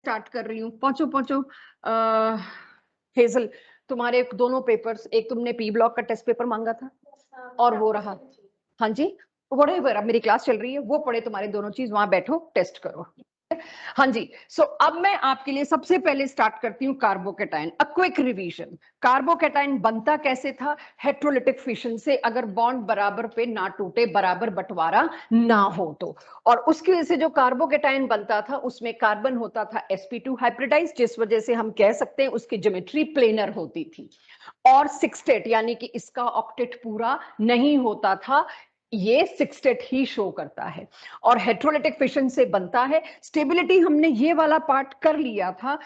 Start कर रही हूँ। पहुंचो पहुंचो। हेजल, तुम्हारे दोनों पेपर्स, एक तुमने पी ब्लॉक का टेस्ट पेपर मांगा था और वो रहा। हाँ जी, पढ़े, अब मेरी क्लास चल रही है, वो पढ़े तुम्हारे दोनों चीज, वहां बैठो टेस्ट करो। हाँ जी, सो अब मैं आपके लिए सबसे पहले स्टार्ट करती हूँ carbocation. A quick revision. Carbocation बनता कैसे था? हेट्रोलिटिक फिशन से, अगर बॉन्ड बराबर पे ना टूटे, बराबर बंटवारा ना हो तो। और उसकी वजह से जो कार्बोकेटाइन बनता था उसमें कार्बन होता था sp2 हाइब्रिडाइज, जिस वजह से हम कह सकते हैं उसकी ज्योमेट्री प्लेनर होती थी। और सिक्सटेट यानी कि इसका ऑक्टेट पूरा नहीं होता था, ये सिक्सटेट ही शो करता है। और हेट्रोलिटिक फिशन से बनता है। स्टेबिलिटी हमने ये वाला पार्ट कर लिया था।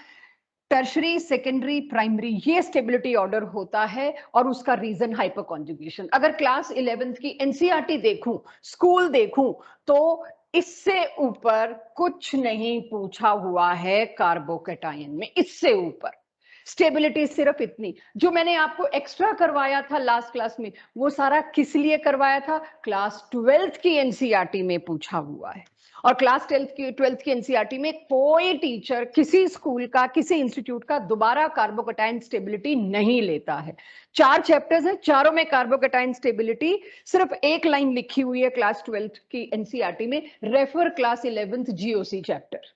टर्शरी, सेकेंडरी, प्राइमरी, ये स्टेबिलिटी ऑर्डर होता है और उसका रीजन हाइपर कॉन्जुगेशन। अगर क्लास 11th की एनसीईआरटी देखूं, स्कूल देखूं, तो इससे ऊपर कुछ नहीं पूछा हुआ है कार्बोकेटाइन में, इससे ऊपर स्टेबिलिटी सिर्फ इतनी। जो मैंने आपको एक्स्ट्रा करवाया था लास्ट क्लास में, वो सारा किस लिए करवाया था? क्लास 12th की एनसीईआरटी में पूछा हुआ है। और क्लास 12th की एनसीईआरटी में कोई टीचर किसी स्कूल का, किसी इंस्टीट्यूट का दोबारा कार्बोकेटाइन स्टेबिलिटी नहीं लेता है। 4 चैप्टर्स है, चारों में कार्बोकेटाइन स्टेबिलिटी सिर्फ एक लाइन लिखी हुई है क्लास 12th की एनसीईआरटी में, refer class 11th GOC chapter.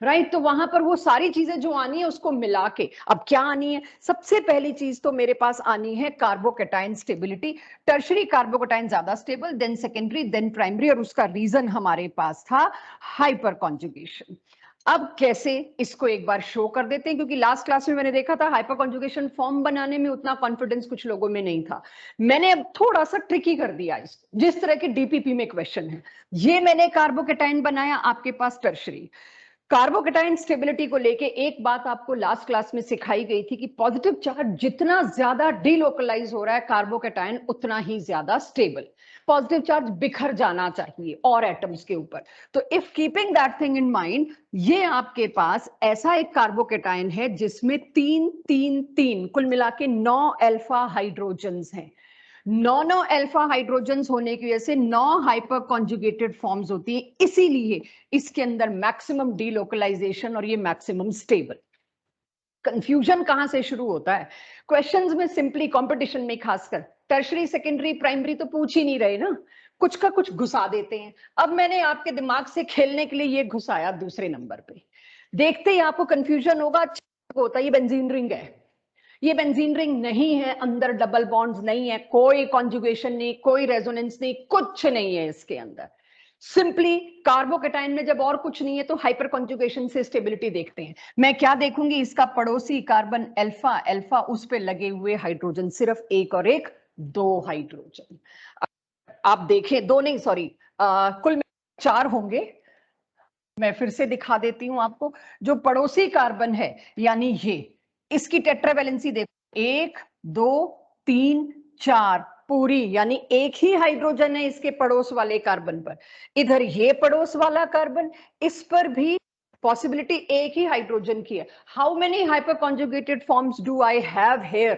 Right, तो वहां पर वो सारी चीजें जो आनी है उसको मिला के अब क्या आनी है? सबसे पहली चीज तो मेरे पास आनी है कार्बोकेटाइन स्टेबिलिटी। टर्शरी कार्बोकेटाइन ज्यादा stable, then secondary, then primary, और उसका रीजन हमारे पास था हाइपर कॉन्जुगेशन। अब कैसे इसको एक बार शो कर देते हैं, क्योंकि लास्ट क्लास में मैंने देखा था हाइपर कॉन्जुगेशन फॉर्म बनाने में उतना कॉन्फिडेंस कुछ लोगों में नहीं था। मैंने अब थोड़ा सा ट्रिकी कर दिया इसको, जिस तरह के डीपीपी में क्वेश्चन है। ये मैंने कार्बोकेटाइन बनाया, आपके पास टर्शरी। कार्बोकेटाइन स्टेबिलिटी को लेके एक बात आपको लास्ट क्लास में सिखाई गई थी कि पॉजिटिव चार्ज जितना ज्यादा डीलोकलाइज हो रहा है कार्बोकेटाइन उतना ही ज्यादा स्टेबल। पॉजिटिव चार्ज बिखर जाना चाहिए और एटम्स के ऊपर। तो if keeping that thing in mind, ये आपके पास ऐसा एक कार्बोकेटाइन है जिसमें 3 3 3 कुल मिला के 9 अल्फा हाइड्रोजन्स हैं। 9 अल्फा हाइड्रोजन्स होने की वजह से 9 हाइपर कॉन्जुगेटेड फॉर्म्स होती है, इसीलिए इसके अंदर मैक्सिमम डीलोकलाइजेशन और ये मैक्सिमम स्टेबल। कंफ्यूजन कहां से शुरू होता है क्वेश्चंस में? सिंपली कंपटीशन में खासकर टर्शरी, सेकेंडरी, प्राइमरी तो पूछ ही नहीं रहे ना, कुछ का कुछ घुसा देते हैं। अब मैंने आपके दिमाग से खेलने के लिए ये घुसाया दूसरे नंबर पे, देखते ही आपको कंफ्यूजन होगा। होता है ये बेंजीन रिंग है, ये बेंजीन रिंग नहीं है, अंदर डबल बॉन्ड्स नहीं है, कोई कॉन्जुगेशन नहीं, कोई रेजोनेंस नहीं, कुछ नहीं है इसके अंदर। सिंपली कार्बोकेटाइन में जब और कुछ नहीं है तो हाइपर कॉन्जुगेशन से स्टेबिलिटी देखते हैं। मैं क्या देखूंगी? इसका पड़ोसी कार्बन अल्फा, अल्फा उस पे लगे हुए हाइड्रोजन, सिर्फ एक और एक, 2 हाइड्रोजन। आप देखें, 2 नहीं, सॉरी, कुल 4 होंगे। मैं फिर से दिखा देती हूं आपको। जो पड़ोसी कार्बन है यानी ये, इसकी टेट्रावैलेंसी देखो, 1 2 3 4 पूरी, यानी एक ही हाइड्रोजन है इसके पड़ोस वाले कार्बन पर। इधर ये पड़ोस वाला कार्बन, इस पर भी पॉसिबिलिटी एक ही हाइड्रोजन की है। How many hyper conjugated forms do I have here?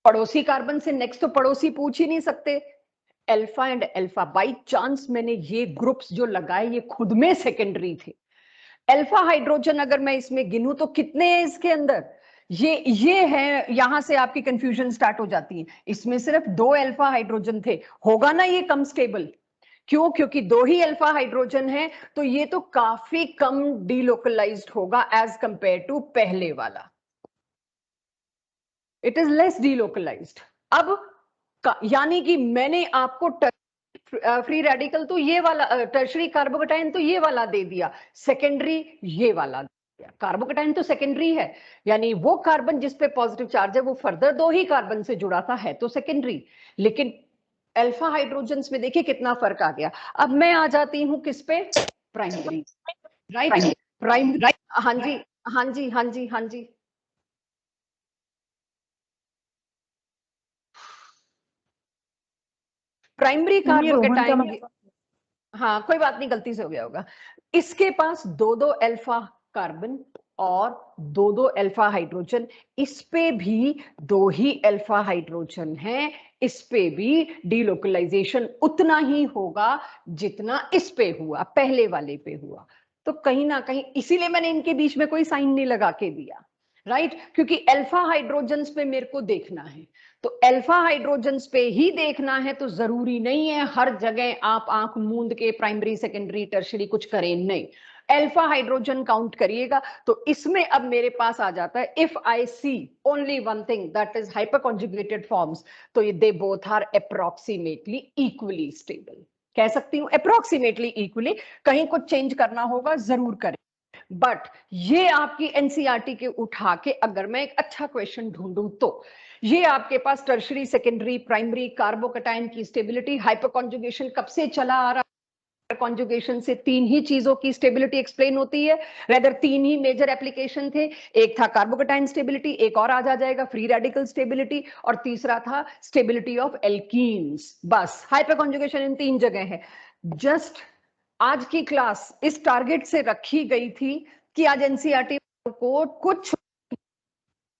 पड़ोसी कार्बन से नेक्स्ट तो पड़ोसी पूछ ही नहीं सकते। Alpha and alpha, by chance मैंने ये ग्रुप्स जो लगाए ये खुद में सेकेंडरी थे। अल्फा हाइड्रोजन अगर मैं इसमें गिनूं तो कितने हैं इसके अंदर? ये है, यहां से आपकी कंफ्यूजन स्टार्ट हो जाती है। इसमें सिर्फ 2 अल्फा हाइड्रोजन थे, होगा ना ये कम स्टेबल? क्यों? क्योंकि 2 ही अल्फा हाइड्रोजन है, तो ये तो काफी कम डीलोकलाइज्ड होगा एज कंपेयर टू पहले वाला। It is less delocalised. अब यानी कि मैंने आपको फ्री रेडिकल तो ये वाला, टर्शरी कार्बोकेटाइन तो ये वाला दे दिया, सेकेंडरी ये वाला दे दिया। कार्बोकेटाइन तो सेकेंडरी है, यानी वो कार्बन जिस पे पॉजिटिव चार्ज है वो फर्दर 2 ही कार्बन से जुड़ा था, है तो सेकेंडरी। लेकिन अल्फा हाइड्रोजन्स में देखिए कितना फर्क आ गया। अब मैं आ जाती हूं किस पे? प्राइमरी। राइट, प्राइम, हाँ जी, हाँ जी, हाँ जी, हाँ जी। प्राइमरी कार्बोकेटाइन, हाँ कोई बात नहीं, गलती से हो गया होगा। इसके पास 2 अल्फा कार्बन और 2 अल्फा हाइड्रोजन, इस पे भी 2 ही अल्फा हाइड्रोजन हैं। इस पे भी डीलोकलाइजेशन उतना ही होगा जितना इस पे हुआ, पहले वाले पे हुआ। तो कहीं ना कहीं इसीलिए मैंने इनके बीच में कोई साइन नहीं लगा के दिया, राइट? क्योंकि अल्फा हाइड्रोजन्स पे मेरे को देखना है, तो अल्फा हाइड्रोजन्स पे ही देखना है, तो जरूरी नहीं है हर जगह आप आंख मूंद के प्राइमरी सेकेंडरी टर्शरी कुछ करें, नहीं, अल्फा हाइड्रोजन काउंट करिएगा। तो इसमें अब मेरे पास आ जाता है if I see only one thing that is hyperconjugated forms, तो ये they both are approximately equally stable, कह सकती हूँ अप्रोक्सीमेटली इक्वली, कहीं कुछ चेंज करना होगा जरूर करें। बट ये आपकी एनसीईआरटी के उठा के अगर मैं एक अच्छा क्वेश्चन ढूंढूं तो ये आपके पास टर्शरी सेकेंडरी प्राइमरी कार्बोकटायन की स्टेबिलिटी, हाइपर कॉन्जुगेशन कब से चला आ रहा, कॉन्जुगेशन से तीन ही चीजों की स्टेबिलिटी एक्सप्लेन होती है, रेदर तीन ही मेजर एप्लीकेशन थे, एक था कार्बोकटायन स्टेबिलिटी, एक और आ जाएगा फ्री रेडिकल स्टेबिलिटी, और तीसरा था स्टेबिलिटी ऑफ एल्कीन्स। बस हाइपर कॉन्जुगेशन इन तीन जगह है। जस्ट आज की क्लास इस टारगेट से रखी गई थी कि आज एनसीईआरटी को कुछ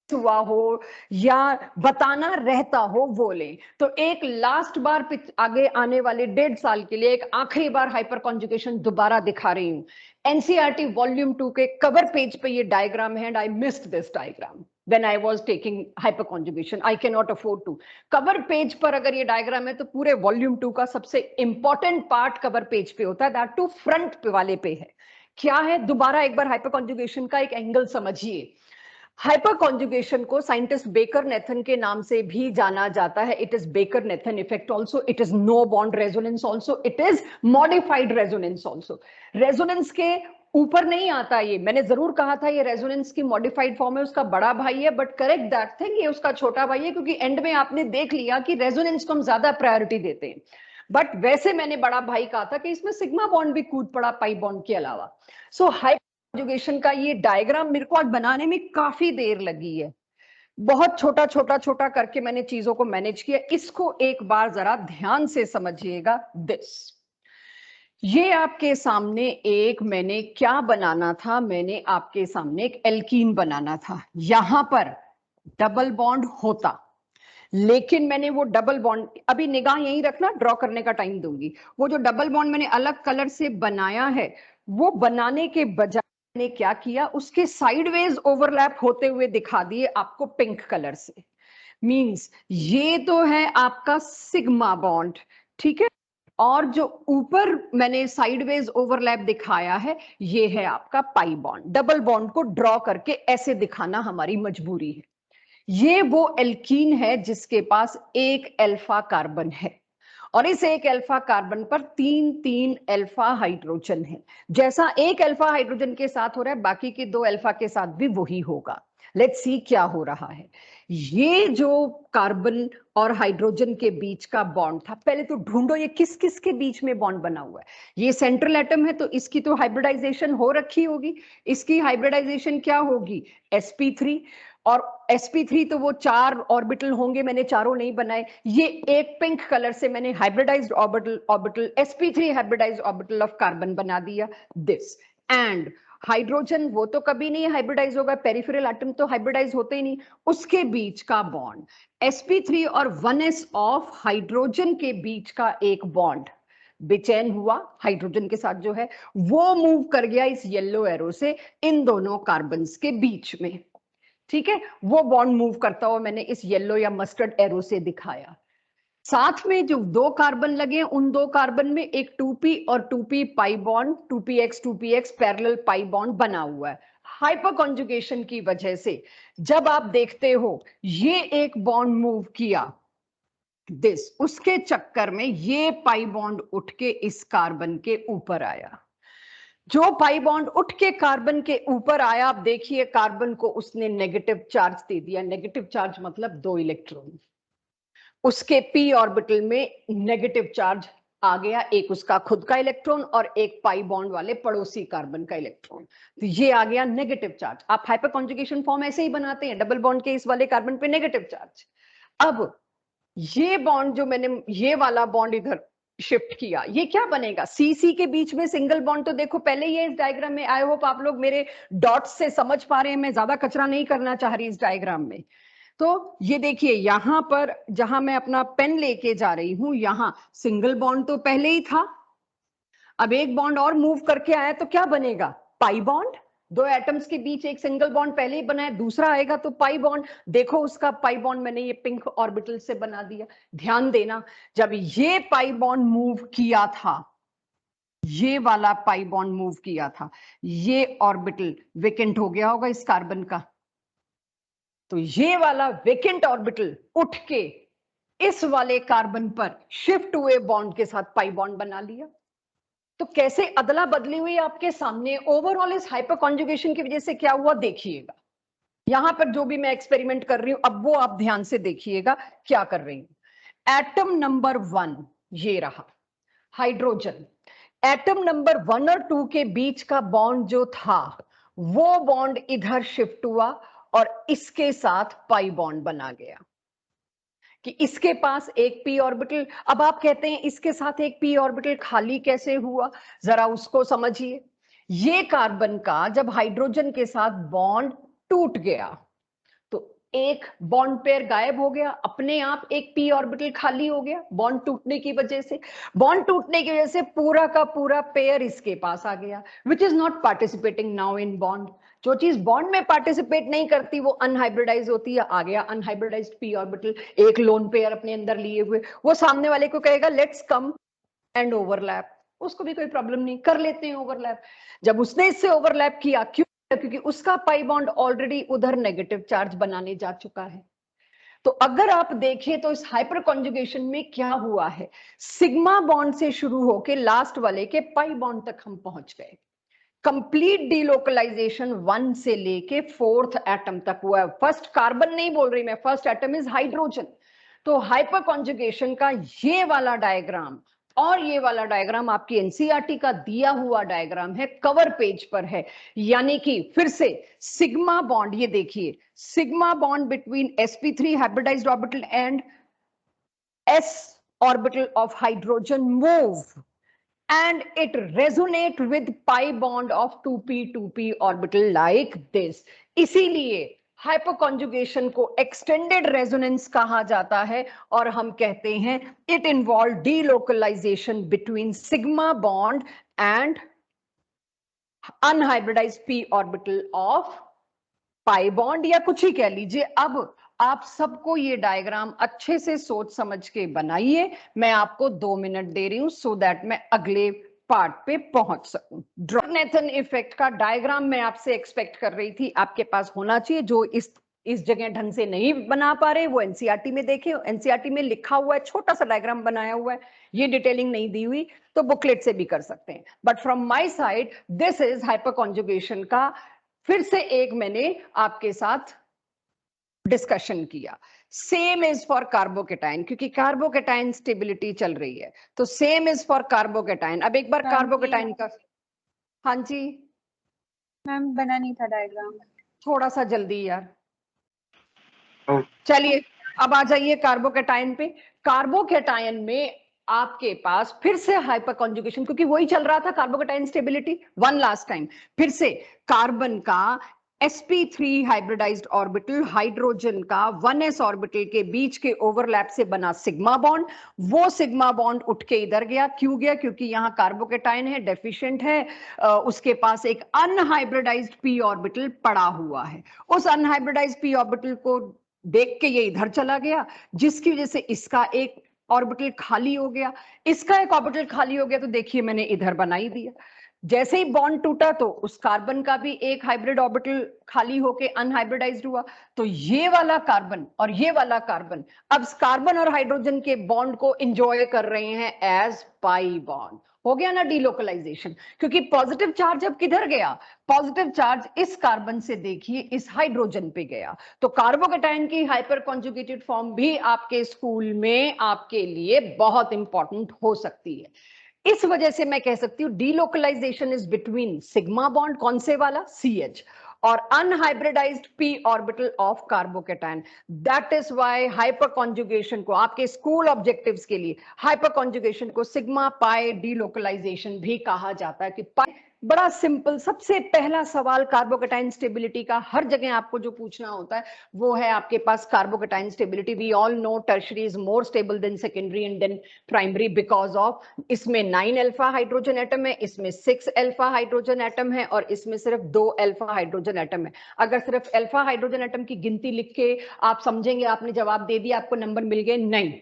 हुआ हो या बताना रहता हो वो लें। तो एक लास्ट बार आगे आने वाले 1.5 साल के लिए एक आखिरी बार हाइपर कॉन्जुगेशन दोबारा दिखा रही हूं। एनसीईआरटी वॉल्यूम 2 के कवर पेज पे ये डायग्राम है, and I missed this diagram when I was taking hyperconjugation. I cannot afford to. Cover page पर अगर ये डायग्राम है तो पूरे वॉल्यूम 2 का सबसे इंपॉर्टेंट पार्ट कवर पेज पे होता है, दैट टू फ्रंट पे वाले पे है। क्या है, दोबारा एक बार हाइपर कॉन्जुगेशन का एक एंगल समझिए। हाइपर कॉन्जुगेशन को साइंटिस्ट बेकर नेथन के नाम से भी जाना जाता है। It is Baker Nathan effect also, it is no bond resonance also, it is modified resonance also. Resonance के ऊपर नहीं आता ये, मैंने जरूर कहा था ये रेजोनेंस की मॉडिफाइड फॉर्म है, उसका बड़ा भाई है, बट करेक्ट दैट थिंग, ये उसका छोटा भाई है, क्योंकि एंड में आपने देख लिया कि रेजोनेंस को हम ज्यादा प्रायोरिटी देते हैं। बट वैसे मैंने बड़ा भाई कहा था कि इसमें सिग्मा बॉन्ड भी कूद पड़ा पाई बॉन्ड के अलावा। सो हाइपर कॉन्जुगेशन का ये डायग्राम मेरे को आज बनाने में काफी देर लगी है, बहुत छोटा छोटा छोटा करके मैंने चीजों को मैनेज किया। इसको एक बार जरा ध्यान से समझिएगा। दिस, ये आपके सामने एक मैंने क्या बनाना था, मैंने आपके सामने एक एल्कीन बनाना था। यहां पर डबल बॉन्ड होता, लेकिन मैंने वो डबल बॉन्ड, अभी निगाह यहीं रखना, ड्रॉ करने का टाइम दूंगी, वो जो डबल बॉन्ड मैंने अलग कलर से बनाया है, वो बनाने के बजाय मैंने क्या किया, उसके साइडवेज ओवरलैप होते हुए दिखा दिए आपको पिंक कलर से। मींस ये तो है आपका सिग्मा बॉन्ड, ठीक है, और जो ऊपर मैंने साइडवेज ओवरलैप दिखाया है ये है आपका पाई बॉन्ड। डबल बॉन्ड को ड्रॉ करके ऐसे दिखाना हमारी मजबूरी है। ये वो एल्कीन है जिसके पास एक अल्फा कार्बन है, और इस एक अल्फा कार्बन पर तीन तीन अल्फा हाइड्रोजन है। जैसा एक अल्फा हाइड्रोजन के साथ हो रहा है, बाकी के दो अल्फा के साथ भी वही होगा। लेट्स सी क्या हो रहा है। ये जो कार्बन और हाइड्रोजन के बीच का बॉन्ड था, पहले तो ढूंढो ये किस किस के बीच में बॉन्ड बना हुआ है। ये सेंट्रल एटम है तो इसकी तो हाइब्रिडाइजेशन हो रखी होगी। इसकी हाइब्रिडाइजेशन क्या होगी, sp3, और sp3 तो वो 4 ऑर्बिटल होंगे, मैंने चारों नहीं बनाए। ये एक पिंक कलर से मैंने hybridised orbital sp3 hybridised orbital of carbon बना दिया, दिस। एंड हाइड्रोजन वो तो कभी नहीं हाइब्रिडाइज होगा, पेरिफेरल एटम तो हाइब्रिडाइज होते ही नहीं, उसके बीच का बॉन्ड sp3 और 1s ऑफ हाइड्रोजन के बीच का एक बॉन्ड बेचैन हुआ, हाइड्रोजन के साथ जो है वो मूव कर गया इस येलो एरो से इन दोनों कार्बन्स के बीच में, ठीक है। वो बॉन्ड मूव करता हुआ मैंने इस येलो या मस्टर्ड एरो से दिखाया। साथ में जो दो कार्बन लगे, उन दो कार्बन में एक 2p और 2p pi bond, 2px parallel pi bond बना हुआ है। हाइपर कॉन्जुगेशन की वजह से जब आप देखते हो ये एक बॉन्ड मूव किया, दिस, उसके चक्कर में ये पाई बॉन्ड उठ के इस कार्बन के ऊपर आया। जो पाई बॉन्ड उठ के कार्बन के ऊपर आया, आप देखिए कार्बन को उसने नेगेटिव चार्ज दे दिया। नेगेटिव चार्ज मतलब 2 इलेक्ट्रॉन, उसके p ऑर्बिटल में नेगेटिव चार्ज आ गया, एक उसका खुद का इलेक्ट्रॉन और एक पाई बॉन्ड वाले पड़ोसी कार्बन का इलेक्ट्रॉन, तो ये आ गया नेगेटिव चार्ज। आप हाइपर कॉन्जुगेशन फॉर्म ऐसे ही बनाते हैं, डबल बॉन्ड के इस वाले कार्बन पे नेगेटिव चार्ज। अब ये बॉन्ड जो मैंने ये वाला बॉन्ड इधर शिफ्ट किया, ये क्या बनेगा, CC के बीच में सिंगल बॉन्ड तो देखो पहले ही है इस डायग्राम में। आई होप आप लोग मेरे डॉट्स से समझ पा रहे हैं, मैं ज्यादा कचरा नहीं करना चाह रही इस डायग्राम में। तो ये देखिए यहां पर जहां मैं अपना पेन लेके जा रही हूं, यहां सिंगल बॉन्ड तो पहले ही था। अब एक बॉन्ड और मूव करके आया तो क्या बनेगा? Pi bond. दो एटम्स के बीच एक सिंगल बॉन्ड पहले ही बना है, दूसरा आएगा तो पाई बॉन्ड। देखो उसका पाई बॉन्ड मैंने ये पिंक ऑर्बिटल से बना दिया। ध्यान देना, जब ये पाई बॉन्ड मूव किया था, ये वाला पाई बॉन्ड मूव किया था, ये ऑर्बिटल वेकेंट हो गया होगा इस कार्बन का, तो ये वाला वेकेंट ऑर्बिटल उठ के इस वाले कार्बन पर शिफ्ट हुए बॉन्ड के साथ पाई बॉन्ड बना लिया। तो कैसे अदला बदली हुई आपके सामने। ओवरऑल इस हाइपर कॉन्जुगेशन की वजह से क्या हुआ देखिएगा। यहां पर जो भी मैं एक्सपेरिमेंट कर रही हूं अब वो आप ध्यान से देखिएगा क्या कर रही हूं। एटम नंबर 1 ये रहा हाइड्रोजन। एटम नंबर 1 और 2 के बीच का बॉन्ड जो था वो बॉन्ड इधर शिफ्ट हुआ और इसके साथ पाई बॉन्ड बना गया कि इसके पास एक पी ऑर्बिटल। अब आप कहते हैं इसके साथ एक पी ऑर्बिटल खाली कैसे हुआ, जरा उसको समझिए। ये कार्बन का जब हाइड्रोजन के साथ बॉन्ड टूट गया तो एक बॉन्ड पेयर गायब हो गया, अपने आप एक पी ऑर्बिटल खाली हो गया बॉन्ड टूटने की वजह से। बॉन्ड टूटने की वजह से पूरा का पूरा पेयर इसके पास आ गया, which is not participating now in bond. जो चीज बॉन्ड में पार्टिसिपेट नहीं करती वो अनहाइब्रिडाइज होती है, आ गया अनहाइब्रिडाइज्ड पी ऑर्बिटल, एक लोन पेयर अपने अंदर लिए हुए। वो सामने वाले को कहेगा लेट्स कम एंड ओवरलैप, उसको भी कोई प्रॉब्लम नहीं, कर लेते हैं ओवरलैप। जब उसने इससे ओवरलैप किया, क्यों? क्योंकि उसका पाई बॉन्ड ऑलरेडी उधर नेगेटिव चार्ज बनाने जा चुका है। तो अगर आप देखें तो इस हाइपर कॉन्जुगेशन में क्या हुआ है, सिग्मा बॉन्ड से शुरू होके लास्ट वाले के पाई बॉन्ड तक हम पहुंच गए। कंप्लीट डीलोकलाइजेशन 1 से लेके 4th एटम तक हुआ है। फर्स्ट कार्बन नहीं बोल रही मैं, फर्स्ट एटम इज हाइड्रोजन। तो हाइपर कॉन्जुगेशन का ये वाला डायग्राम और ये वाला डायग्राम आपकी एनसीईआरटी का दिया हुआ डायग्राम है, कवर पेज पर है। यानी कि फिर से सिग्मा बॉन्ड, ये देखिए sigma bond between sp3 hybridised orbital and s orbital of hydrogen move and it resonate with pi bond of 2p orbital like this। इसीलिए हाइपर कॉन्जुगेशन को एक्सटेंडेड रेजोनेंस कहा जाता है और हम कहते हैं it involve delocalization between sigma bond and unhybridized p orbital of pi bond, या कुछ ही कह लीजिए। अब आप सबको ये डायग्राम अच्छे से सोच समझ के बनाइए। मैं आपको 2 मिनट दे रही हूं सो दैट मैं अगले पार्ट पे पहुंच सकूं। ड्रॉनेथन इफेक्ट का डायग्राम मैं आपसे एक्सपेक्ट कर रही थी आपके पास होना चाहिए। जो इस जगह ढंग से नहीं बना पा रहे वो एनसीईआरटी में देखें, एनसीईआरटी में लिखा हुआ है, छोटा सा डायग्राम बनाया हुआ है, ये डिटेलिंग नहीं दी हुई तो बुकलेट से भी कर सकते हैं। But from my side this is hyper conjugation का फिर से एक मैंने आपके साथ डिस्कशन किया। सेम इज फॉर कार्बोकेटाइन, क्योंकि कार्बोकेटाइन स्टेबिलिटी चल रही है, तो सेम इज फॉर कार्बोकेटाइन। अब एक बार कार्बोकेटाइन का, हाँ जी मैम बना नहीं था डायग्राम, थोड़ा सा जल्दी यार। चलिए अब आ जाइए कार्बोकेटाइन पे। कार्बोकेटाइन में आपके पास फिर से हाइपर कॉन्जुगेशन, क्योंकि वही चल रहा था carbocation stability. One last time फिर से कार्बन का sp3 हाइब्रिडाइज्ड ऑर्बिटल हाइड्रोजन का 1s ऑर्बिटल के बीच के ओवरलैप से बना सिग्मा बॉन्ड, वो सिग्मा बॉन्ड उठ के इधर गया। क्यों गया? क्योंकि यहाँ कार्बोकेटाइन है, डेफिशिएंट है, उसके पास एक अनहाइब्रिडाइज्ड p ऑर्बिटल पड़ा हुआ है। उस अनहाइब्रिडाइज्ड p ऑर्बिटल को देख के ये इधर चला गया, जिसकी वजह से इसका एक ऑर्बिटल खाली हो गया। इसका एक ऑर्बिटल खाली हो गया तो देखिए मैंने इधर बना ही दिया। जैसे ही बॉन्ड टूटा तो उस कार्बन का भी एक हाइब्रिड ऑर्बिटल खाली होके अनहाइब्रिडाइज्ड हुआ। तो ये वाला कार्बन और ये वाला कार्बन अब कार्बन और हाइड्रोजन के बॉन्ड को एंजॉय कर रहे हैं एज पाई बॉन्ड। हो गया ना डीलोकलाइजेशन, क्योंकि पॉजिटिव चार्ज अब किधर गया? पॉजिटिव चार्ज इस कार्बन से देखिए इस हाइड्रोजन पे गया। तो कार्बोकेटाइन की हाइपर कॉन्जुगेटेड फॉर्म भी आपके स्कूल में आपके लिए बहुत इंपॉर्टेंट हो सकती है। इस वजह से मैं कह सकती हूं delocalization is between sigma bond, कौन से वाला? CH, और unhybridized p orbital of carbocation. That is why hyper conjugation को आपके स्कूल ऑब्जेक्टिव्स के लिए हाइपर कॉन्जुगेशन को सिग्मा पाई डीलोकलाइजेशन भी कहा जाता है कि पाई बड़ा सिंपल, सबसे पहला सवाल कार्बोकेटाइन स्टेबिलिटी का हर जगह आपको जो पूछना होता है वो है आपके पास carbocation stability. We all know tertiary is more stable then secondary and then primary because of इसमें 9 अल्फा हाइड्रोजन एटम है, इसमें 6 अल्फा हाइड्रोजन एटम है और इसमें सिर्फ 2 अल्फा हाइड्रोजन एटम है। अगर सिर्फ अल्फा हाइड्रोजन एटम की गिनती लिख के आप समझेंगे आपने जवाब दे दिया, आपको नंबर मिल गए, नहीं।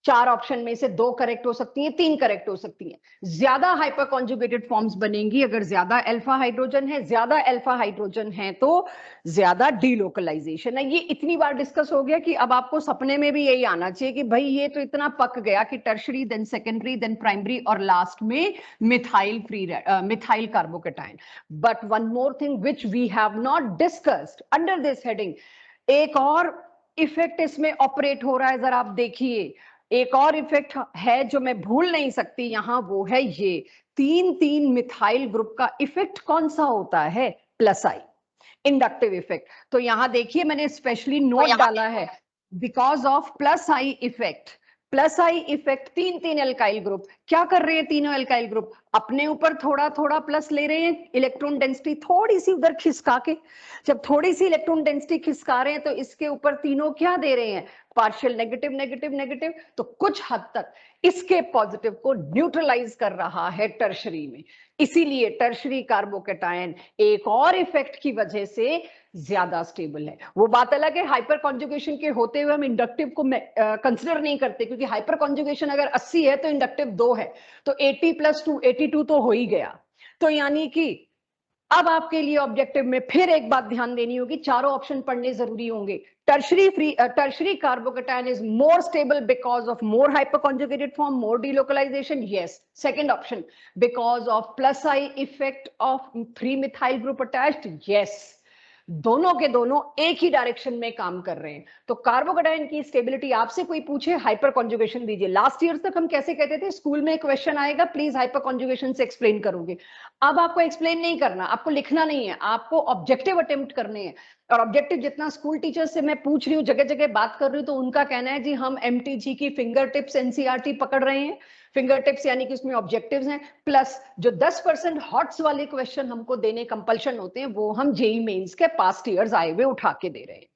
4 ऑप्शन में से 2 करेक्ट हो सकती हैं, 3 करेक्ट हो सकती हैं। ज्यादा हाइपर कॉन्जुगेटेड फॉर्म्स बनेंगी अगर ज्यादा अल्फा हाइड्रोजन है, ज्यादा अल्फा हाइड्रोजन है तो ज्यादा डीलोकलाइजेशन है। ये इतनी बार डिस्कस हो गया कि अब आपको सपने में भी यही आना चाहिए कि भाई ये तो इतना पक गया कि tertiary then secondary then primary और लास्ट में methyl carbocation. But one more thing which we have not discussed under this heading, एक और इफेक्ट इसमें ऑपरेट हो रहा है, जरा आप देखिए। एक और इफेक्ट है जो मैं भूल नहीं सकती यहां, वो है ये 3 मिथाइल ग्रुप का इफेक्ट कौन सा होता है? प्लस आई, इंडक्टिव इफेक्ट। तो यहां देखिए मैंने स्पेशली नोट डाला है, because of plus I effect. Plus I effect 3 alkyl group क्या कर रहे हैं? तीनों एल्काइल ग्रुप अपने ऊपर थोड़ा थोड़ा प्लस ले रहे हैं, इलेक्ट्रॉन डेंसिटी थोड़ी सी उधर खिसका के। जब थोड़ी सी इलेक्ट्रॉन डेंसिटी खिसका रहे हैं तो इसके ऊपर तीनों क्या दे रहे हैं? Partial negative negative negative. तो कुछ हद तक इसके पॉजिटिव को न्यूट्रलाइज कर रहा है टर्शरी में। इसीलिए टर्शरी कार्बोकेटायन एक और इफेक्ट की वजह से ज्यादा स्टेबल है। वो बात अलग है, हाइपर कॉन्जुगेशन के होते हुए हम इंडक्टिव को कंसिडर नहीं करते, क्योंकि हाइपर कॉन्जुगेशन अगर 80 है तो इंडक्टिव 2 है, तो 80 + 2 82 तो हो ही गया। तो यानी कि अब आपके लिए ऑब्जेक्टिव में फिर एक बात ध्यान देनी होगी, चारों ऑप्शन पढ़ने जरूरी होंगे। Tertiary carbocation is more stable because of more hyperconjugated form, more delocalization. Yes. Second option, because of plus I effect of 3-methyl group attached. Yes. दोनों के दोनों एक ही डायरेक्शन में काम कर रहे हैं। तो कार्बोकेटायन की स्टेबिलिटी आपसे कोई पूछे, हाइपर कॉन्जुगेशन दीजिए। लास्ट ईयर तक हम कैसे कहते थे, स्कूल में क्वेश्चन आएगा प्लीज हाइपर कॉन्जुगेशन से एक्सप्लेन करोगे। अब आपको एक्सप्लेन नहीं करना, आपको लिखना नहीं है, आपको ऑब्जेक्टिव अटेम्प्ट करने हैं। और ऑब्जेक्टिव जितना स्कूल टीचर्स से मैं पूछ रही हूँ, जगह जगह बात कर रही हूँ, तो उनका कहना है जी हम एमटीजी की फिंगर टिप्स एनसीईआरटी पकड़ रहे हैं। फिंगर टिप्स यानी कि उसमें ऑब्जेक्टिव्स हैं, प्लस जो 10% हॉट्स वाले क्वेश्चन हमको देने कंपल्शन होते हैं वो हम जेई मेंस के पास्ट ईयर्स आए हुए उठा के दे रहे हैं।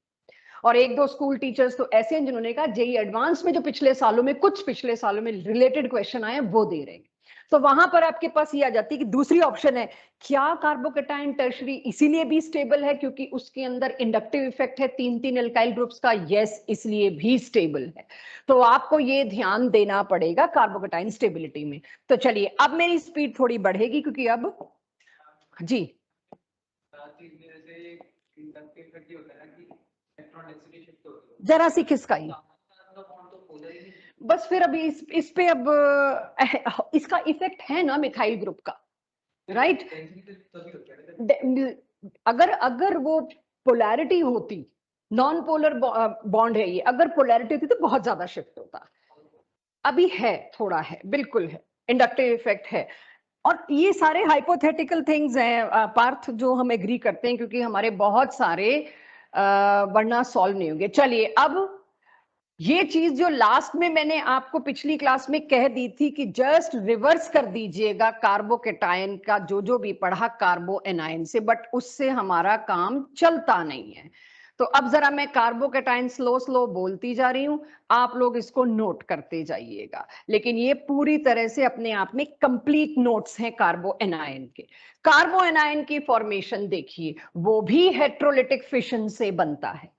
और 1-2 स्कूल टीचर्स तो ऐसे हैं जिन्होंने कहा जेई एडवांस में जो पिछले सालों में रिलेटेड क्वेश्चन आए वो दे रहे हैं। तो वहां पर आपके पास ये आ जाती है कि दूसरी ऑप्शन है, क्या कार्बोकेटायन टर्शरी इसीलिए भी स्टेबल है क्योंकि उसके अंदर इंडक्टिव इफेक्ट है 3 एल्काइल ग्रुप्स का? यस, इसलिए भी स्टेबल है। तो आपको ये ध्यान देना पड़ेगा कार्बोकेटायन स्टेबिलिटी में। तो चलिए अब मेरी स्पीड थोड़ी बढ़ेगी क्योंकि अब जी जरा सी खिसकाई बस, फिर अभी इस पे अब इसका इफेक्ट है ना मिथाइल ग्रुप का, राइट? अगर वो पोलैरिटी होती, नॉन पोलर बॉन्ड है ये, अगर पोलैरिटी होती तो बहुत ज्यादा शिफ्ट होता। अभी है, थोड़ा है, बिल्कुल है, इंडक्टिव इफेक्ट है। और ये सारे हाइपोथेटिकल थिंग्स हैं पार्थ, जो हम एग्री करते हैं क्योंकि हमारे बहुत सारे वरना सॉल्व नहीं होंगे। चलिए अब ये चीज जो लास्ट में मैंने आपको पिछली क्लास में कह दी थी कि जस्ट रिवर्स कर दीजिएगा कार्बोकेटायन का जो जो भी पढ़ा कार्बो एनायन से, बट उससे हमारा काम चलता नहीं है। तो अब जरा मैं कार्बोकेटायन स्लो स्लो बोलती जा रही हूं, आप लोग इसको नोट करते जाइएगा। लेकिन ये पूरी तरह से अपने आप में कंप्लीट नोट्स हैं कार्बो एनायन के। कार्बो एनायन की फॉर्मेशन देखिए, वो भी हेट्रोलिटिक फिशन से बनता है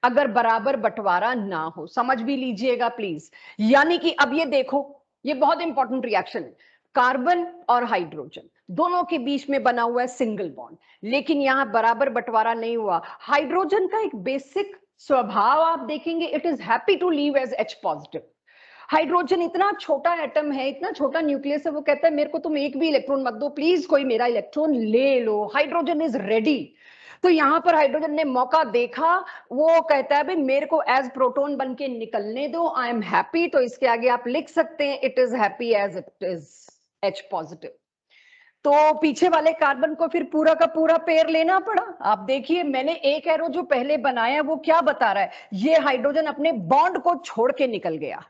अगर बराबर बंटवारा ना हो। समझ भी लीजिएगा प्लीज। यानी कि अब ये देखो, ये बहुत इंपॉर्टेंट रिएक्शन है, कार्बन और हाइड्रोजन दोनों के बीच में बना हुआ है सिंगल बॉन्ड, लेकिन यहां बराबर बंटवारा नहीं हुआ। हाइड्रोजन का एक बेसिक स्वभाव आप देखेंगे, it is happy to leave as H positive. Hydrogen इतना छोटा एटम है, इतना छोटा न्यूक्लियस है, वो कहता है मेरे को तुम एक भी इलेक्ट्रॉन मत दो, प्लीज कोई मेरा इलेक्ट्रॉन ले लो। Hydrogen is ready. तो यहां पर हाइड्रोजन ने मौका देखा, वो कहता है भाई मेरे को एज प्रोटॉन बन के निकलने दो, आई एम हैप्पी। तो इसके आगे आप लिख सकते हैं it is happy as it is H positive. तो पीछे वाले कार्बन को फिर पूरा का पूरा पेयर लेना पड़ा। आप देखिए मैंने एक एरो जो पहले बनाया वो क्या बता रहा है, ये हाइड्रोजन अपने बॉन्ड को छोड़ के निकल गया।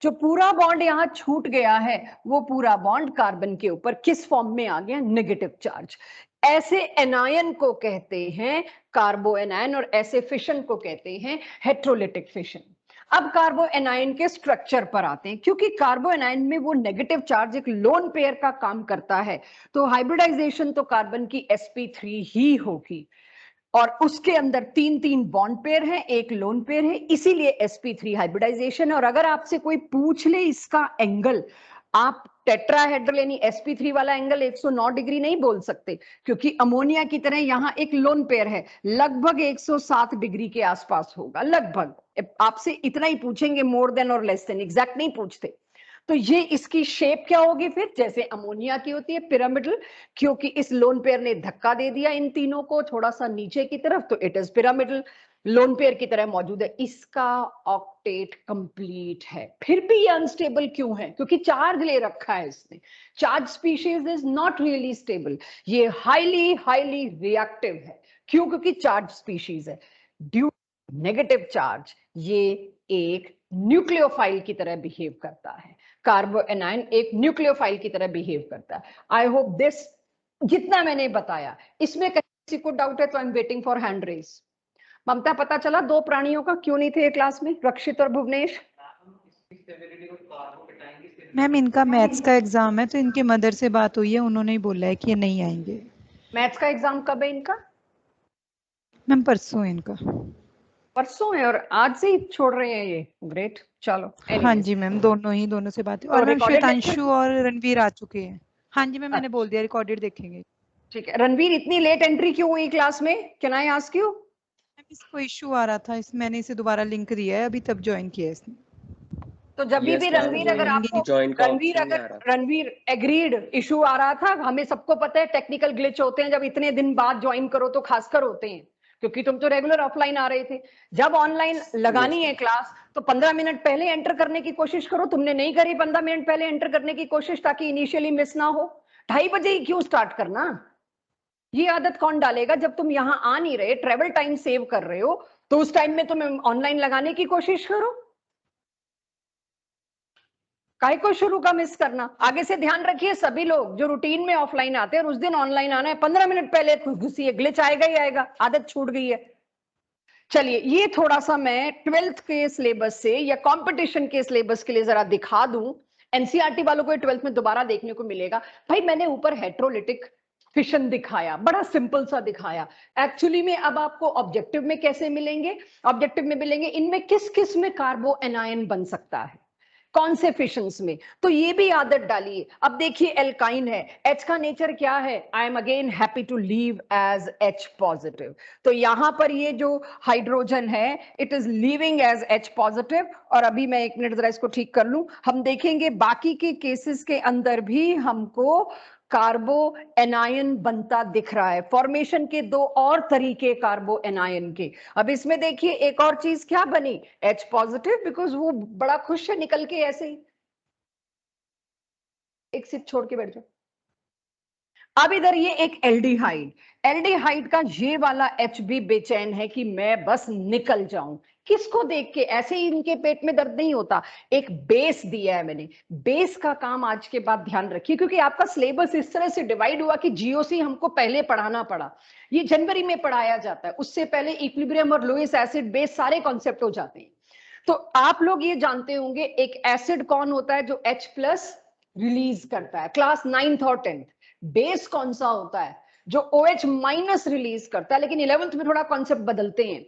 जो पूरा बॉन्ड यहां छूट गया है वो पूरा बॉन्ड कार्बन के ऊपर किस फॉर्म में आ गया, नेगेटिव चार्ज। ऐसे एनायन को कहते हैं कार्बो एनायन और ऐसे फिशन को कहते हैं हेट्रोलिटिक फिशन। अब कार्बो एनायन के स्ट्रक्चर पर आते हैं, क्योंकि कार्बो एनायन में वो नेगेटिव चार्ज एक लोन पेयर का काम करता है, तो हाइब्रिडाइजेशन तो कार्बन की sp3 ही होगी और उसके अंदर 3 बॉन्ड पेयर हैं, एक लोन पेयर है, इसीलिए sp3 हाइब्रिडाइजेशन। और अगर आपसे कोई पूछ ले इसका एंगल, आप टेट्राहेड्रल यानी sp3 वाला एंगल 109 डिग्री नहीं बोल सकते, क्योंकि अमोनिया की तरह यहां एक लोन पेयर है, लगभग 107 डिग्री के आसपास होगा लगभग। आपसे इतना ही पूछेंगे, मोर देन और लेस देन, एग्जैक्ट नहीं पूछते। तो ये इसकी शेप क्या होगी फिर, जैसे अमोनिया की होती है पिरामिडल, क्योंकि इस लोन पेयर ने धक्का दे दिया इन तीनों को थोड़ा सा नीचे की तरफ, तो it is pyramidal, lone pair की तरह मौजूद है। इसका ऑक्टेट कंप्लीट है। फिर भी ये अनस्टेबल क्यों है, क्योंकि चार्ज ले रखा है इसने। Charge species is not really stable, ये हाईली हाईली रिएक्टिव है। क्यों, क्योंकि चार्ज स्पीशीज है। ड्यू नेगेटिव चार्ज ये एक न्यूक्लियोफाइल की तरह बिहेव करता है। कार्बो एनायन एक न्यूक्लियोफाइल की तरह बिहेव करता है। आई होप दिस, जितना मैंने बताया इसमें किसी को डाउट है तो I am waiting for hand raise. Mamta, पता चला दो प्राणियों का क्यों नहीं थे क्लास में, रक्षित और भुवनेश? मैम इनका मैथ्स का एग्जाम है तो इनके मदर से बात हुई है, उन्होंने ही बोला है कि ये नहीं आएंगे। मैथ्स का एग्जाम कब है इनका? मैम परसों है इनका। परसों है और आज से ही छोड़ रहे हैं ये, ग्रेट। चलो हाँ जी मैम, दोनों से बात है। और मैम श्वेतांशु और रणवीर आ चुके हैं। हाँ जी मैम, मैंने बोल दिया, रिकॉर्डेड देखेंगे। ठीक है। रणवीर इतनी लेट एंट्री क्यों हुई क्लास में, can I ask you? Ma'am इसको इशू आ रहा था, मैंने इसे दोबारा लिंक दिया है, अभी तब ज्वाइन किया है इसने। तो जब भी रणवीर अगर आपको रणवीर एग्रीड इशू आ रहा था, हमें सबको पता है टेक्निकल ग्लिच होते हैं जब इतने दिन बाद ज्वाइन करो तो खासकर होते हैं, क्योंकि तुम तो रेगुलर ऑफलाइन आ रहे थे। जब ऑनलाइन लगानी है क्लास तो 15 मिनट पहले एंटर करने की कोशिश करो। तुमने नहीं करी 15 मिनट पहले एंटर करने की कोशिश, ताकि इनिशियली मिस ना हो। 2:30 बजे ही क्यों स्टार्ट करना? ये आदत कौन डालेगा? जब तुम यहाँ आ नहीं रहे, ट्रेवल टाइम सेव कर रहे हो, तो उस टाइम में तुम ऑनलाइन लगाने की कोशिश करो। काय को शुरू का मिस करना? आगे से ध्यान रखिए सभी लोग जो रूटीन में ऑफलाइन आते हैं और उस दिन ऑनलाइन आना है, 15 मिनट पहले घुसिए, ग्लिच आएगा ही आएगा, आदत छूट गई है। चलिए ये थोड़ा सा मैं 12th के सिलेबस से या कंपटीशन के सिलेबस के लिए जरा दिखा दूं। एनसीईआरटी वालों को 12th में दोबारा देखने को मिलेगा। भाई मैंने ऊपर हेट्रोलिटिक फिशन दिखाया, बड़ा सिंपल सा दिखाया। एक्चुअली में अब आपको ऑब्जेक्टिव में कैसे मिलेंगे? ऑब्जेक्टिव में मिलेंगे इनमें किस किस में कार्बो एनायन बन सकता है, कौन से फिशंस में, तो ये भी आदत डालिए। अब देखिए एल्काइन है, H का नेचर क्या है? I am again happy to leave as H positive. तो यहां पर ये जो हाइड्रोजन है it is leaving as H positive. और अभी मैं 1 मिनट जरा इसको ठीक कर लूं, हम देखेंगे बाकी के केसेस के अंदर भी हमको कार्बो एनायन बनता दिख रहा है। फॉर्मेशन के 2 और तरीके कार्बो एनायन के। अब इसमें देखिए एक और चीज क्या बनी, H पॉजिटिव, बिकॉज वो बड़ा खुश है निकल के ऐसे ही। एक सिप छोड़ के बैठ जाओ। अब इधर ये एक एल्डिहाइड, एल्डिहाइड का ये वाला H भी बेचैन है कि मैं बस निकल जाऊं। किसको देख के? ऐसे ही इनके पेट में दर्द नहीं होता। एक बेस दिया है मैंने, बेस का काम आज के बाद ध्यान रखिए, क्योंकि आपका सिलेबस इस तरह से डिवाइड हुआ कि जीओसी हमको पहले पढ़ाना पड़ा। ये जनवरी में पढ़ाया जाता है, उससे पहले इक्विलिब्रियम और लुईस एसिड बेस सारे कॉन्सेप्ट हो जाते हैं। तो आप लोग ये जानते होंगे एक एसिड कौन होता है जो H प्लस रिलीज करता है, क्लास 9th और 10th। बेस कौन सा होता है जो OH माइनस रिलीज करता है, लेकिन 11th में थोड़ा कॉन्सेप्ट बदलते हैं।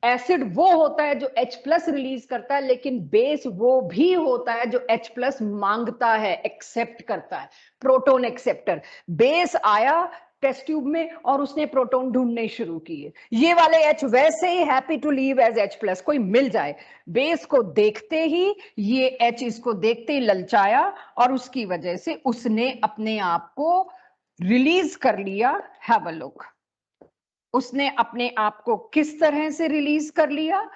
एसिड वो होता है जो H प्लस रिलीज करता है, लेकिन बेस वो भी होता है जो H प्लस मांगता है, एक्सेप्ट करता है, प्रोटोन एक्सेप्टर। बेस आया टेस्ट ट्यूब में और उसने प्रोटोन ढूंढने शुरू किए। ये वाले H वैसे ही happy to leave as H plus, कोई मिल जाए। बेस को देखते ही ये H इसको देखते ही ललचाया और उसकी वजह से उसने अपने आप को रिलीज कर लिया। हैव अ लुक, उसने अपने आप को किस तरह से रिलीज कर लिया?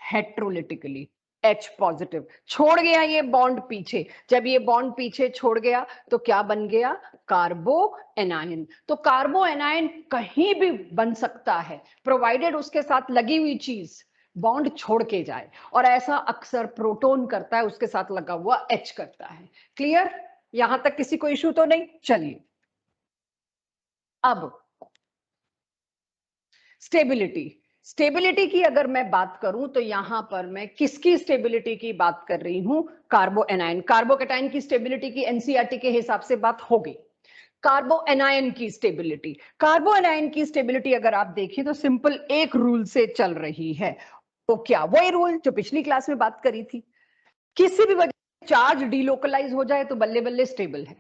हेट्रोलिटिकली। H पॉजिटिव, छोड़ गया ये बॉन्ड पीछे। जब ये बॉन्ड पीछे छोड़ गया तो क्या बन गया? कार्बो एनायन। तो कार्बो एनायन कहीं भी बन सकता है प्रोवाइडेड उसके साथ लगी हुई चीज बॉन्ड छोड़ के जाए, और ऐसा अक्सर प्रोटॉन करता है, उसके साथ लगा हुआ H करता है। क्लियर? यहां तक किसी को इश्यू तो नहीं? चलिए अब स्टेबिलिटी। स्टेबिलिटी की अगर मैं बात करूं तो यहां पर मैं किसकी स्टेबिलिटी की बात कर रही हूं? कार्बो एनायन। कार्बोकेटाइन की स्टेबिलिटी की एनसीईआरटी के हिसाब से बात हो गई। कार्बो एनायन की स्टेबिलिटी, कार्बो एनायन की स्टेबिलिटी अगर आप देखें तो सिंपल एक रूल से चल रही है। तो क्या? वही रूल जो पिछली क्लास में बात करी थी। किसी भी वजह से चार्ज डीलोकलाइज हो जाए तो बल्ले बल्ले स्टेबल है,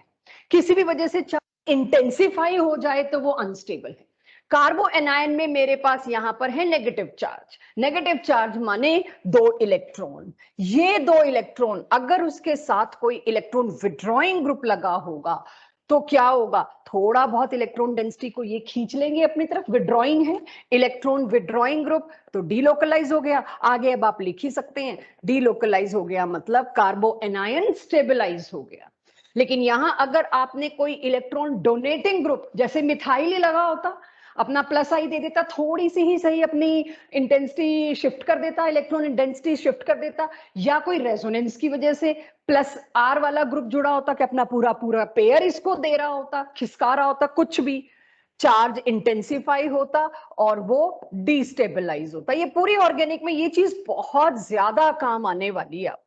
किसी भी वजह से चार्ज इंटेंसिफाई हो जाए तो वो अनस्टेबल है। कार्बो एनायन में मेरे पास यहां पर है नेगेटिव चार्ज। नेगेटिव चार्ज माने 2 इलेक्ट्रॉन। ये 2 इलेक्ट्रॉन अगर उसके साथ कोई इलेक्ट्रॉन विड्रॉइंग ग्रुप लगा होगा तो क्या होगा? थोड़ा बहुत इलेक्ट्रॉन डेंसिटी को ये खींच लेंगे अपनी तरफ, विड्रॉइंग है, इलेक्ट्रॉन विड्रॉइंग ग्रुप तो डीलोकलाइज हो गया। आगे अब आप लिख ही सकते हैं, डीलोकलाइज हो गया मतलब कार्बो एनायन स्टेबलाइज हो गया। लेकिन यहां अगर आपने कोई इलेक्ट्रॉन डोनेटिंग ग्रुप जैसे मिथाइल ही लगा होता, अपना प्लस आई दे देता, थोड़ी सी ही सही अपनी इंटेंसिटी शिफ्ट कर देता, इलेक्ट्रॉन इंटेंसिटी शिफ्ट कर देता, या कोई रेजोनेंस की वजह से प्लस आर वाला ग्रुप जुड़ा होता कि अपना पूरा पूरा पेयर इसको दे रहा होता, खिसका रहा होता, कुछ भी, चार्ज इंटेंसिफाई होता और वो डिस्टेबलाइज होता। ये पूरी ऑर्गेनिक में ये चीज बहुत ज्यादा काम आने वाली है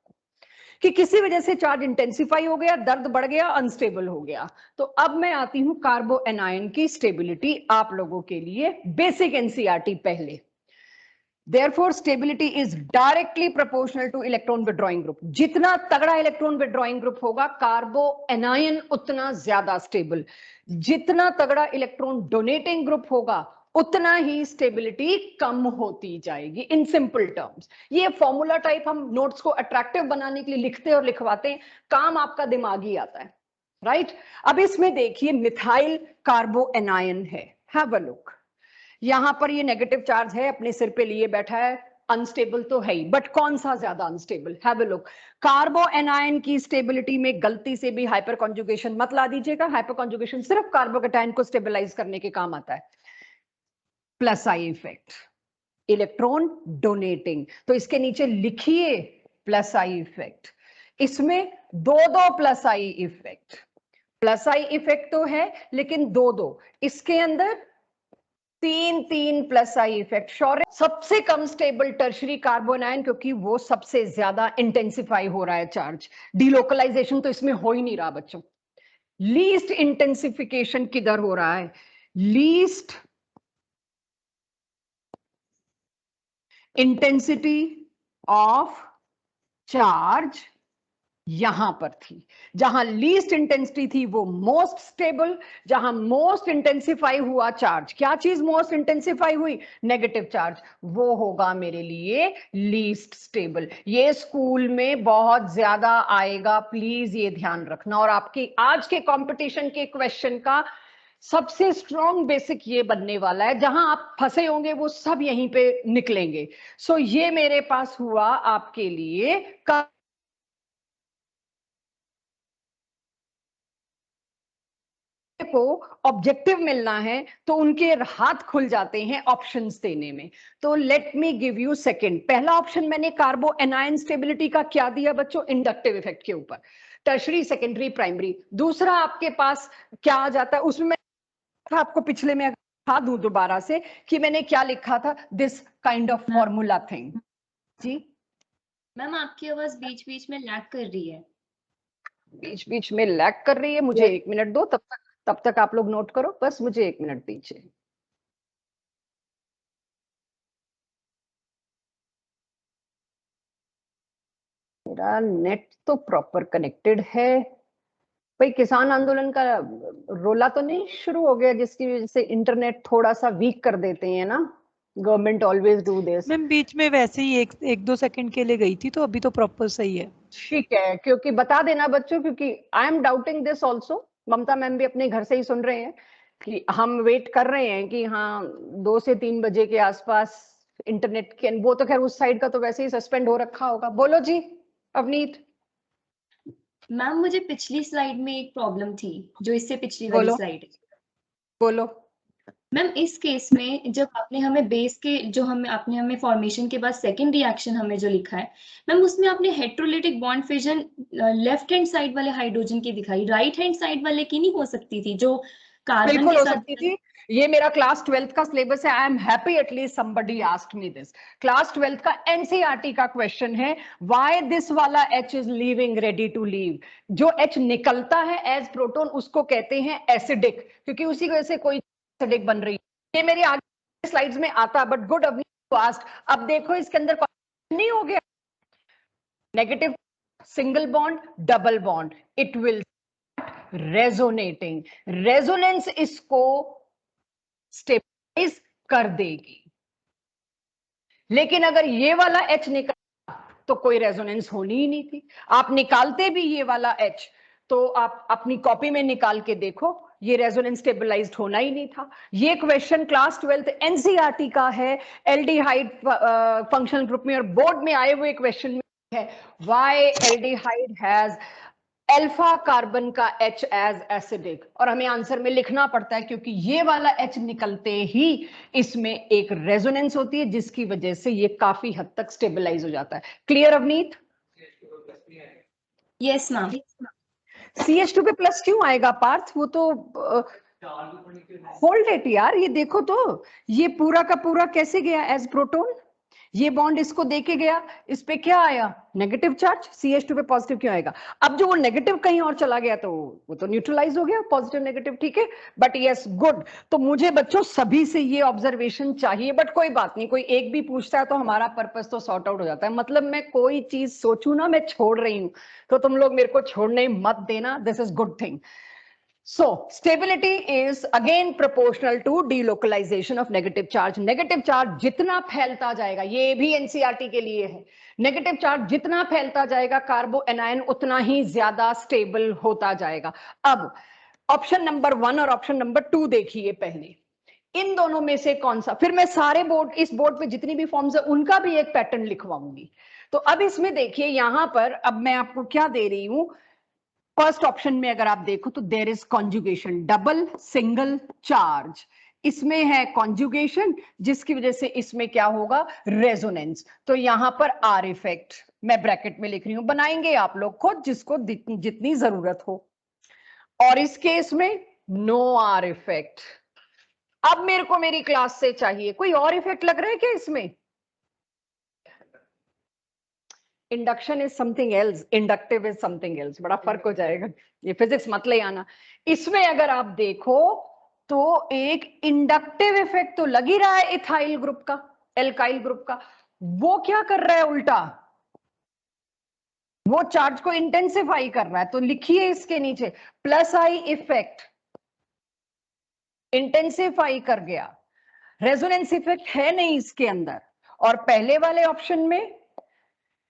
कि किसी वजह से चार्ज इंटेंसिफाई हो गया, दर्द बढ़ गया, अनस्टेबल हो गया। तो अब मैं आती हूं कार्बो एनायन की स्टेबिलिटी आप लोगों के लिए, बेसिक एनसीईआरटी पहले। Therefore, stability is directly proportional to electron withdrawing group. जितना तगड़ा इलेक्ट्रॉन विड्रॉइंग ग्रुप होगा कार्बो एनायन उतना ज्यादा स्टेबल, जितना तगड़ा इलेक्ट्रॉन डोनेटिंग ग्रुप होगा उतना ही स्टेबिलिटी कम होती जाएगी। इन सिंपल टर्म्स ये फॉर्मूला टाइप हम नोट्स को अट्रैक्टिव बनाने के लिए लिखते और लिखवाते हैं, काम आपका दिमागी आता है, राइट? अब इसमें देखिए मिथाइल कार्बो एनायन है, हैव अ लुक। यहां पर ये नेगेटिव चार्ज है, अपने सिर पे लिए बैठा है, अनस्टेबल तो है ही, बट कौन सा ज्यादा unstable? Have a look. कार्बो anion की स्टेबिलिटी में गलती से भी हाइपर कॉन्जुगेशन मत ला दीजिएगा। हाइपर कॉन्जुगेशन सिर्फ कार्बोकेटाइन को स्टेबलाइज करने के काम आता है। Plus I effect, electron donating, तो इसके नीचे लिखिए प्लस आई इफेक्ट। इसमें दो plus I effect, plus I effect तो है लेकिन दो, इसके अंदर 3 प्लस आई इफेक्ट। श्योर? सबसे कम स्टेबल टर्शरी कार्बन आयन, क्योंकि वो सबसे ज्यादा इंटेंसिफाई हो रहा है चार्ज, डीलोकलाइजेशन तो इसमें हो ही नहीं रहा बच्चों। लीस्ट इंटेंसिफिकेशन किधर हो रहा है? लीस्ट इंटेंसिटी ऑफ चार्ज यहां पर थी, जहां लीस्ट इंटेंसिटी थी वो मोस्ट स्टेबल, जहां मोस्ट इंटेंसिफाई हुआ चार्ज, क्या चीज मोस्ट इंटेंसिफाई हुई? नेगेटिव चार्ज, वो होगा मेरे लिए लीस्ट स्टेबल। ये स्कूल में बहुत ज्यादा आएगा, प्लीज ये ध्यान रखना। और आपकी आज के कंपटीशन के क्वेश्चन का सबसे स्ट्रॉन्ग बेसिक ये बनने वाला है, जहां आप फंसे होंगे वो सब यहीं पे निकलेंगे। सो ये मेरे पास हुआ आपके लिए को ऑब्जेक्टिव मिलना है तो उनके हाथ खुल जाते हैं ऑप्शंस देने में। तो let me give you second. पहला ऑप्शन मैंने कार्बो एनायन स्टेबिलिटी का क्या दिया बच्चों? इंडक्टिव इफेक्ट के ऊपर, टर्शरी, सेकेंडरी, प्राइमरी। दूसरा आपके पास क्या आ जाता है? उसमें मैं आपको पिछले में दिखा दूं दोबारा से कि मैंने क्या लिखा था, this kind of formula thing. जी मैम आपकी आवाज बीच बीच में लैग कर रही है। बीच बीच में लैग कर रही है? मुझे 1 मिनट दो, तब तक आप लोग नोट करो, बस मुझे 1 मिनट दीजिए। मेरा नेट तो प्रॉपर कनेक्टेड है। भाई किसान आंदोलन का रोला तो नहीं शुरू हो गया जिसकी वजह से इंटरनेट थोड़ा सा वीक कर देते हैं ना? Government always do this. Ma'am बीच में वैसे ही एक दो सेकंड के लिए गई थी, तो अभी तो प्रॉपर सही है। ठीक है, क्योंकि बता देना बच्चों, क्योंकि I am doubting this also. Mamta ma'am भी अपने घर से ही सुन रहे हैं कि हम वेट कर रहे हैं कि हाँ 2 से 3 बजे के आसपास इंटरनेट के वो तो खैर उस साइड का तो वैसे ही सस्पेंड हो रखा होगा। बोलो जी अवनीत। मैम मुझे पिछली स्लाइड में एक प्रॉब्लम थी, जो इससे पिछली वाली बोलो। स्लाइड। बोलो। मैम इस केस में जब आपने हमें बेस के जो हमें आपने हमें फॉर्मेशन के बाद सेकंड रिएक्शन हमें जो लिखा है मैम, उसमें आपने heterolytic bond fission left hand side वाले हाइड्रोजन की दिखाई, राइट हैंड साइड वाले की नहीं हो सकती थी जो कार्बन बिल्कुल के हो साथ। सकती थी। ये मेरा क्लास 12th का सिलेबस है। I am happy at least somebody asked me this. Class 12th का एनसीईआरटी का क्वेश्चन है, व्हाई दिस वाला H is leaving ready to leave. जो H निकलता है एज प्रोटॉन उसको कहते हैं एसिडिक, क्योंकि उसी की वजह से कोई एसिडिक बन रही है। ये मेरे आगे स्लाइड्स में आता, बट गुड आस्क्ड। अब देखो इसके अंदर नहीं हो गया negative single bond double bond, it will resonating. Resonance इसको स्टेबलाइज कर देगी। लेकिन अगर ये वाला H निकला तो कोई रेजोनेंस होनी ही नहीं थी। आप निकालते भी ये वाला H तो आप अपनी कॉपी में निकाल के देखो, ये रेजोनेंस स्टेबलाइज्ड होना ही नहीं था। ये क्वेश्चन क्लास 12th एनसीईआरटी का है, एल्डिहाइड फंक्शनल ग्रुप में और बोर्ड में आए हुए क्वेश्चन में है, why aldehyde has alpha carbon का H एज एसिडिक। और हमें आंसर में लिखना पड़ता है क्योंकि ये वाला H निकलते ही इसमें एक रेजोनेंस होती है जिसकी वजह से ये काफी हद तक स्टेबलाइज हो जाता है। Clear Avneet? Yes ma'am. CH2 पे प्लस क्यों आएगा पार्थ? वो तो होल्ड इट यार, ये देखो तो ये पूरा का पूरा कैसे गया एज प्रोटॉन। ये बॉन्ड इसको देके गया, इस पे क्या आया नेगेटिव चार्ज, CH2 पे पॉजिटिव क्यों आएगा? अब जो वो नेगेटिव कहीं और चला गया तो वो तो न्यूट्रलाइज हो गया, पॉजिटिव नेगेटिव, ठीक है। But yes good. तो मुझे बच्चों सभी से ये ऑब्जर्वेशन चाहिए, बट कोई बात नहीं, कोई एक भी पूछता है तो हमारा पर्पस तो सॉर्ट आउट हो जाता है। मतलब मैं कोई चीज सोचू ना मैं छोड़ रही हूं तो तुम लोग मेरे को छोड़ने मत देना, this is good thing. So stability is again proportional to delocalization of negative charge. Negative charge जितना फैलता जाएगा, ये भी एनसीईआरटी के लिए है, नेगेटिव चार्ज जितना फैलता जाएगा कार्बो एनायन उतना ही ज्यादा स्टेबल होता जाएगा। अब ऑप्शन नंबर 1 और ऑप्शन नंबर 2 देखिए पहले, इन दोनों में से कौन सा, फिर मैं सारे बोर्ड इस बोर्ड पे जितनी भी फॉर्म्स है उनका भी एक पैटर्न लिखवाऊंगी। तो अब इसमें देखिए यहां पर अब मैं आपको क्या दे रही हूं, फर्स्ट ऑप्शन में अगर आप देखो तो there is conjugation, double single charge, इसमें है कॉन्जुगेशन जिसकी वजह से इसमें क्या होगा रेजोनेंस। तो यहां पर आर इफेक्ट मैं ब्रैकेट में लिख रही हूं, बनाएंगे आप लोग खुद जिसको जितनी जरूरत हो। और इस केस में नो आर इफेक्ट। अब मेरे को मेरी क्लास से चाहिए कोई और इफेक्ट लग रहा है क्या इसमें? Induction is something else, inductive is something else, बड़ा फर्क हो जाएगा, ये फिजिक्स मत ले आना। इसमें अगर आप देखो तो एक इंडक्टिव इफेक्ट तो लग ही रहा है इथाइल ग्रुप का, एल्काइल ग्रुप का। वो क्या कर रहा है उल्टा, वो चार्ज को इंटेंसिफाई कर रहा है। तो लिखिए इसके नीचे प्लस आई इफेक्ट, इंटेंसिफाई कर गया, रेजोनेंस इफेक्ट है नहीं इसके अंदर। और पहले वाले ऑप्शन में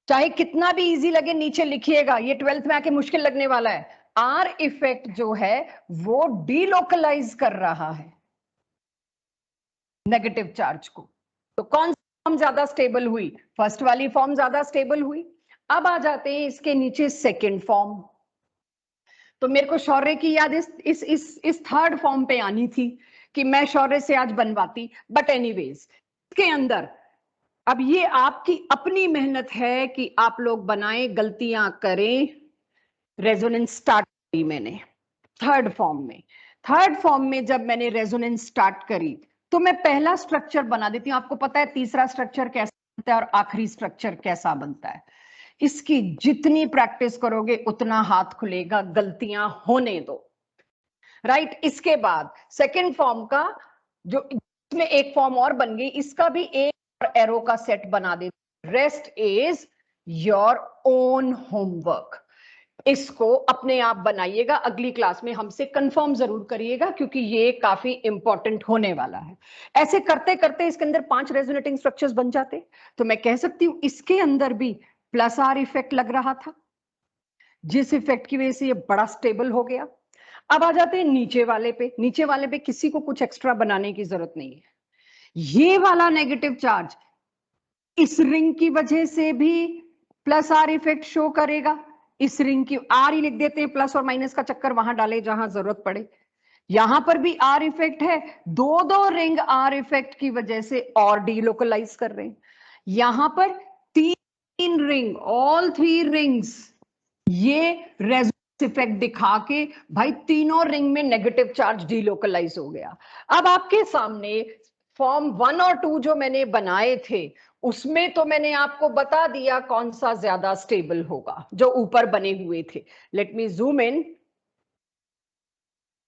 चाहे कितना भी इजी लगे नीचे लिखिएगा, ये 12th में आके मुश्किल लगने वाला है। आर इफेक्ट जो है वो डीलोकलाइज कर रहा है नेगेटिव चार्ज को। तो कौन सी फॉर्म ज्यादा स्टेबल हुई? फर्स्ट वाली फॉर्म ज्यादा स्टेबल हुई। अब आ जाते हैं इसके नीचे सेकेंड फॉर्म। तो मेरे को शौर्य की याद इस थर्ड फॉर्म पे आनी थी कि मैं शौर्य से आज बनवाती, बट एनीवेज इसके अंदर अब ये आपकी अपनी मेहनत है कि आप लोग बनाएं, गलतियां करें। रेजोनेंस स्टार्ट करी मैंने थर्ड फॉर्म में जब मैंने रेजोनेंस स्टार्ट करी तो मैं पहला स्ट्रक्चर बना देती हूँ। आपको पता है तीसरा स्ट्रक्चर कैसा बनता है और आखिरी स्ट्रक्चर कैसा बनता है। इसकी जितनी प्रैक्टिस करोगे उतना हाथ खुलेगा, गलतियां होने दो, राइट। इसके बाद सेकेंड फॉर्म का जो इसमें एक फॉर्म और बन गई, इसका भी एक एरो का सेट बना दे। Rest is your own homework, इसको अपने आप बनाइएगा। अगली क्लास में हमसे कंफर्म जरूर करिएगा क्योंकि ये काफी इंपॉर्टेंट होने वाला है। ऐसे करते करते इसके अंदर 5 रेजोनेटिंग स्ट्रक्चर्स बन जाते, तो मैं कह सकती हूं इसके अंदर भी प्लस आर इफेक्ट लग रहा था जिस इफेक्ट की वजह से ये बड़ा स्टेबल हो गया। अब आ जाते हैं नीचे वाले पे। नीचे वाले पे किसी को कुछ एक्स्ट्रा बनाने की जरूरत नहीं है। ये वाला नेगेटिव चार्ज इस रिंग की वजह से भी प्लस आर इफेक्ट शो करेगा, इस रिंग की आर ही लिख देते हैं, प्लस और माइनस का चक्कर वहां डाले जहां जरूरत पड़े। यहां पर भी आर इफेक्ट है, दो दो रिंग आर इफेक्ट की वजह से और डीलोकलाइज कर रहे हैं। यहां पर तीन रिंग, ऑल 3 रिंग्स, ये रेजोनेंस इफेक्ट दिखा के भाई तीनों रिंग में नेगेटिव चार्ज डीलोकलाइज हो गया। अब आपके सामने फॉर्म 1 और 2 जो मैंने बनाए थे उसमें तो मैंने आपको बता दिया कौन सा ज्यादा स्टेबल होगा, जो ऊपर बने हुए थे। लेट मी जूम इन,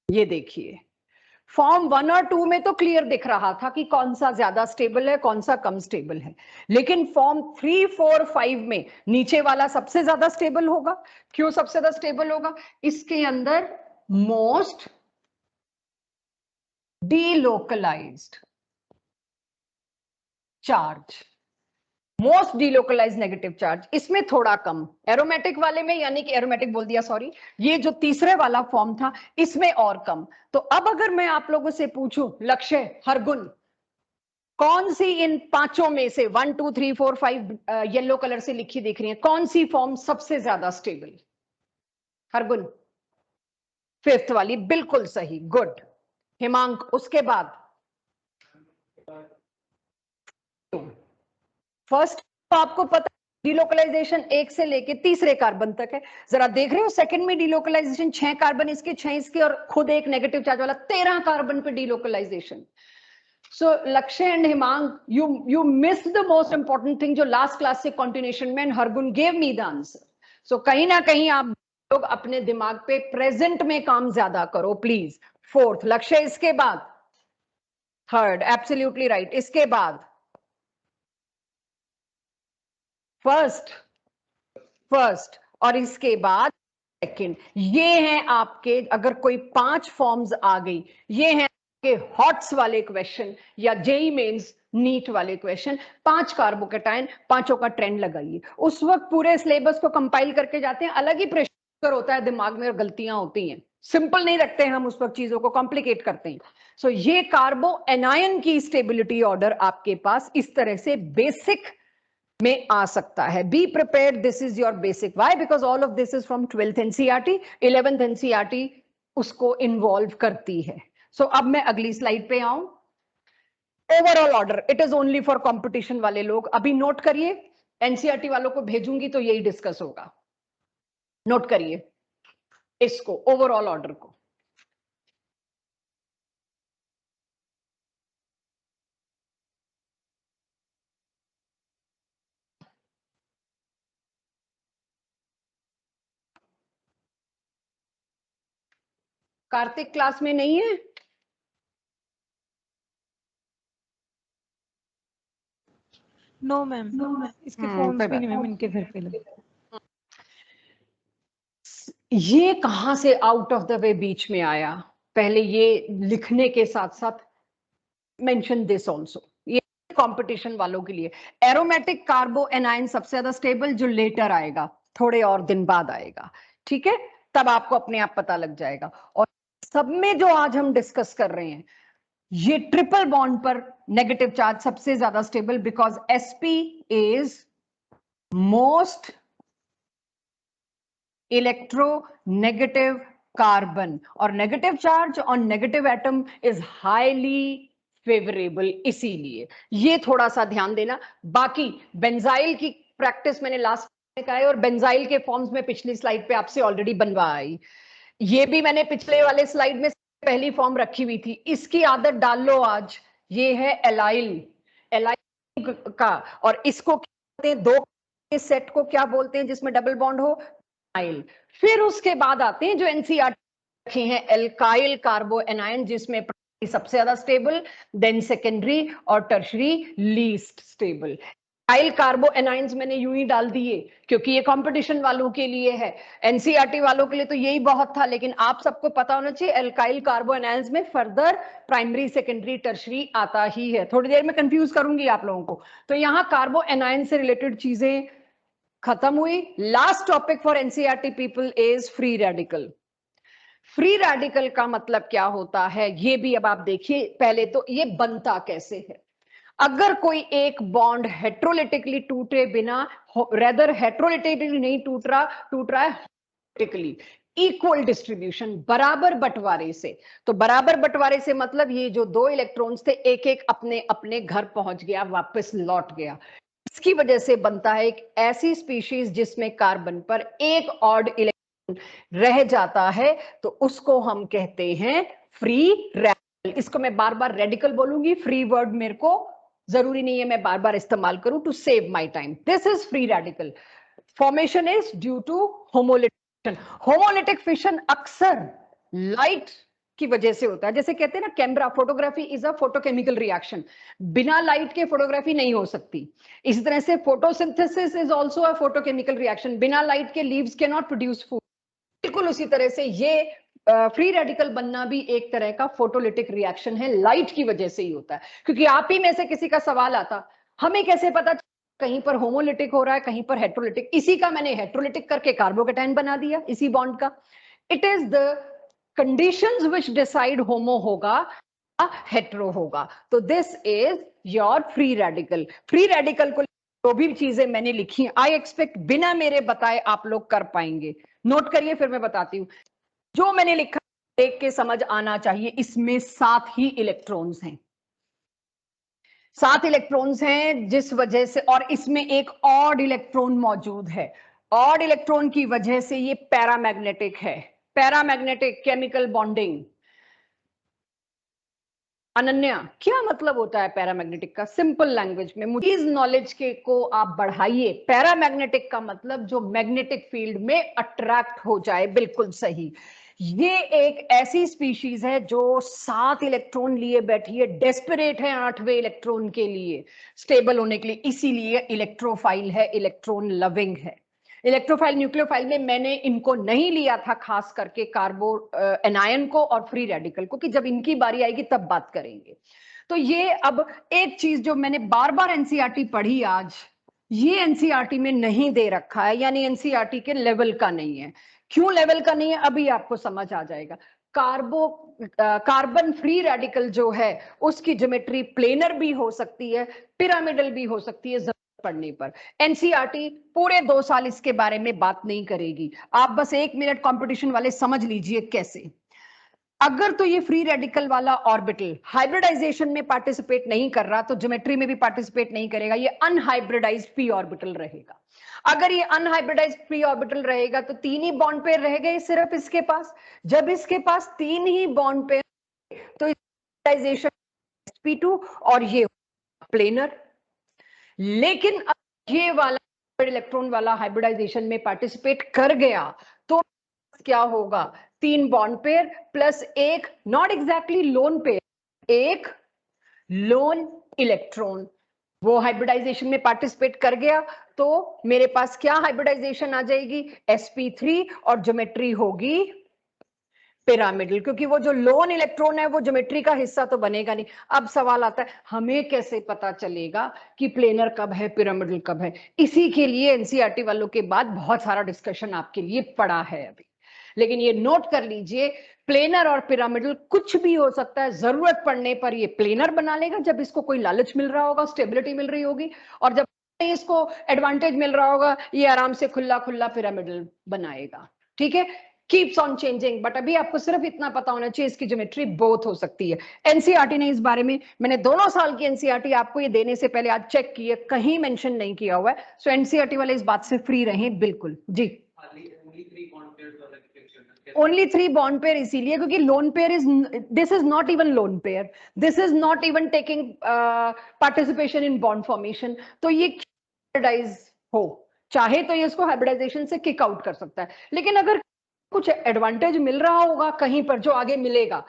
ये देखिए फॉर्म 1 और 2 में तो क्लियर दिख रहा था कि कौन सा ज्यादा स्टेबल है कौन सा कम स्टेबल है, लेकिन फॉर्म 3, 4, 5 में नीचे वाला सबसे ज्यादा स्टेबल होगा। क्यों सबसे ज्यादा स्टेबल होगा? इसके अंदर most delocalized charge, most delocalize negative charge, इसमें थोड़ा कम। एरोमेटिक वाले में, यानी कि एरोमेटिक बोल दिया सॉरी, ये जो तीसरे वाला फॉर्म था इसमें और कम। तो अब अगर मैं आप लोगों से पूछूं लक्ष्य, हरगुन, कौन सी इन पांचों में से 1, 2, 3, 4, 5 येलो कलर से लिखी दिख रही है, कौन सी फॉर्म सबसे ज्यादा स्टेबल? हरगुन, 5th वाली, बिल्कुल सही, गुड। हिमांक, उसके बाद फर्स्ट तो आपको पता डीलोकलाइजेशन 1 से लेके तीसरे कार्बन तक है। जरा देख रहे हो सेकंड में डीलोकलाइजेशन 6 कार्बन इसके, 6 इसके, और खुद एक नेगेटिव चार्ज वाला 13 कार्बन पे delocalisation. So Lakshya and Himank, you missed the most important thing जो लास्ट क्लास से कंटिन्यूएशन में, Hargun gave me the answer. So कहीं ना कहीं आप लोग अपने दिमाग पे प्रेजेंट में काम ज्यादा करो प्लीज। 4th लक्ष्य, इसके बाद 3rd, एब्सोल्युटली राइट, इसके बाद फर्स्ट और इसके बाद सेकंड। ये हैं आपके, अगर कोई 5 फॉर्म्स आ गई, ये हैं आपके हॉट्स वाले क्वेश्चन या जेई मेंस नीट वाले क्वेश्चन। 5 कार्बोकेटाइन, पांचों का ट्रेंड लगाइए। उस वक्त पूरे सिलेबस को कंपाइल करके जाते हैं, अलग ही प्रेशर होता है दिमाग में और गलतियां होती हैं, सिंपल नहीं रखते हैं हम उस वक्त, चीजों को कॉम्प्लिकेट करते हैं। सो ये कार्बो एनायन की स्टेबिलिटी ऑर्डर आपके पास इस तरह से बेसिक में आ सकता है। Be prepared, this is your basic. Why? Because all of this is from 12th NCERT, 11th NCERT उसको इन्वॉल्व करती है। सो अब मैं अगली स्लाइड पे आऊं। Overall order, it is only for competition वाले लोग, अभी नोट करिए, एनसीईआरटी वालों को भेजूंगी तो यही डिस्कस होगा। नोट करिए इसको, ओवरऑल ऑर्डर को। कार्तिक क्लास में नहीं है? नो मैम, इसके फॉर्म्स भी नहीं मैम इनके फिर फिल। ये कहां से आउट ऑफ द वे बीच में आया? पहले ये लिखने के साथ साथ मेंशन दिस आल्सो, ये कंपटीशन वालों के लिए। एरोमेटिक कार्बो एनाइन सबसे ज्यादा स्टेबल, जो लेटर आएगा, थोड़े और दिन बाद आएगा, ठीक है, तब आपको अपने आप पता लग जाएगा। और सब में जो आज हम डिस्कस कर रहे हैं, ये ट्रिपल बॉन्ड पर नेगेटिव चार्ज सबसे ज्यादा stable, because sp is most electronegative carbon, और negative charge on negative atom is highly favourable. इसीलिए ये थोड़ा सा ध्यान देना। बाकी बेंजाइल की प्रैक्टिस मैंने लास्ट में कहा है, और बेंजाइल के फॉर्म्स में पिछली स्लाइड पे आपसे ऑलरेडी बनवा आई। ये भी मैंने पिछले वाले स्लाइड में पहली फॉर्म रखी हुई थी, इसकी आदत डाल लो आज। ये है एलाइल का, और इसको क्या बोलते हैं, दो के सेट को क्या बोलते हैं जिसमें डबल बॉन्ड हो? एनाइल। फिर उसके बाद आते हैं जो एनसीईआरटी रखे हैं, एल्काइल कार्बो एनायन, जिसमें सबसे ज्यादा स्टेबल, देन सेकेंडरी और tertiary least stable. Alkyl कार्बो anions मैंने यूं ही डाल दिए क्योंकि ये कंपटीशन वालों के लिए है, एनसीईआरटी वालों के लिए तो यही बहुत था, लेकिन आप सबको पता होना चाहिए एल्काइल कार्बो एनाइंस में फर्दर प्राइमरी, सेकेंडरी, टर्शरी आता ही है। थोड़ी देर में कंफ्यूज करूंगी आप लोगों को। तो यहाँ कार्बो एनाइन से रिलेटेड चीजें खत्म हुई। Last topic for NCERT people is free radical. Free radical का मतलब क्या होता है, ये भी अब आप देखिए। पहले तो ये बनता कैसे है। अगर कोई एक बॉन्ड हेट्रोलिटिकली टूटे बिना, रेदर हेट्रोलिटिकली नहीं टूट रहा है हेट्रोलिटिकली, इक्वल डिस्ट्रीब्यूशन, बराबर बंटवारे से। तो बराबर बंटवारे से मतलब ये जो दो इलेक्ट्रॉन्स थे एक एक अपने अपने घर पहुंच गया, वापस लौट गया। इसकी वजह से बनता है एक ऐसी स्पीशीज जिसमें कार्बन पर एक ऑड इलेक्ट्रॉन रह जाता है, तो उसको हम कहते हैं फ्री रेडिकल। इसको मैं बार बार रेडिकल बोलूंगी, फ्री वर्ड मेरे को जरूरी नहीं है मैं बार बार इस्तेमाल करूं to save my time. This is free radical. Formation is due to homolytic. Homolytic fission अक्सर लाइट की वजह से होता है। जैसे कहते हैं ना camera photography is a photochemical reaction, बिना लाइट के फोटोग्राफी नहीं हो सकती। इसी तरह से photosynthesis is also a photochemical reaction, बिना लाइट के leaves can not produce food. बिल्कुल उसी तरह से ये फ्री रेडिकल बनना भी एक तरह का फोटोलिटिक रिएक्शन है, लाइट की वजह से ही होता है। क्योंकि आप ही में से किसी का सवाल आता, हमें कैसे पता कहीं पर होमोलिटिक हो रहा है कहीं पर हेट्रोलिटिक, इसी का मैंने हेट्रोलिटिक करके कार्बोकेटाइन बना दिया इसी बॉन्ड का। It is the conditions which decide homo होगा हेट्रो होगा। तो this is your free radical. Free radical को जो भी चीजें मैंने लिखी आई एक्सपेक्ट बिना मेरे बताए आप लोग कर पाएंगे। नोट करिए फिर मैं बताती हूँ। जो मैंने लिखा देख के समझ आना चाहिए, इसमें 7 ही इलेक्ट्रॉन्स हैं, 7 इलेक्ट्रॉन्स हैं जिस वजह से, और इसमें एक ऑड इलेक्ट्रॉन मौजूद है। ऑड इलेक्ट्रॉन की वजह से ये पैरामैग्नेटिक है। Paramagnetic chemical bonding. अनन्या, क्या मतलब होता है पैरामैग्नेटिक का? सिंपल लैंग्वेज में मुझे इस नॉलेज के को आप बढ़ाइए। पैरामैग्नेटिक का मतलब जो मैग्नेटिक फील्ड में अट्रैक्ट हो जाए। बिल्कुल सही। ये एक ऐसी स्पीशीज है जो 7 इलेक्ट्रॉन लिए बैठी है, डेस्परेट है 8वें इलेक्ट्रॉन के लिए स्टेबल होने के लिए, इसीलिए इलेक्ट्रोफाइल है, इलेक्ट्रॉन लविंग है। इलेक्ट्रोफाइल न्यूक्लियोफाइल में मैंने इनको नहीं लिया था, खास करके कार्बो एनायन को और फ्री रेडिकल को, कि जब इनकी बारी आएगी तब बात करेंगे। तो ये अब एक चीज जो मैंने बार बार एनसीईआरटी पढ़ी आज, ये एनसीईआरटी में नहीं दे रखा है, यानी एनसीईआरटी के लेवल का नहीं है। क्यों लेवल का नहीं है अभी आपको समझ आ जाएगा। कार्बन फ्री रेडिकल जो है उसकी ज्योमेट्री प्लेनर भी हो सकती है, पिरामिडल भी हो सकती है जरूरत पड़ने पर। एनसीईआरटी पूरे 2 साल इसके बारे में बात नहीं करेगी। आप बस 1 मिनट कंपटीशन वाले समझ लीजिए कैसे। अगर तो ये फ्री रेडिकल वाला ऑर्बिटल हाइब्रिडाइजेशन में पार्टिसिपेट नहीं कर रहा तो ज्योमेट्री में भी पार्टिसिपेट नहीं करेगा, ये अनहाइब्रिडाइज्ड पी ऑर्बिटल रहेगा। अगर ये अनहाइब्रिडाइज्ड पी ऑर्बिटल रहेगा तो 3 ही बॉन्ड पेयर रह गए सिर्फ इसके पास। जब इसके पास 3 ही बॉन्ड पेयर तो हाइब्रिडाइजेशन sp2 और ये प्लेनर। लेकिन अब ये वाला इलेक्ट्रॉन वाला हाइब्रिडाइजेशन में पार्टिसिपेट कर गया तो क्या होगा? 3 बॉन्ड पेयर प्लस एक नॉट एग्जैक्टली लोन पेयर, एक लोन इलेक्ट्रॉन वो हाइब्रिडाइजेशन में पार्टिसिपेट कर गया तो मेरे पास क्या हाइब्रिडाइजेशन आ जाएगी? sp3 और ज्योमेट्री होगी पिरामिडल, क्योंकि वो जो लोन इलेक्ट्रॉन है वो ज्योमेट्री का हिस्सा तो बनेगा नहीं। अब सवाल आता है हमें कैसे पता चलेगा कि प्लेनर कब है पिरामिडल कब है? इसी के लिए एनसीईआरटी वालों के बाद बहुत सारा डिस्कशन आपके लिए पड़ा है अभी। लेकिन ये नोट कर लीजिए, प्लेनर और पिरामिडल कुछ भी हो सकता है। जरूरत पड़ने पर ये प्लेनर बना लेगा जब इसको कोई लालच मिल रहा होगा, स्टेबिलिटी मिल रही होगी, और जब इसको एडवांटेज मिल रहा होगा ये आराम से खुला खुला पिरामिडल बनाएगा। ठीक है, कीप्स ऑन चेंजिंग। बट अभी आपको सिर्फ इतना पता होना चाहिए इसकी ज्योमेट्री बोथ हो सकती है। एनसीईआरटी ने इस बारे में, मैंने दोनों साल की एनसीईआरटी आपको ये देने से पहले आज चेक की है, कहीं मेंशन नहीं किया हुआ है। सो एनसीईआरटी वाले इस बात से फ्री रहें बिल्कुल जी। ओनली 3 बॉन्ड पेयर इसीलिए क्योंकि lone pair is, this is not even lone pair, this is not even taking participation in bond formation. तो ये हाइब्रिडाइज हो चाहे तो ये इसको हाइब्रिडाइजेशन से किक आउट कर सकता है। लेकिन अगर कुछ एडवांटेज मिल रहा होगा कहीं पर जो आगे मिलेगा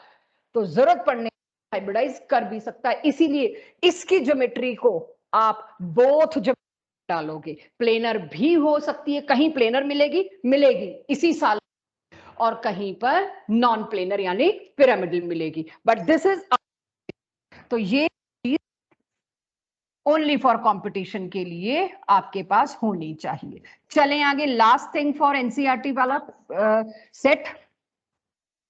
तो जरूरत पड़ने हाइब्रिडाइज कर भी सकता है। इसीलिए इसकी ज्योमेट्री को आप बोथ डालोगे, प्लेनर भी हो सकती है, कहीं प्लेनर मिलेगी इसी साल, और कहीं पर नॉन प्लेनर यानी पिरामिडल मिलेगी। बट दिस इज, तो ये ओनली फॉर कंपटीशन के लिए आपके पास होनी चाहिए। चलें आगे, लास्ट थिंग फॉर एनसीईआरटी वाला सेट।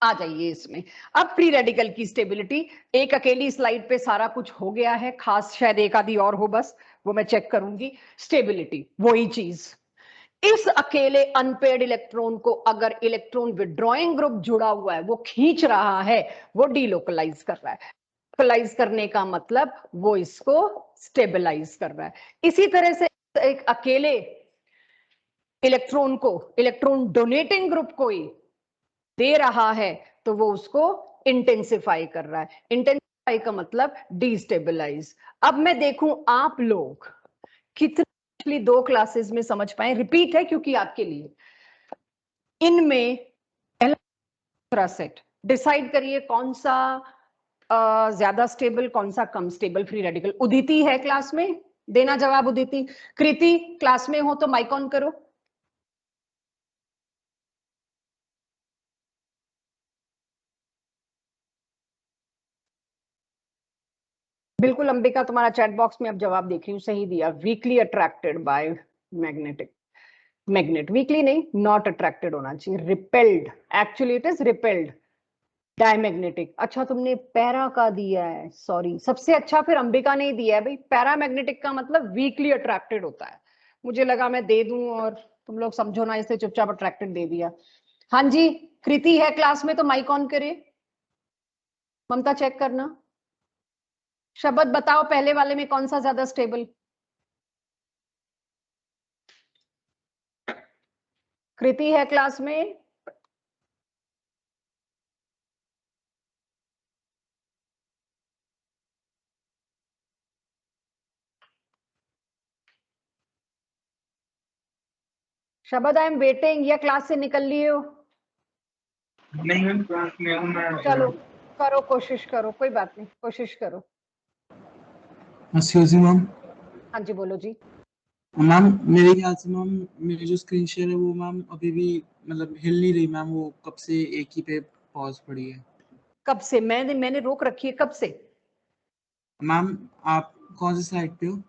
आ जाइए इसमें। अब फ्री रेडिकल की स्टेबिलिटी, एक अकेली स्लाइड पे सारा कुछ हो गया है, खास शायद एक आधी और हो, बस वो मैं चेक करूंगी। स्टेबिलिटी वही चीज, इस अकेले अनपेयर्ड इलेक्ट्रॉन को अगर इलेक्ट्रॉन विड्रॉइंग ग्रुप जुड़ा हुआ है, वो खींच रहा है, वो डीलोकलाइज कर रहा है। लोकलाइज करने का मतलब वो इसको स्टेबलाइज कर रहा है। इसी तरह से एक अकेले इलेक्ट्रॉन को इलेक्ट्रॉन डोनेटिंग ग्रुप कोई दे रहा है तो वो उसको इंटेंसिफाई कर रहा है। इंटेंसिफाई का मतलब डिस्टेबलाइज। अब मैं देखूं आप लोग कितनी 2 क्लासेस में समझ पाए, रिपीट है क्योंकि आपके लिए। इनमें पहला दूसरा सेट डिसाइड करिए कौन सा ज्यादा स्टेबल, कौन सा कम स्टेबल फ्री रेडिकल। उदिति है क्लास में, देना जवाब उदिति। कृति क्लास में हो तो माइक ऑन करो। बिल्कुल अंबिका, तुम्हारा चैट बॉक्स में अब जवाब देख रही हूँ, सही दिया। Weekly attracted by magnetic, magnet weekly नहीं, नॉट अट्रैक्टेड होना चाहिए, repelled, actually it is repelled, diamagnetic. अच्छा तुमने पैरा का दिया है, सॉरी, सबसे अच्छा फिर अंबिका ने ही दिया है भाई। पैरामैग्नेटिक का मतलब वीकली अट्रैक्टेड होता है, मुझे लगा मैं दे दूं और तुम लोग समझो ना, इससे चुपचाप अट्रैक्टेड दे दिया। हाँ जी, कृति है क्लास में तो माइक ऑन करे। ममता चेक करना। शब्द बताओ पहले वाले में कौन सा ज्यादा स्टेबल। कृति है क्लास में। शब्द आई एम वेटिंग, या क्लास से निकल लिए हो? नहीं मैम, क्लास में हूँ मैं। चलो करो, कोशिश करो, कोई बात नहीं, कोशिश करो। Excuse me ma'am. हाँ जी बोलो जी। मैम मेरे ख्याल से मैम मेरी जो स्क्रीन शेयर है वो मैम अभी भी मतलब हिल नहीं रही मैम, वो कब से एक ही पे पॉज पड़ी है। कब से? मैंने रोक रखी है, कब से? मैम आप कौन सी स्लाइड पे हो?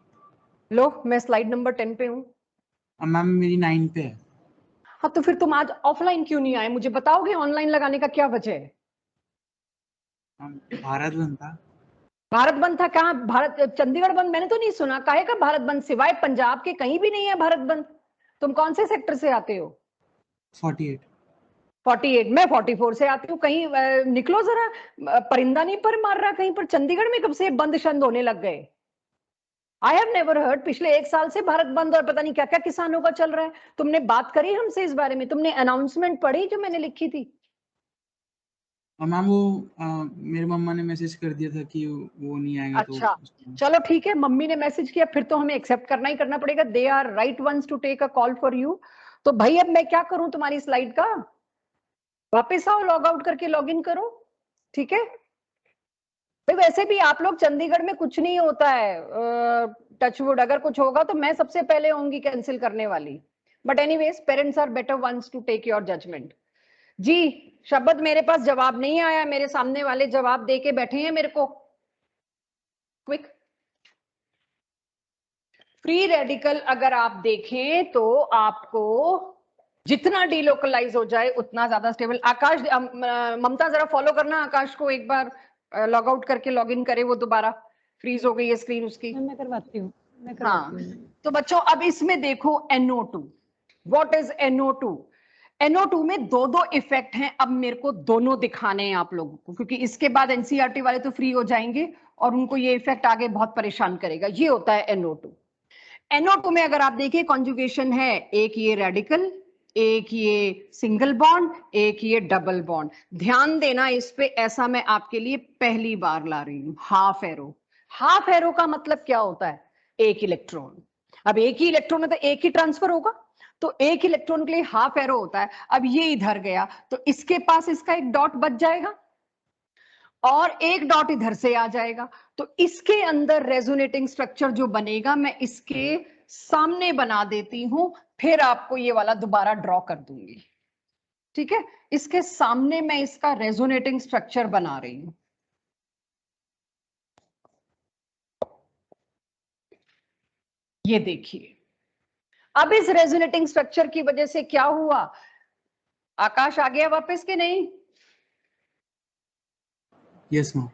लो मैं स्लाइड नंबर 10 पे हूँ। मैम मेरी 9 पे है। हाँ तो फिर तुम आज ऑफलाइन क्यों नहीं आए? मुझे बताओगे ऑनलाइन लगाने का क्या वजह है? मैम भारत बंद था। भारत बंद था? कहाँ भारत? चंडीगढ़ बंद मैंने तो नहीं सुना। काहे का भारत बंद? सिवाय पंजाब के कहीं भी नहीं है भारत बंद। तुम कौन से सेक्टर से आते हो? 48। 48, मैं 44 से आती हूँ। कहीं निकलो जरा, परिंदा नहीं पर मार रहा कहीं पर। चंडीगढ़ में कब से बंद शंद होने लग गए? I have never heard. पिछले 1 साल से भारत बंद और पता नहीं क्या क्या किसानों का चल रहा है। तुमने बात करी हमसे इस बारे में? तुमने अनाउंसमेंट पढ़ी जो मैंने लिखी थी? और मैम वो मेरी मम्मा ने मैसेज कर दिया था कि वो नहीं आएगा तो अच्छा चलो ठीक है, मम्मी ने मैसेज किया फिर तो हमें एक्सेप्ट करना ही करना पड़ेगा। They are right ones to take a call for you. तो भाई अब मैं क्या करूं तुम्हारी स्लाइड का? वापस आओ, लॉग आउट करके लॉग इन करो, ठीक है? भाई वैसे भी आप लोग, चंडीगढ़ में कुछ नहीं होता है, टचवुड, अगर कुछ होगा तो मैं सबसे पहले होंगी कैंसिल करने वाली। But anyways parents are better ones to take your judgement. जी शब्द, मेरे पास जवाब नहीं आया, मेरे सामने वाले जवाब दे के बैठे हैं मेरे को। क्विक। फ्री रेडिकल अगर आप देखें तो आपको जितना डीलोकलाइज हो जाए उतना ज्यादा स्टेबल। आकाश, ममता जरा फॉलो करना आकाश को, एक बार लॉग आउट करके लॉग इन करे, वो दोबारा फ्रीज हो गई है स्क्रीन उसकी। मैं करवाती हूँ, हाँ तो बच्चों अब इसमें देखो NO2, what is NO2? NO2 में दो इफेक्ट हैं। अब मेरे को दोनों दिखाने हैं आप लोगों को, क्योंकि इसके बाद NCERT वाले तो फ्री हो जाएंगे और उनको ये इफेक्ट आगे बहुत परेशान करेगा। ये होता है NO2। NO2 में अगर आप देखिए कॉन्जुगेशन है, एक ये रेडिकल, एक ये सिंगल बॉन्ड, एक ये डबल बॉन्ड। ध्यान देना इस पे, ऐसा मैं आपके लिए पहली बार ला रही हूं। हाफ एरो, हाफ एरो का मतलब क्या होता है? एक इलेक्ट्रॉन। अब एक ही इलेक्ट्रॉन में तो एक ही ट्रांसफर होगा, तो एक इलेक्ट्रॉन के लिए हाफ एरो होता है। अब ये इधर गया तो इसके पास इसका एक डॉट बच जाएगा और एक डॉट इधर से आ जाएगा, तो इसके अंदर रेजोनेटिंग स्ट्रक्चर जो बनेगा मैं इसके सामने बना देती हूं, फिर आपको ये वाला दोबारा ड्रॉ कर दूंगी, ठीक है? इसके सामने मैं इसका रेजोनेटिंग स्ट्रक्चर बना रही हूं। ये देखिए, अब इस रेजोनेटिंग स्ट्रक्चर की वजह से क्या हुआ? आकाश आ गया वापस कि नहीं? Yes ma'am.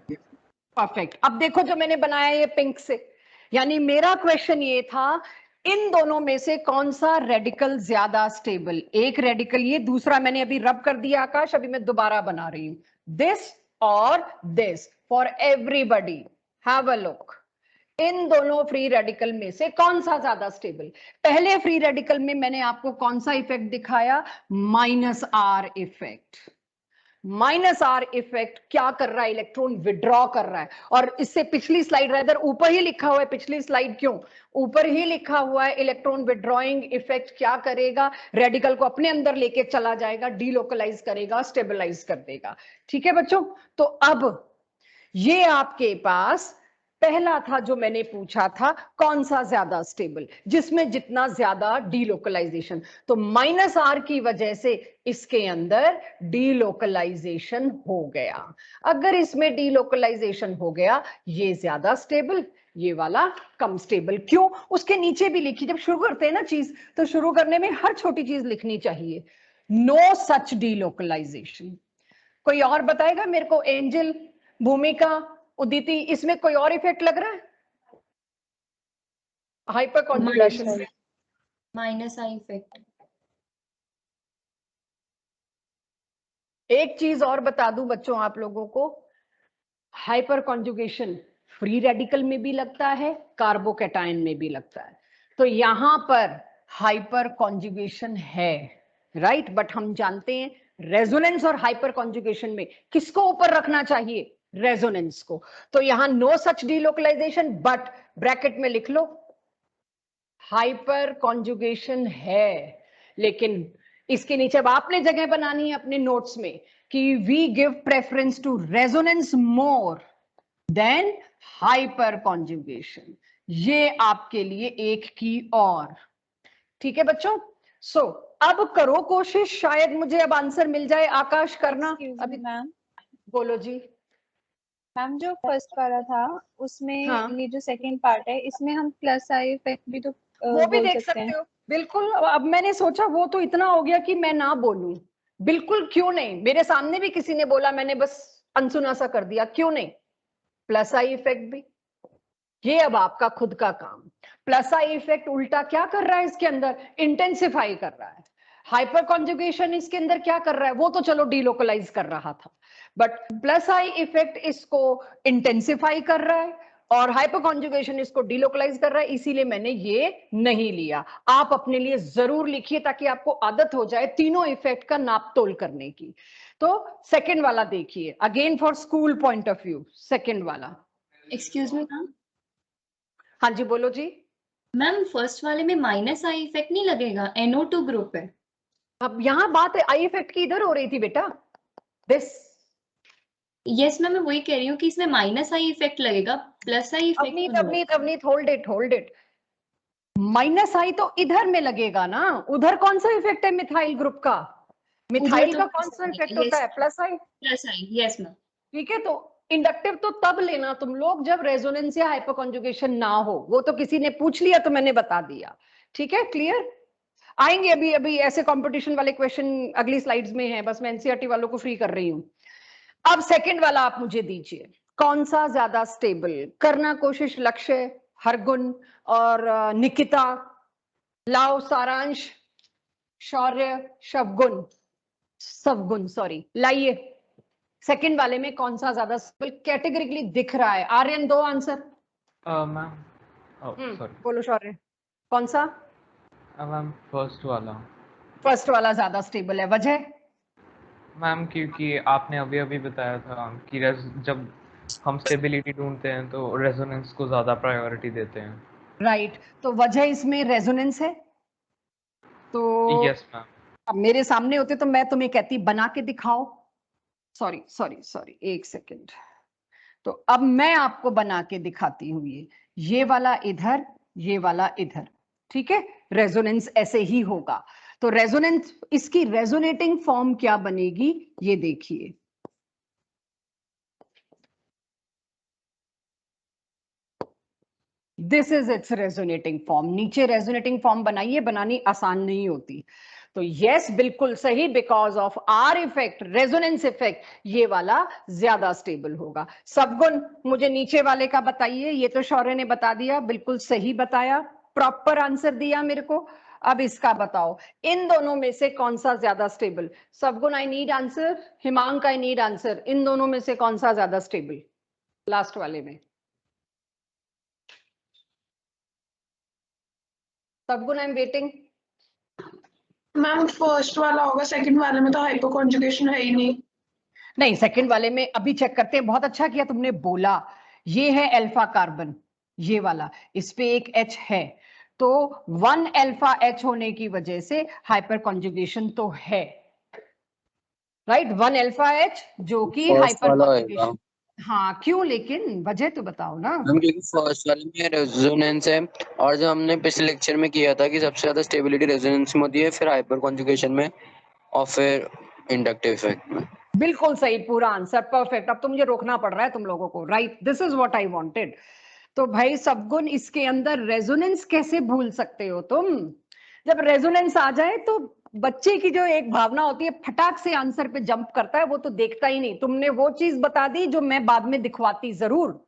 परफेक्ट। अब देखो जो मैंने बनाया ये पिंक से, यानी मेरा क्वेश्चन ये था इन दोनों में से कौन सा रेडिकल ज्यादा स्टेबल। एक रेडिकल ये, दूसरा मैंने अभी रब कर दिया आकाश, अभी मैं दोबारा बना रही हूं, दिस और this for everybody. Have a look, इन दोनों फ्री रेडिकल में से कौन सा ज्यादा स्टेबल। पहले फ्री रेडिकल में मैंने आपको कौन सा इफेक्ट दिखाया, minus are effect. Minus are effect क्या कर रहा है, इलेक्ट्रॉन विड्रॉ कर रहा है। और इससे पिछली स्लाइड रादर ऊपर ही लिखा हुआ है, पिछली स्लाइड क्यों ऊपर ही लिखा हुआ है, इलेक्ट्रॉन विड्रॉइंग इफेक्ट क्या करेगा, रेडिकल को अपने अंदर लेके चला जाएगा, डीलोकलाइज करेगा, स्टेबलाइज कर देगा। ठीक है बच्चों, तो अब ये आपके पास पहला था जो मैंने पूछा था, कौन सा ज्यादा स्टेबल, जिसमें जितना ज्यादा डीलोकलाइजेशन। तो माइनस आर की वजह से इसके अंदर डीलोकलाइजेशन हो गया। अगर इसमें डीलोकलाइजेशन हो गया, ये ज्यादा स्टेबल, ये वाला कम स्टेबल। क्यों, उसके नीचे भी लिखी, जब शुरू करते हैं ना चीज तो शुरू करने में हर छोटी चीज लिखनी चाहिए, नो सच डीलोकलाइजेशन। कोई और बताएगा मेरे को, एंजल, भूमिका, उदिति, इसमें कोई और इफेक्ट लग रहा है hyper conjugation? Minus I effect. एक चीज और बता दूं बच्चों आप लोगों को, हाइपर कॉन्जुगेशन फ्री रेडिकल में भी लगता है, कार्बोकैटायन में भी लगता है। तो यहां पर हाइपर कॉन्जुगेशन है, राइट, बट हम जानते हैं रेजोनेंस और हाइपर कॉन्जुगेशन में किसको ऊपर रखना चाहिए, रेजोनेंस को। तो यहां no such delocalization, but bracket में लिख लो हाइपर कॉन्जुगेशन है। लेकिन इसके नीचे अब आपने जगह बनानी है अपने नोट्स में कि we give preference to resonance more than hyper conjugation. ये आपके लिए एक की और। ठीक है बच्चों, सो अब करो कोशिश, शायद मुझे अब आंसर मिल जाए। आकाश करना अभी, मैम। बोलो जी। मैम जो फर्स्ट वाला था उसमें हाँ। ये जो सेकंड पार्ट है इसमें हम प्लस आई इफेक्ट भी तो वो भी बोल देख सकते हैं। सकते हो, बिल्कुल। अब मैंने सोचा वो तो इतना हो गया कि मैं ना बोलूं, बिल्कुल क्यों नहीं, मेरे सामने भी किसी ने बोला, मैंने बस अनसुना सा कर दिया, क्यों नहीं। प्लस आई इफेक्ट भी, ये अब आपका खुद का काम। प्लस आई इफेक्ट उल्टा क्या कर रहा है इसके अंदर, इंटेंसिफाई कर रहा है। हाइपर कॉन्जुगेशन इसके अंदर क्या कर रहा है, वो तो चलो डीलोकलाइज कर रहा था, बट प्लस आई इफेक्ट इसको इंटेंसिफाई कर रहा है और हाइपर कॉन्जुगेशन इसको डीलोकलाइज कर रहा है। इसीलिए मैंने ये नहीं लिया। आप अपने लिए जरूर लिखिए ताकि आपको आदत हो जाए तीनों इफेक्ट का नाप तोल करने की। तो सेकंड वाला देखिए, again for school point of view, second वाला। Excuse me ma'am. हाँ जी बोलो जी। मैम फर्स्ट वाले में माइनस आई इफेक्ट नहीं लगेगा, NO2 ग्रुप है। अब यहाँ बात आई इफेक्ट की इधर हो रही थी बेटा, दिस। यस मैम, मैं वही कह रही हूँ कि इसमें माइनस आई इफेक्ट लगेगा, प्लस आई इफेक्ट अवनीत तो नहीं। Avneet Avneet, hold it hold it. Minus I तो इधर में लगेगा ना, उधर कौन सा इफेक्ट है मिथाइल ग्रुप का, मिथाइल तो का कौन सा इफेक्ट होता है, plus I. Plus I, yes ma'am. ठीक है, तो इंडक्टिव तो तब लेना तुम लोग जब रेजोनेंस या हाइपर कॉन्जुगेशन ना हो। वो तो किसी ने पूछ लिया तो मैंने बता दिया। ठीक है, क्लियर। आएंगे अभी अभी ऐसे कंपटीशन वाले क्वेश्चन अगली स्लाइड्स में है, बस मैं एनसीईआरटी वालों को फ्री कर रही हूँ। अब सेकंड वाला आप मुझे दीजिए, कौन सा ज्यादा स्टेबल करना कोशिश, लक्ष्य, हरगुन और निकिता, लाओ सारांश, शौर्य, शवगुण, सवगुण सॉरी, लाइए। सेकंड वाले में कौन सा ज्यादा स्टेबल कैटेगरिकली दिख रहा है। आर्यन दो आंसर। मैम सॉरी बोलो शौर्य, कौन सा। मैम फर्स्ट वाला। फर्स्ट वाला ज्यादा स्टेबल है, वजह। मैम क्योंकि आपने अभी अभी बताया था कि जब हम स्टेबिलिटी ढूंढते हैं तो रेजोनेंस को ज़्यादा प्रायोरिटी देते हैं। राइट, तो वजह इसमें रेजोनेंस है। तो यस मैम। अब मेरे सामने होते तो मैं तुम्हें कहती बना के दिखाओ। सॉरी सॉरी सॉरी, एक सेकेंड। तो अब मैं आपको बना के दिखाती हूँ, ये वाला इधर, ये वाला इधर। ठीक है, रेजोनेंस ऐसे ही होगा। तो रेजोनेंस, इसकी रेजोनेटिंग फॉर्म क्या बनेगी ये देखिए। This is it's resonating form. नीचे रेजोनेटिंग फॉर्म बनाइए, बनानी आसान नहीं होती। तो यस बिल्कुल सही, because of are effect, resonance effect, ये वाला ज्यादा स्टेबल होगा। सबगुण मुझे नीचे वाले का बताइए। ये तो शौर्य ने बता दिया, बिल्कुल सही बताया, प्रॉपर आंसर दिया मेरे को। अब इसका बताओ, इन दोनों में से कौन सा ज्यादा stable? Sabgun I need answer, Himank I need answer, इन दोनों में से कौन सा ज्यादा स्टेबल लास्ट वाले में? Sabgun I am waiting. Ma'am first वाला होगा, सेकंड वाले में तो हाइपर कॉन्जुगेशन है ही नहीं। नहीं, सेकंड वाले में अभी चेक करते हैं। बहुत अच्छा किया तुमने बोला, ये है अल्फा कार्बन, ये वाला, इस पे एक H है, तो 1 अल्फा H होने की वजह से हाइपर कॉन्जुगेशन तो है, राइट? 1 अल्फा H जो कि हाइपर कॉन्जुगेशन। हाँ, क्यों? लेकिन वजह तो बताओ ना। हम क्योंकि फर्स्ट वाले में रेजोनेंस है, और जो हमने पिछले लेक्चर में किया था कि सबसे ज्यादा स्टेबिलिटी रेजोनेंस में होती है, फिर हाइपर कॉन्जुगेशन में, और फिर इंडक्टिव इफेक्ट में। बिल्कुल सही, पूरा आंसर परफेक्ट। अब तो मुझे रोकना पड़ रहा है तुम लोगों को, right? This is what I wanted. तो भाई सबगुण, इसके अंदर रेजोनेंस कैसे भूल सकते हो तुम? जब रेजोनेंस आ जाए तो बच्चे की जो एक भावना होती है, फटाक से आंसर पे जंप करता है, वो तो देखता ही नहीं। तुमने वो चीज बता दी जो मैं बाद में दिखवाती जरूर।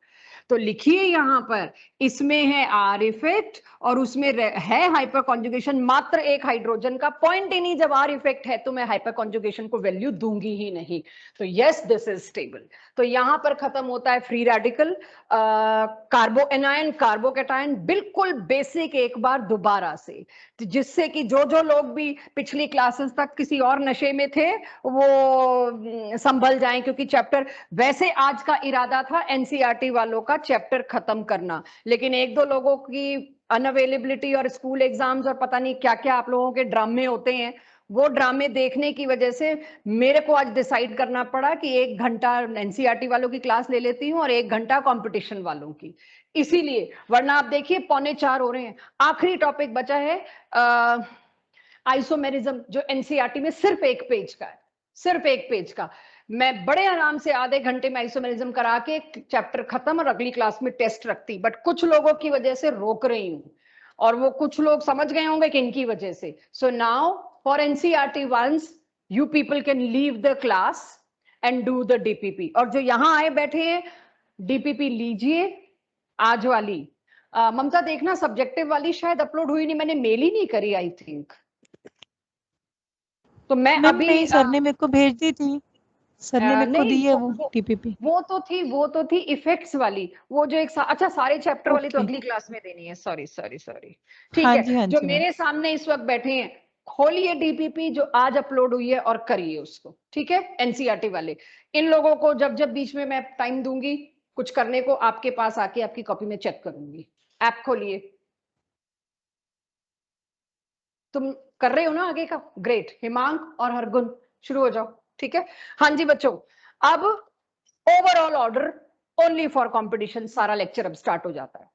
तो लिखिए यहां पर, इसमें है आर इफेक्ट और उसमें है हाइपर कॉन्जुगेशन, मात्र एक हाइड्रोजन का। पॉइंट ही नहीं, जब आर इफेक्ट है तो मैं हाइपर कॉन्जुगेशन को वैल्यू दूंगी ही नहीं। तो यस, दिस इज स्टेबल। तो यहां पर खत्म होता है फ्री रेडिकल, कार्बो एनायन, कार्बोकैटायन, बिल्कुल बेसिक एक बार दोबारा से, तो जिससे कि जो लोग भी पिछली क्लासेस तक किसी और नशे में थे वो संभल जाएं, क्योंकि चैप्टर, वैसे आज का इरादा था एनसीईआरटी वालों का चैप्टर खत्म करना, लेकिन एक दो लोगों की अनअवेलेबिलिटी और स्कूल एग्जाम्स और पता नहीं क्या क्या आप लोगों के ड्रामे होते हैं, वो ड्रामे देखने की वजह से मेरे को आज डिसाइड करना पड़ा कि 1 घंटा एनसीईआरटी वालों की क्लास ले लेती हूँ और 1 घंटा कंपटीशन वालों की, इसीलिए। वरना आप देखिए 3:45 हो रहे हैं। आखिरी टॉपिक बचा है आइसोमेरिज्म, जो एनसीईआरटी में सिर्फ 1 पेज का है, सिर्फ 1 पेज का। मैं बड़े आराम से आधे घंटे में आइसोमेरिज्म करा के चैप्टर खत्म और अगली क्लास में टेस्ट रखती, बट कुछ लोगों की वजह से रोक रही हूं, और वो कुछ लोग समझ गए होंगे कि इनकी वजह से। So now for NCERT ones, you people can leave the class and do the DPP. और जो यहां आए बैठे हैं, डीपीपी लीजिए आज वाली। ममता देखना, सब्जेक्टिव वाली शायद अपलोड हुई नहीं, मैंने मेल ही नहीं करी आई थिंक। तो मैं अभी नहीं, सर ने मेरे को भेज दी थी, सर ने मेरे को दी है वो टीपीपी। वो तो थी इफेक्ट्स वाली, वो जो एक अच्छा सारे चैप्टर वाली तो अगली क्लास में देनी है। सॉरी ठीक हाँ है। जी, हाँ जो जी, मेरे सामने इस वक्त बैठे हैं, खोलिए डीपीपी जो आज अपलोड हुई है और करिए उसको, ठीक है? एनसीईआरटी वाले, इन लोगों को जब जब बीच में मैं टाइम दूंगी कुछ करने को, आपके पास आके आपकी कॉपी में चेक करूंगी। ऐप खोलिए। तुम कर रहे हो ना आगे का? ग्रेट। हिमांक और हरगुन शुरू हो जाओ, ठीक है? हाँ जी बच्चों, अब overall order only for competition, सारा लेक्चर अब स्टार्ट हो जाता है,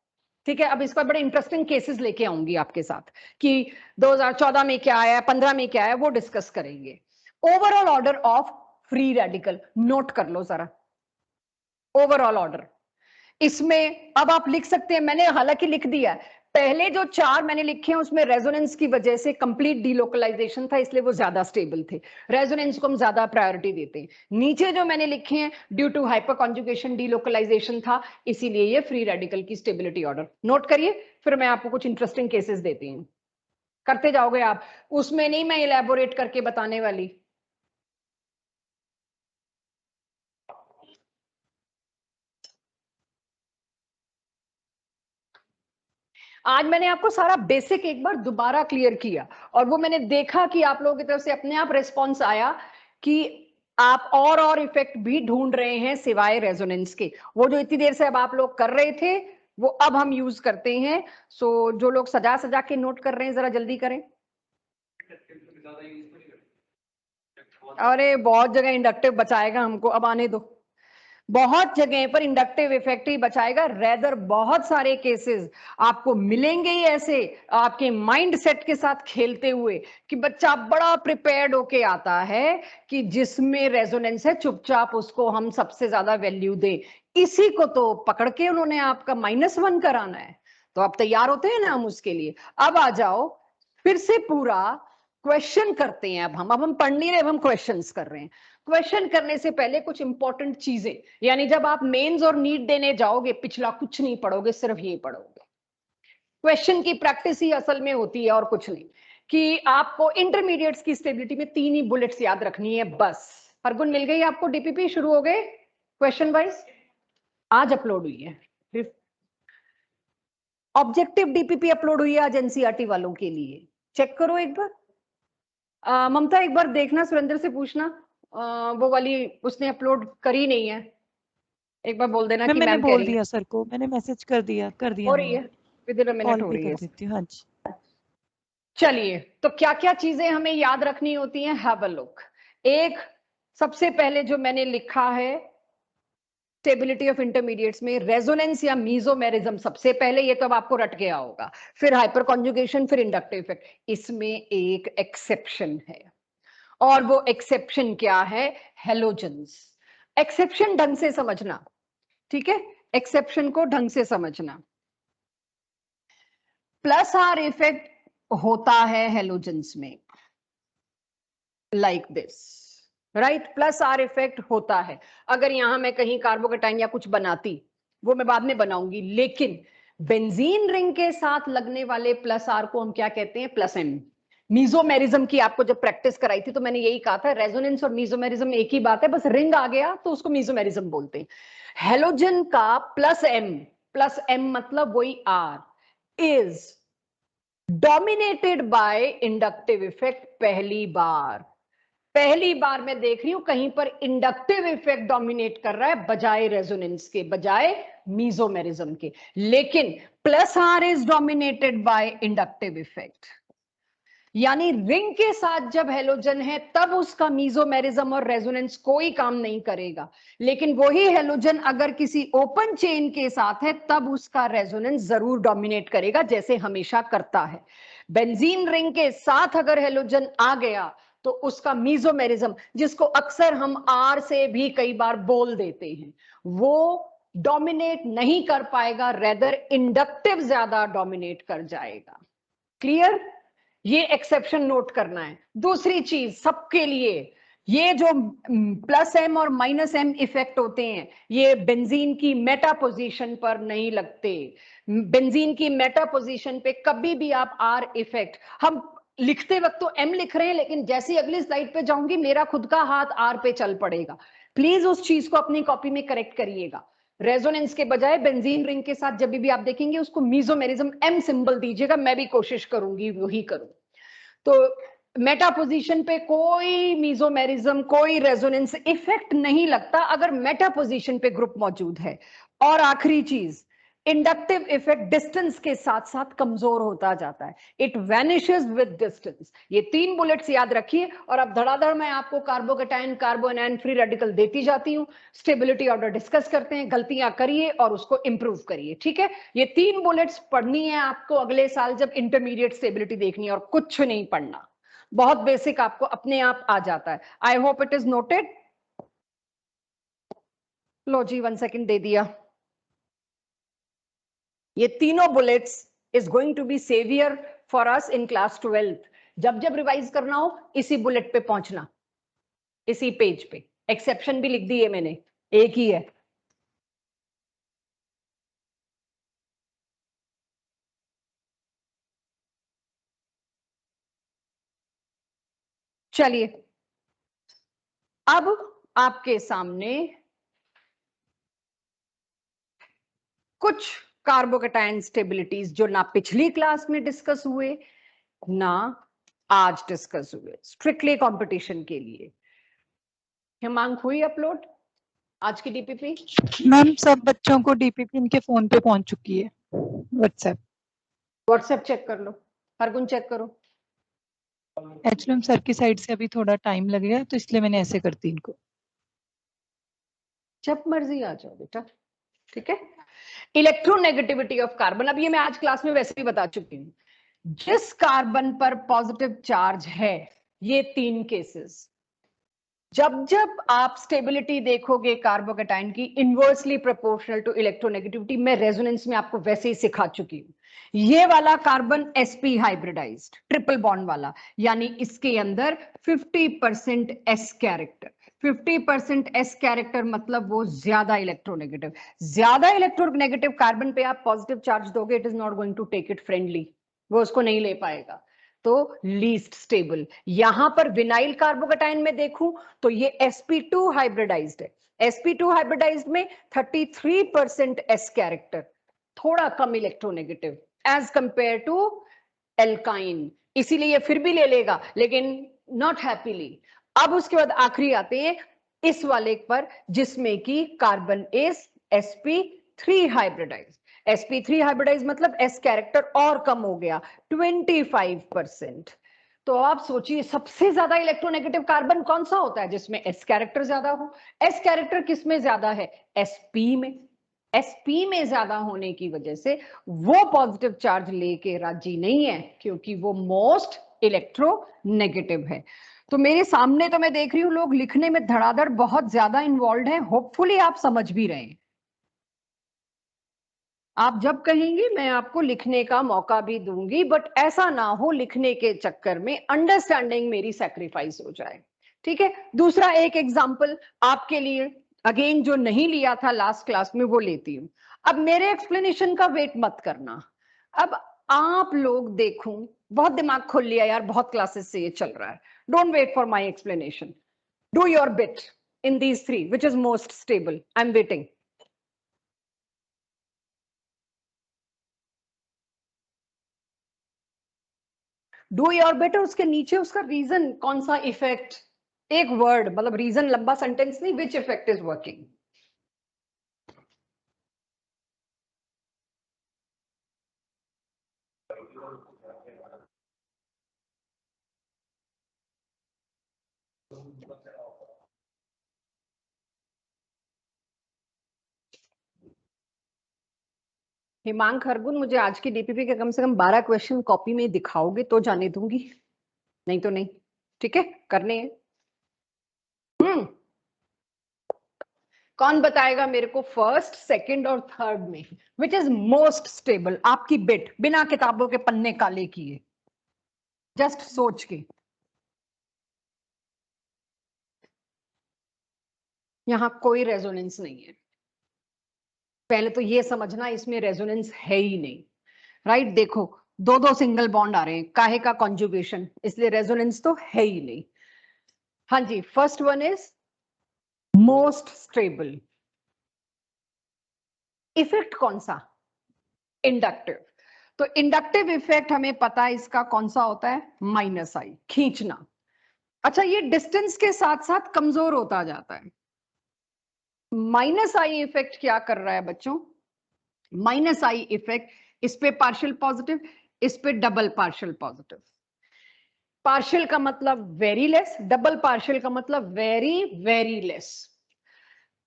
ठीक है? अब इस पर बड़े इंटरेस्टिंग केसेस लेके आऊंगी आपके साथ कि 2014 में क्या आया, 15 में क्या आया, वो डिस्कस करेंगे। Overall order of free radical, note कर लो जरा ओवरऑल ऑर्डर। इसमें अब आप लिख सकते हैं, मैंने हालांकि लिख दिया है, पहले जो 4 मैंने लिखे हैं उसमें रेजोनेंस की वजह से कंप्लीट डीलोकलाइजेशन था, इसलिए वो ज्यादा स्टेबल थे, रेजोनेंस को हम ज्यादा प्रायोरिटी देते हैं। नीचे जो मैंने लिखे हैं due to hyper conjugation delocalization था, इसीलिए ये फ्री रेडिकल की स्टेबिलिटी ऑर्डर। नोट करिए, फिर मैं आपको कुछ इंटरेस्टिंग केसेस देती हूँ, करते जाओगे आप, उसमें नहीं मैं इलेबोरेट करके बताने वाली। आज मैंने आपको सारा बेसिक एक बार दोबारा क्लियर किया, और वो मैंने देखा कि आप लोगों की तरफ से अपने आप रिस्पॉन्स आया कि आप और इफेक्ट भी ढूंढ रहे हैं सिवाय रेजोनेंस के। वो जो इतनी देर से अब आप लोग कर रहे थे वो अब हम यूज करते हैं। सो जो लोग सजा सजा के नोट कर रहे हैं जरा जल्दी करें। अरे बहुत जगह इंडक्टिव बचाएगा हमको, अब आने दो। बहुत जगह पर इंडक्टिव इफेक्ट ही बचाएगा, रेदर बहुत सारे केसेस आपको मिलेंगे ही ऐसे आपके माइंड सेट के साथ खेलते हुए कि बच्चा बड़ा प्रिपेयर्ड होके आता है कि जिसमें रेजोनेंस है चुपचाप उसको हम सबसे ज्यादा वैल्यू दें। इसी को तो पकड़ के उन्होंने आपका -1 कराना है, तो आप तैयार होते हैं ना हम उसके लिए। अब आ जाओ फिर से पूरा क्वेश्चन करते हैं। अब हम पढ़ नहीं रहे, अब हम क्वेश्चंस कर रहे हैं। क्वेश्चन करने से पहले कुछ इंपॉर्टेंट चीजें, यानी जब आप मेंस और नीट देने जाओगे पिछला कुछ नहीं पढ़ोगे, सिर्फ ये पढ़ोगे। क्वेश्चन की प्रैक्टिस ही असल में होती है और कुछ नहीं, कि आपको इंटरमीडिएट्स की स्टेबिलिटी में 3 ही बुलेट्स याद रखनी है बस। हरगुन मिल गई आपको? डीपीपी शुरू हो गए क्वेश्चन वाइज, आज अपलोड हुई है। ऑब्जेक्टिव डीपीपी अपलोड हुई है आज एनसीईआरटी वालों के लिए, चेक करो एक बार। ममता एक बार देखना, सुरेंद्र से पूछना, वो वाली उसने अपलोड करी नहीं है, एक बार बोल देना कि मैंने मैम कह बोल रही है। दिया सर को, मैंने मैसेज कर दिया हो रही है, with in a minute call हो भी रही कर है। देती हूँ। हाँ जी, चलिए, तो क्या क्या चीजें हमें याद रखनी होती हैं, हैव अ लुक। एक, सबसे पहले जो मैंने लिखा है स्टेबिलिटी ऑफ इंटरमीडिएट्स में, रेजोनेंस या मीजोमेरिज्म सबसे पहले, ये तो अब आपको रट गया होगा। फिर हाइपर कॉन्जुगेशन, फिर इंडक्टिव इफेक्ट। इसमें एक एक्सेप्शन है, और वो एक्सेप्शन क्या है? हेलोजेंस। एक्सेप्शन ढंग से समझना, ठीक है? एक्सेप्शन को ढंग से समझना। प्लस आर इफेक्ट होता है हेलोजेंस में, like this, right? Plus are effect होता है। अगर यहां मैं कहीं कार्बोकेटाइन या कुछ बनाती, वो मैं बाद में बनाऊंगी, लेकिन बेंजीन रिंग के साथ लगने वाले प्लस आर को हम क्या कहते हैं? Plus M. मीजोमेरिज्म की आपको जब प्रैक्टिस कराई थी तो मैंने यही कहा था, रेजोनेंस और मीजोमेरिज्म एक ही बात है, बस रिंग आ गया तो उसको मीजोमेरिज्म बोलते हैं। हेलोजन का प्लस एम मतलब वही R, is dominated by inductive effect. पहली बार मैं देख रही हूं कहीं पर इंडक्टिव इफेक्ट डोमिनेट कर रहा है बजाय रेजोनेंस के, बजाय मीजोमेरिज्म के। लेकिन plus R is dominated by inductive effect, यानी रिंग के साथ जब हेलोजन है तब उसका मीजोमेरिज्म और रेजोनेंस कोई काम नहीं करेगा। लेकिन वही हेलोजन अगर किसी ओपन चेन के साथ है तब उसका रेजोनेंस जरूर डोमिनेट करेगा, जैसे हमेशा करता है। बेंजीन रिंग के साथ अगर हेलोजन आ गया तो उसका मीजोमेरिज्म, जिसको अक्सर हम आर से भी कई बार बोल देते हैं, वो डोमिनेट नहीं कर पाएगा, रेदर इंडक्टिव ज्यादा डोमिनेट कर जाएगा। क्लियर? ये एक्सेप्शन नोट करना है। दूसरी चीज सबके लिए, ये जो प्लस एम और माइनस एम इफेक्ट होते हैं, ये बेंजीन की मेटा पोजीशन पर नहीं लगते। बेंजीन की मेटा पोजीशन पे कभी भी आप आर इफेक्ट, हम लिखते वक्त तो एम लिख रहे हैं, लेकिन जैसे अगली स्लाइड पे जाऊंगी मेरा खुद का हाथ आर पे चल पड़ेगा। प्लीज उस चीज को अपनी कॉपी में करेक्ट करिएगा। रेजोनेंस के बजाय बेंजीन रिंग के साथ जब भी आप देखेंगे उसको मीजोमेरिज्म एम सिंबल दीजिएगा, मैं भी कोशिश करूंगी वही करूं। तो मेटा पोजीशन पे कोई मीजोमेरिज्म, कोई रेजोनेंस इफेक्ट नहीं लगता अगर मेटा पोजीशन पे ग्रुप मौजूद है। और आखिरी चीज, इंडक्टिव इफेक्ट डिस्टेंस के साथ साथ कमजोर होता जाता है, इट वैनिशेस विद डिस्टेंस। ये 3 बुलेट्स याद रखिए, और अब धड़ाधड़ मैं आपको कार्बोकेटाइन, कार्बोएनायन, फ्री रेडिकल देती जाती हूँ। स्टेबिलिटी ऑर्डर डिस्कस करते हैं, गलतियां करिए और उसको इंप्रूव करिए, ठीक है? ये 3 बुलेट्स पढ़नी है आपको अगले साल जब इंटरमीडिएट स्टेबिलिटी देखनी है, और कुछ नहीं पढ़ना, बहुत बेसिक आपको अपने आप आ जाता है। I hope it is noted. लो जी, 1 सेकेंड दे दिया। ये तीनों bullets is going to be saviour for us in class 12th। जब जब रिवाइज करना हो इसी बुलेट पे पहुंचना, इसी पेज पे। एक्सेप्शन भी लिख दी है मैंने, एक ही है। चलिए, अब आपके सामने कुछ कार्बोकेटाइन स्टेबिलिटीज जो ना पिछली क्लास में डिस्कस हुए ना आज डिस्कस हुए, स्ट्रिक्टली कंपटीशन के लिए। हिमांक हुई अपलोड आज की डीपीपी? मैम सब बच्चों को डीपीपी इनके फोन पे पहुंच चुकी है, व्हाट्सएप चेक कर लो, हरगुन चेक करो। एक्चुअली सर की साइड से अभी थोड़ा टाइम लगेगा तो इसलिए मैंने ऐसे करती इनको। जब मर्जी आ जाओ बेटा, ठीक है? इलेक्ट्रोनेगेटिविटी ऑफ कार्बन, अब ये मैं आज क्लास में वैसे भी बता चुकी हूं। जिस कार्बन पर पॉजिटिव चार्ज है, ये 3 केसेस, जब जब आप स्टेबिलिटी देखोगे कार्बोकेटाइन की इनवर्सली प्रोपोर्शनल टू इलेक्ट्रोनेगेटिविटी, मैं रेजोनेंस में आपको वैसे ही सिखा चुकी हूं। ये वाला carbon sp hybridized triple bond वाला, यानी इसके अंदर 50% s कैरेक्टर। 50% s कैरेक्टर मतलब वो ज्यादा इलेक्ट्रोनेगेटिव। ज्यादा इलेक्ट्रोनेगेटिव कार्बन पे आप पॉजिटिव चार्ज दोगे, it is not going to take it friendly, वो उसको नहीं ले पाएगा, तो लीस्ट स्टेबल। यहां पर विनाइल कार्बोकैटायन में देखूं तो ये sp2 हाइब्रिडाइज्ड है। sp2 हाइब्रिडाइज्ड में 33% s कैरेक्टर, थोड़ा कम electronegative as compare to alkyne, इसीलिए फिर भी ले लेगा लेकिन नॉट हैप्पीली। अब उसके बाद आखिरी आते हैं इस वाले पर, जिसमें कि carbon is sp3 hybridized. sp3 hybridize मतलब s कैरेक्टर और कम हो गया 25%। तो आप सोचिए सबसे ज्यादा इलेक्ट्रोनेगेटिव कार्बन कौन सा होता है जिसमें s कैरेक्टर ज्यादा हो। s कैरेक्टर किस में ज्यादा है? sp में। sp में ज्यादा होने की वजह से वो पॉजिटिव चार्ज लेके राजी नहीं है, क्योंकि वो मोस्ट इलेक्ट्रोनेगेटिव है। तो मेरे सामने तो मैं देख रही हूँ लोग लिखने में धड़ाधड़ बहुत ज्यादा इन्वॉल्व हैं, होपफुली आप समझ भी रहे हैं। आप जब कहेंगे मैं आपको लिखने का मौका भी दूंगी, बट ऐसा ना हो लिखने के चक्कर में अंडरस्टैंडिंग मेरी सैक्रिफाइस हो जाए। ठीक है, दूसरा एक एग्जांपल आपके लिए, अगेन जो नहीं लिया था लास्ट क्लास में वो लेती हूँ। अब मेरे एक्सप्लेनेशन का वेट मत करना, अब आप लोग देखूं, बहुत दिमाग खोल लिया यार, बहुत क्लासेस से ये चल रहा है। Don't wait for my explanation, do your bit in these three, which is most stable. I am waiting. Do your better, उसके नीचे उसका रीजन कौन सा इफेक्ट, एक वर्ड मतलब रीजन, लंबा सेंटेंस नहीं, विच इफेक्ट इज वर्किंग। हिमांक हरगुन, मुझे आज की डीपीपी के कम से कम 12 क्वेश्चन कॉपी में दिखाओगे तो जाने दूंगी, नहीं तो नहीं। ठीक है, करने हैं। कौन बताएगा मेरे को फर्स्ट, सेकंड और थर्ड में विच इज मोस्ट स्टेबल? आपकी बिट, बिना किताबों के पन्ने काले किए, जस्ट सोच के। यहां कोई रेजोनेंस नहीं है, पहले तो ये समझना इसमें रेजोनेंस है ही नहीं। राइट, देखो दो दो सिंगल बॉन्ड आ रहे हैं, काहे का कॉन्जुगेशन, इसलिए रेजोनेंस तो है ही नहीं। हाँ जी, first one is most stable. Effect कौन सा? इंडक्टिव। तो इंडक्टिव इफेक्ट हमें पता है इसका कौन सा होता है, माइनस आई, खींचना। अच्छा, ये डिस्टेंस के साथ साथ कमजोर होता जाता है। माइनस आई इफेक्ट क्या कर रहा है बच्चों? माइनस आई इफेक्ट, इस पे पार्शियल पॉजिटिव, इस पे डबल पार्शियल पॉजिटिव। पार्शियल का मतलब वेरी लेस, डबल पार्शियल का मतलब वेरी वेरी लेस।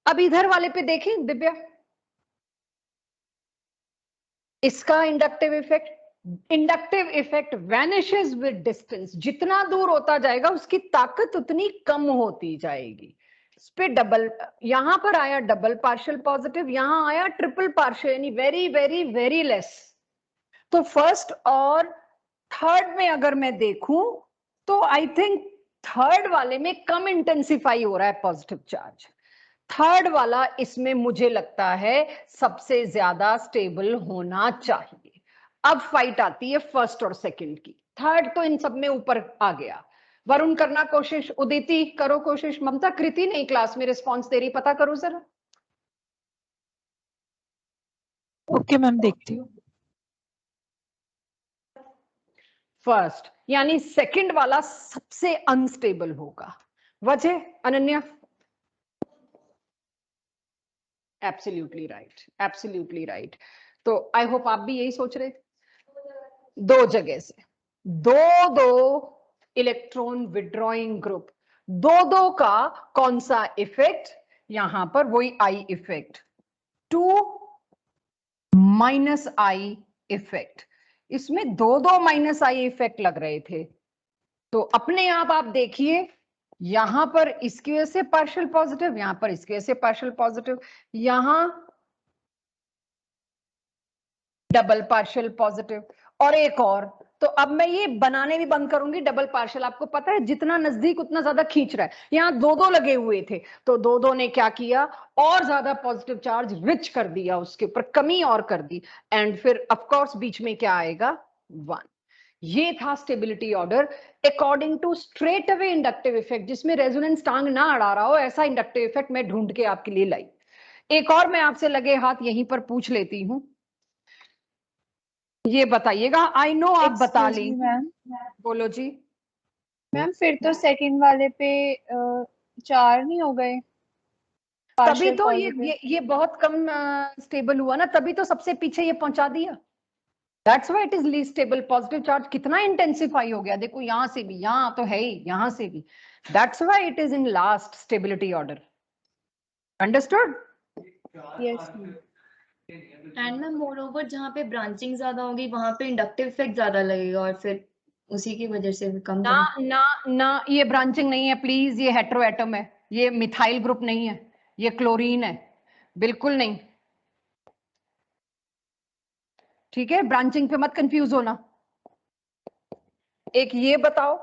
अब इधर वाले पे देखें दिव्या, इसका inductive effect, inductive effect vanishes with distance, जितना दूर होता जाएगा उसकी ताकत उतनी कम होती जाएगी। इस पे डबल, यहां पर आया डबल पार्शियल पॉजिटिव, यहां आया ट्रिपल पार्शियल, यानी वेरी वेरी वेरी लेस। तो फर्स्ट और थर्ड में अगर मैं देखूं तो आई थिंक थर्ड वाले में कम इंटेंसिफाई हो रहा है पॉजिटिव चार्ज। थर्ड वाला इसमें मुझे लगता है सबसे ज्यादा स्टेबल होना चाहिए। अब फाइट आती है फर्स्ट और सेकंड की, थर्ड तो इन सब में ऊपर आ गया। वरुण करना कोशिश, उदिति करो कोशिश, ममता, कृति नहीं क्लास में रिस्पॉन्स दे रही, पता करो जरा। ओके मैम, देखती हूँ। फर्स्ट यानी सेकंड वाला सबसे अनस्टेबल होगा। वजह Ananya? Absolutely right, absolutely right. तो आई होप आप भी यही सोच रहे। दो जगह से दो दो इलेक्ट्रॉन विड्रॉइंग ग्रुप, दो दो का कौन सा इफेक्ट? यहां पर वही I effect, 2 minus I effect. इसमें दो दो माइनस आई इफेक्ट लग रहे थे, तो अपने आप देखिए, यहां पर इसकी वजह से पार्शियल पॉजिटिव, यहां पर इसकी वजह से पार्शियल पॉजिटिव, यहां डबल पार्शियल पॉजिटिव। और एक और, तो अब मैं ये बनाने भी बंद करूंगी डबल पार्शियल। आपको पता है जितना नजदीक उतना ज्यादा खींच रहा है। यहाँ दो दो लगे हुए थे, तो दो दो ने क्या किया, और ज्यादा पॉजिटिव चार्ज रिच कर दिया, उसके ऊपर कमी और कर दी। एंड फिर ऑफ कोर्स बीच में क्या आएगा, 1। ये था stability order according to straight away inductive effect, जिसमें रेजोनेंस टांग ना अड़ा रहा हो, ऐसा इंडक्टिव इफेक्ट मैं ढूंढ के आपके लिए लाई। एक और मैं आपसे लगे हाथ यहीं पर पूछ लेती हूं, ये बताइएगा। आई नो आप बता Excuse ली, me, मैम। बोलो जी। मैम फिर तो सेकंड वाले पे 4 नहीं हो गए तभी पार्शियल तो पॉजिटिव? ये बहुत कम स्टेबल हुआ ना, तभी तो सबसे पीछे ये पहुंचा दिया। That's why it is least stable. Positive charge कितना इंटेंसिफाई हो गया, देखो यहां से भी, यहां तो है ही, यहां से भी। That's why it is in last stability order. Understood? Yes ma'am. And ma'am more over जहाँ पे ब्रांचिंग ज्यादा होगी वहां पे इंडक्टिव इफेक्ट ज्यादा लगेगा और फिर उसी की वजह से भी कम ना ना ना, ये ब्रांचिंग नहीं है प्लीज, ये हेटेरो एटम है, ये मिथाइल ग्रुप नहीं है, ये क्लोरीन है, बिल्कुल नहीं। ठीक है, ब्रांचिंग पे मत कंफ्यूज होना। एक ये बताओ,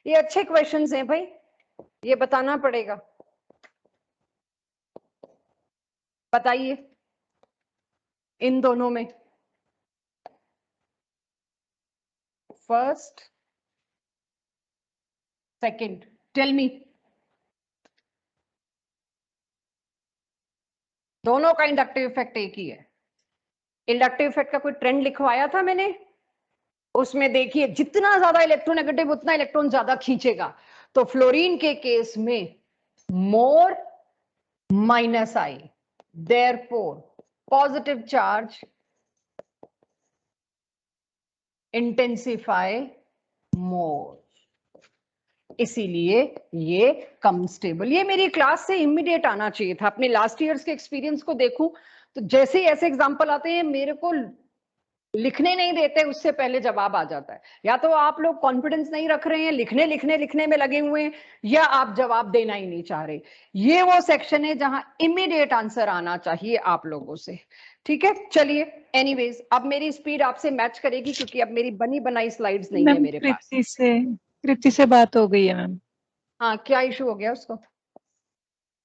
ये अच्छे क्वेश्चंस हैं भाई, ये बताना पड़ेगा। बताइए इन दोनों में फर्स्ट सेकंड, टेल मी। दोनों का इंडक्टिव इफेक्ट एक ही है। इंडक्टिव इफेक्ट का कोई ट्रेंड लिखवाया था मैंने, उसमें देखिए जितना ज्यादा इलेक्ट्रोनेगेटिव उतना इलेक्ट्रॉन ज्यादा खींचेगा। तो फ्लोरीन के केस में मोर माइनस आई, देयरफॉर पॉजिटिव चार्ज इंटेंसिफाई मोर, इसीलिए ये कम स्टेबल। ये मेरी क्लास से इमीडिएट आना चाहिए था। अपने लास्ट ईयर्स के एक्सपीरियंस को देखूं तो जैसे ही ऐसे एग्जांपल आते हैं मेरे को लिखने नहीं देते, उससे पहले जवाब आ जाता है। या तो आप लोग कॉन्फिडेंस नहीं रख रहे हैं, लिखने में लगे हुए हैं, या आप जवाब देना ही नहीं चाह रहे। ये वो सेक्शन है जहां इमीडिएट आंसर आना चाहिए आप लोगों से। ठीक है, चलिए एनीवेज, अब मेरी स्पीड आपसे मैच करेगी क्योंकि अब मेरी बनी बनाई स्लाइड्स नहीं है मैम मेरे पास। कृति से बात हो गई है मैम। हाँ, क्या इशू हो गया उसको?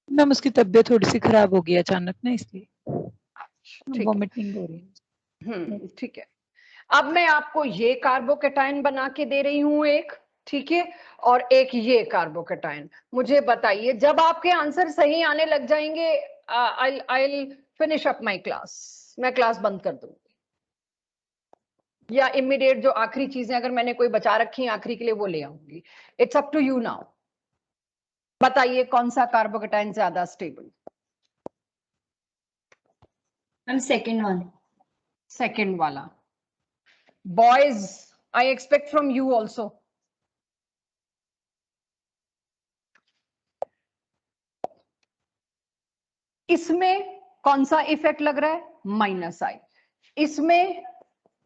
मैम उसकी तबीयत थोड़ी सी खराब हो गई अचानक ना, इसलिए ठीक है, वॉमिटिंग हो रही है। ठीक है। अब मैं आपको ये कार्बोकेटाइन बना के दे रही हूं एक, ठीक है, और एक ये कार्बोकेटाइन। मुझे बताइए जब आपके आंसर सही आने लग जाएंगे, I finish up my class, मैं क्लास बंद कर दूंगी। या इमीडिएट जो आखिरी चीजें अगर मैंने कोई बचा रखी है आखिरी के लिए वो ले आऊंगी। It's up to you now. बताइए कौन सा कार्बोकेटाइन ज्यादा stable? Ma'am second one. Second वाला। Boys I expect from you also. इसमें कौन सा इफेक्ट लग रहा है? Minus I. इसमें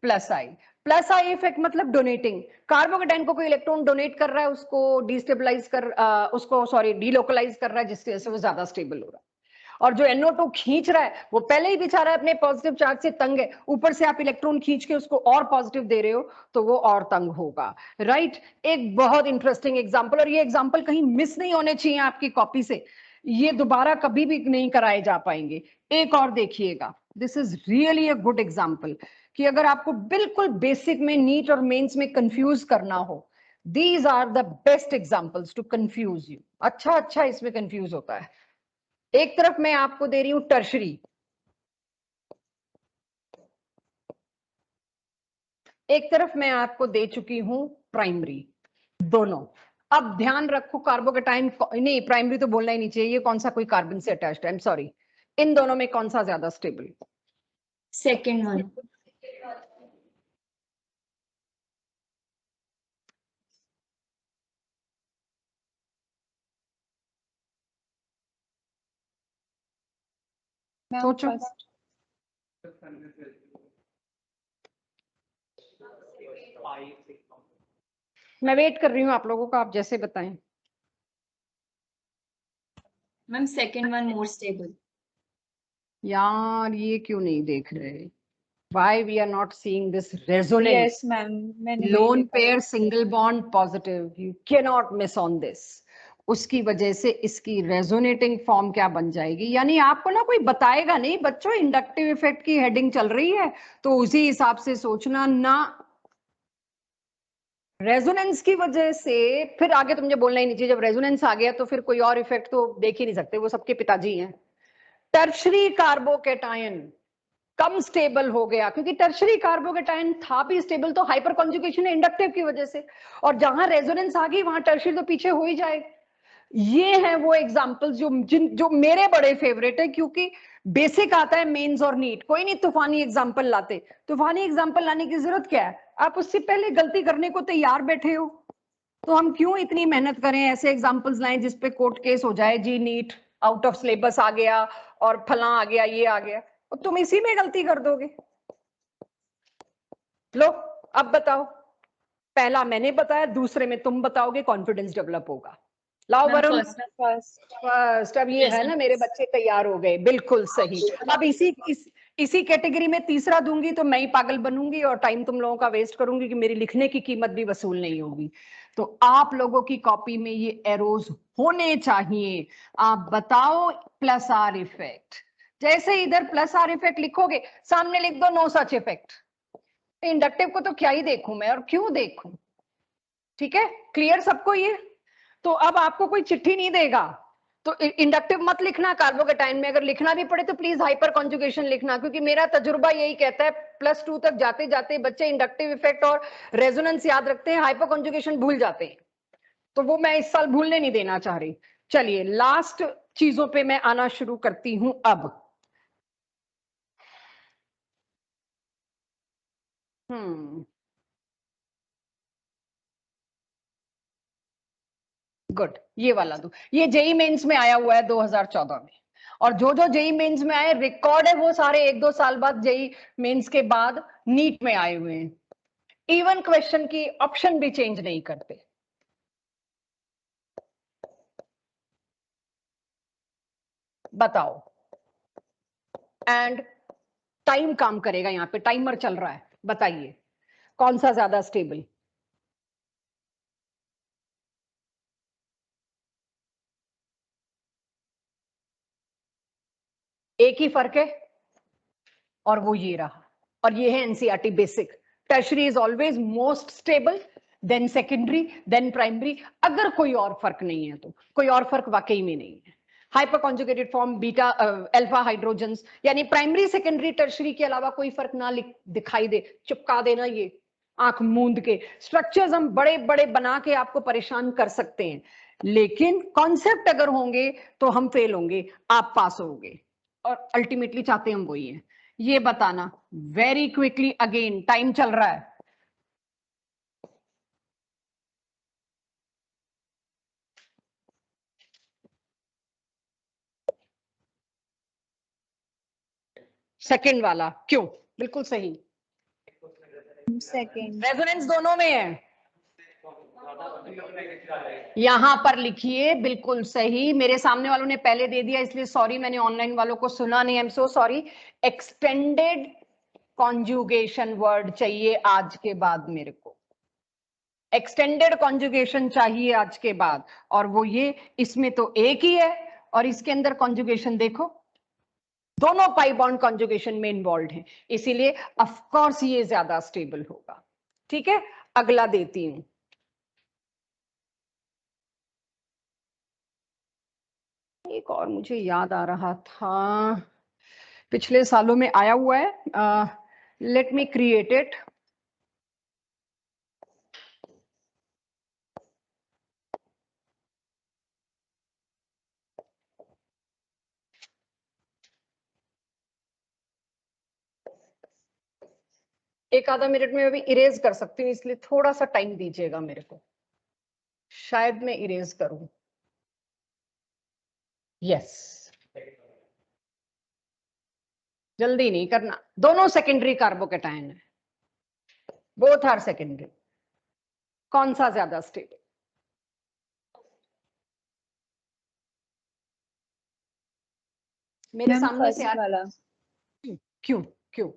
plus I. Plus I effect मतलब डोनेटिंग। कार्बोकेटाइन को कोई इलेक्ट्रॉन डोनेट कर रहा है, उसको डिस्टेबलाइज कर उसको सॉरी डीलोकलाइज कर रहा है, जिसकी वजह से वो ज्यादा स्टेबल हो रहा है। और जो NO2 खींच रहा है वो पहले ही बेचारा अपने पॉजिटिव चार्ज से तंग है, ऊपर से आप इलेक्ट्रॉन खींच के उसको और पॉजिटिव दे रहे हो तो वो और तंग होगा। राइट? एक बहुत इंटरेस्टिंग एग्जांपल, और ये एग्जांपल कहीं मिस नहीं होने चाहिए आपकी कॉपी से, ये दोबारा कभी भी नहीं कराए जा पाएंगे। एक और देखिएगा, this is really a good example, कि अगर आपको बिल्कुल बेसिक में नीट और मेंस में कंफ्यूज करना हो, these are the best examples to confuse you. अच्छा इसमें कंफ्यूज होता है। एक तरफ मैं आपको दे रही हूं टर्शरी, एक तरफ मैं आपको दे चुकी हूं प्राइमरी, दोनों। अब ध्यान रखो कार्बोकेटाइन नहीं, प्राइमरी तो बोलना ही नहीं चाहिए, ये कौन सा कोई कार्बन से अटैच्ड है, आई एम सॉरी। इन दोनों में कौन सा ज्यादा स्टेबल? Second one. सोचो। मैं वेट कर रही हूँ आप लोगों का, आप जैसे बताएं। Ma'am second one more stable. यार ये क्यों नहीं देख रहे? Why we are not seeing this resonance? Yes, ma'am. मैंने वही Lone देखा। pair single bond positive. You cannot miss on this. उसकी वजह से इसकी रेजोनेटिंग फॉर्म क्या बन जाएगी, यानी आपको ना कोई बताएगा नहीं बच्चों, इंडक्टिव इफेक्ट की हेडिंग चल रही है तो उसी हिसाब से सोचना ना। रेजोनेंस की वजह से फिर आगे तो मुझे बोलना ही नहीं चाहिए, जब रेजोनेंस आ गया तो फिर कोई और इफेक्ट तो देख ही नहीं सकते, वो सबके पिताजी हैं। टर्शरी कार्बोकेटायन कम स्टेबल हो गया, क्योंकि टर्शरी कार्बोकेटायन था भी स्टेबल तो हाइपर कॉन्जुगेशन है इंडक्टिव की वजह से, और जहां रेजोनेंस आ गई वहां टर्शरी तो पीछे हो ही जाएगा। ये हैं वो एग्जांपल्स जो मेरे बड़े फेवरेट है, क्योंकि बेसिक आता है मेंस और नीट, कोई नहीं तूफानी एग्जांपल लाते। तूफानी एग्जांपल लाने की जरूरत क्या है, आप उससे पहले गलती करने को तैयार बैठे हो, तो हम क्यों इतनी मेहनत करें ऐसे एग्जांपल्स लाएं जिसपे कोर्ट केस हो जाए, जी नीट आउट ऑफ सिलेबस आ गया और फला आ गया, ये आ गया, और तुम इसी में गलती कर दोगे। लो अब बताओ, पहला मैंने बताया, दूसरे में तुम बताओगे, कॉन्फिडेंस डेवलप होगा। लाओ वरुण। फर्स्ट। अब ये है ना, मेरे बच्चे तैयार हो गए, बिल्कुल सही। अब इसी कैटेगरी में तीसरा दूंगी तो मैं ही पागल बनूंगी और टाइम तुम लोगों का वेस्ट करूंगी कि मेरी लिखने की कीमत भी वसूल नहीं होगी। तो आप लोगों की कॉपी में ये एरोज होने चाहिए। आप बताओ प्लस आर इफेक्ट, जैसे इधर प्लस आर इफेक्ट लिखोगे सामने लिख दो नो सच इफेक्ट। इंडक्टिव को तो क्या ही देखूं मैं और क्यों देखूं, ठीक है, क्लियर सबको ये। तो अब आपको कोई चिट्ठी नहीं देगा तो इंडक्टिव मत लिखना, कार्बोकेटाइन में अगर लिखना भी पड़े तो प्लीज हाइपर कॉन्जुगेशन लिखना, क्योंकि मेरा तजुर्बा यही कहता है +2 तक जाते जाते बच्चे इंडक्टिव इफेक्ट और रेजोनेंस याद रखते हैं, हाइपर कॉन्जुगेशन भूल जाते हैं, तो वो मैं इस साल भूलने नहीं देना चाह रही। चलिए लास्ट चीजों पे मैं आना शुरू करती हूं अब। गुड, ये वाला दो, ये जेई मेंस में आया हुआ है 2014 में, और जो जो जेई मेंस में आए रिकॉर्ड है वो सारे 1-2 साल बाद जेई मेंस के बाद नीट में आए हुए हैं। इवन क्वेश्चन की ऑप्शन भी चेंज नहीं करते। बताओ, एंड टाइम काम करेगा, यहां पे टाइमर चल रहा है, बताइए कौन सा ज्यादा स्टेबल। एक ही फर्क है और वो ये रहा, और ये है NCERT basic. Tertiary is always most stable, then secondary, then primary, अगर कोई और फर्क नहीं है तो। कोई और फर्क वाकई में नहीं है। Hyper conjugated form beta alpha hydrogens, यानी प्राइमरी सेकेंडरी टर्शरी के अलावा कोई फर्क ना दिखाई दे, चिपका देना ये आंख मूंद के। स्ट्रक्चर्स हम बड़े बड़े बना के आपको परेशान कर सकते हैं, लेकिन कॉन्सेप्ट अगर होंगे तो हम फेल होंगे, आप पास होंगे, और अल्टीमेटली चाहते हम वही है। ये बताना वेरी क्विकली, अगेन टाइम चल रहा है। सेकंड वाला क्यों, बिल्कुल सही, सेकंड। रेजोनेंस दोनों में है, यहां पर लिखिए, बिल्कुल सही। मेरे सामने वालों ने पहले दे दिया इसलिए सॉरी, मैंने ऑनलाइन वालों को सुना नहीं, I am so sorry. Extended conjugation word चाहिए आज के बाद, मेरे को एक्सटेंडेड कॉन्जुगेशन चाहिए आज के बाद, और वो ये, इसमें तो एक ही है और इसके अंदर कॉन्जुगेशन देखो, दोनों पाई बॉन्ड कॉन्जुगेशन में इन्वॉल्व हैं, इसीलिए ऑफ कोर्स ये ज्यादा स्टेबल होगा। ठीक है, अगला देती हूं। एक और मुझे याद आ रहा था, पिछले सालों में आया हुआ है, लेट मी क्रिएट इट। एक आधा मिनट में अभी इरेज कर सकती हूँ, इसलिए थोड़ा सा टाइम दीजिएगा मेरे को, शायद मैं इरेज करूं। यस, जल्दी नहीं करना, दोनों सेकेंडरी कार्बोकेटायन है, बोथ आर सेकेंडरी। कौन सा ज्यादा स्टेबल, मेरे सामने से वाला। क्यों क्यों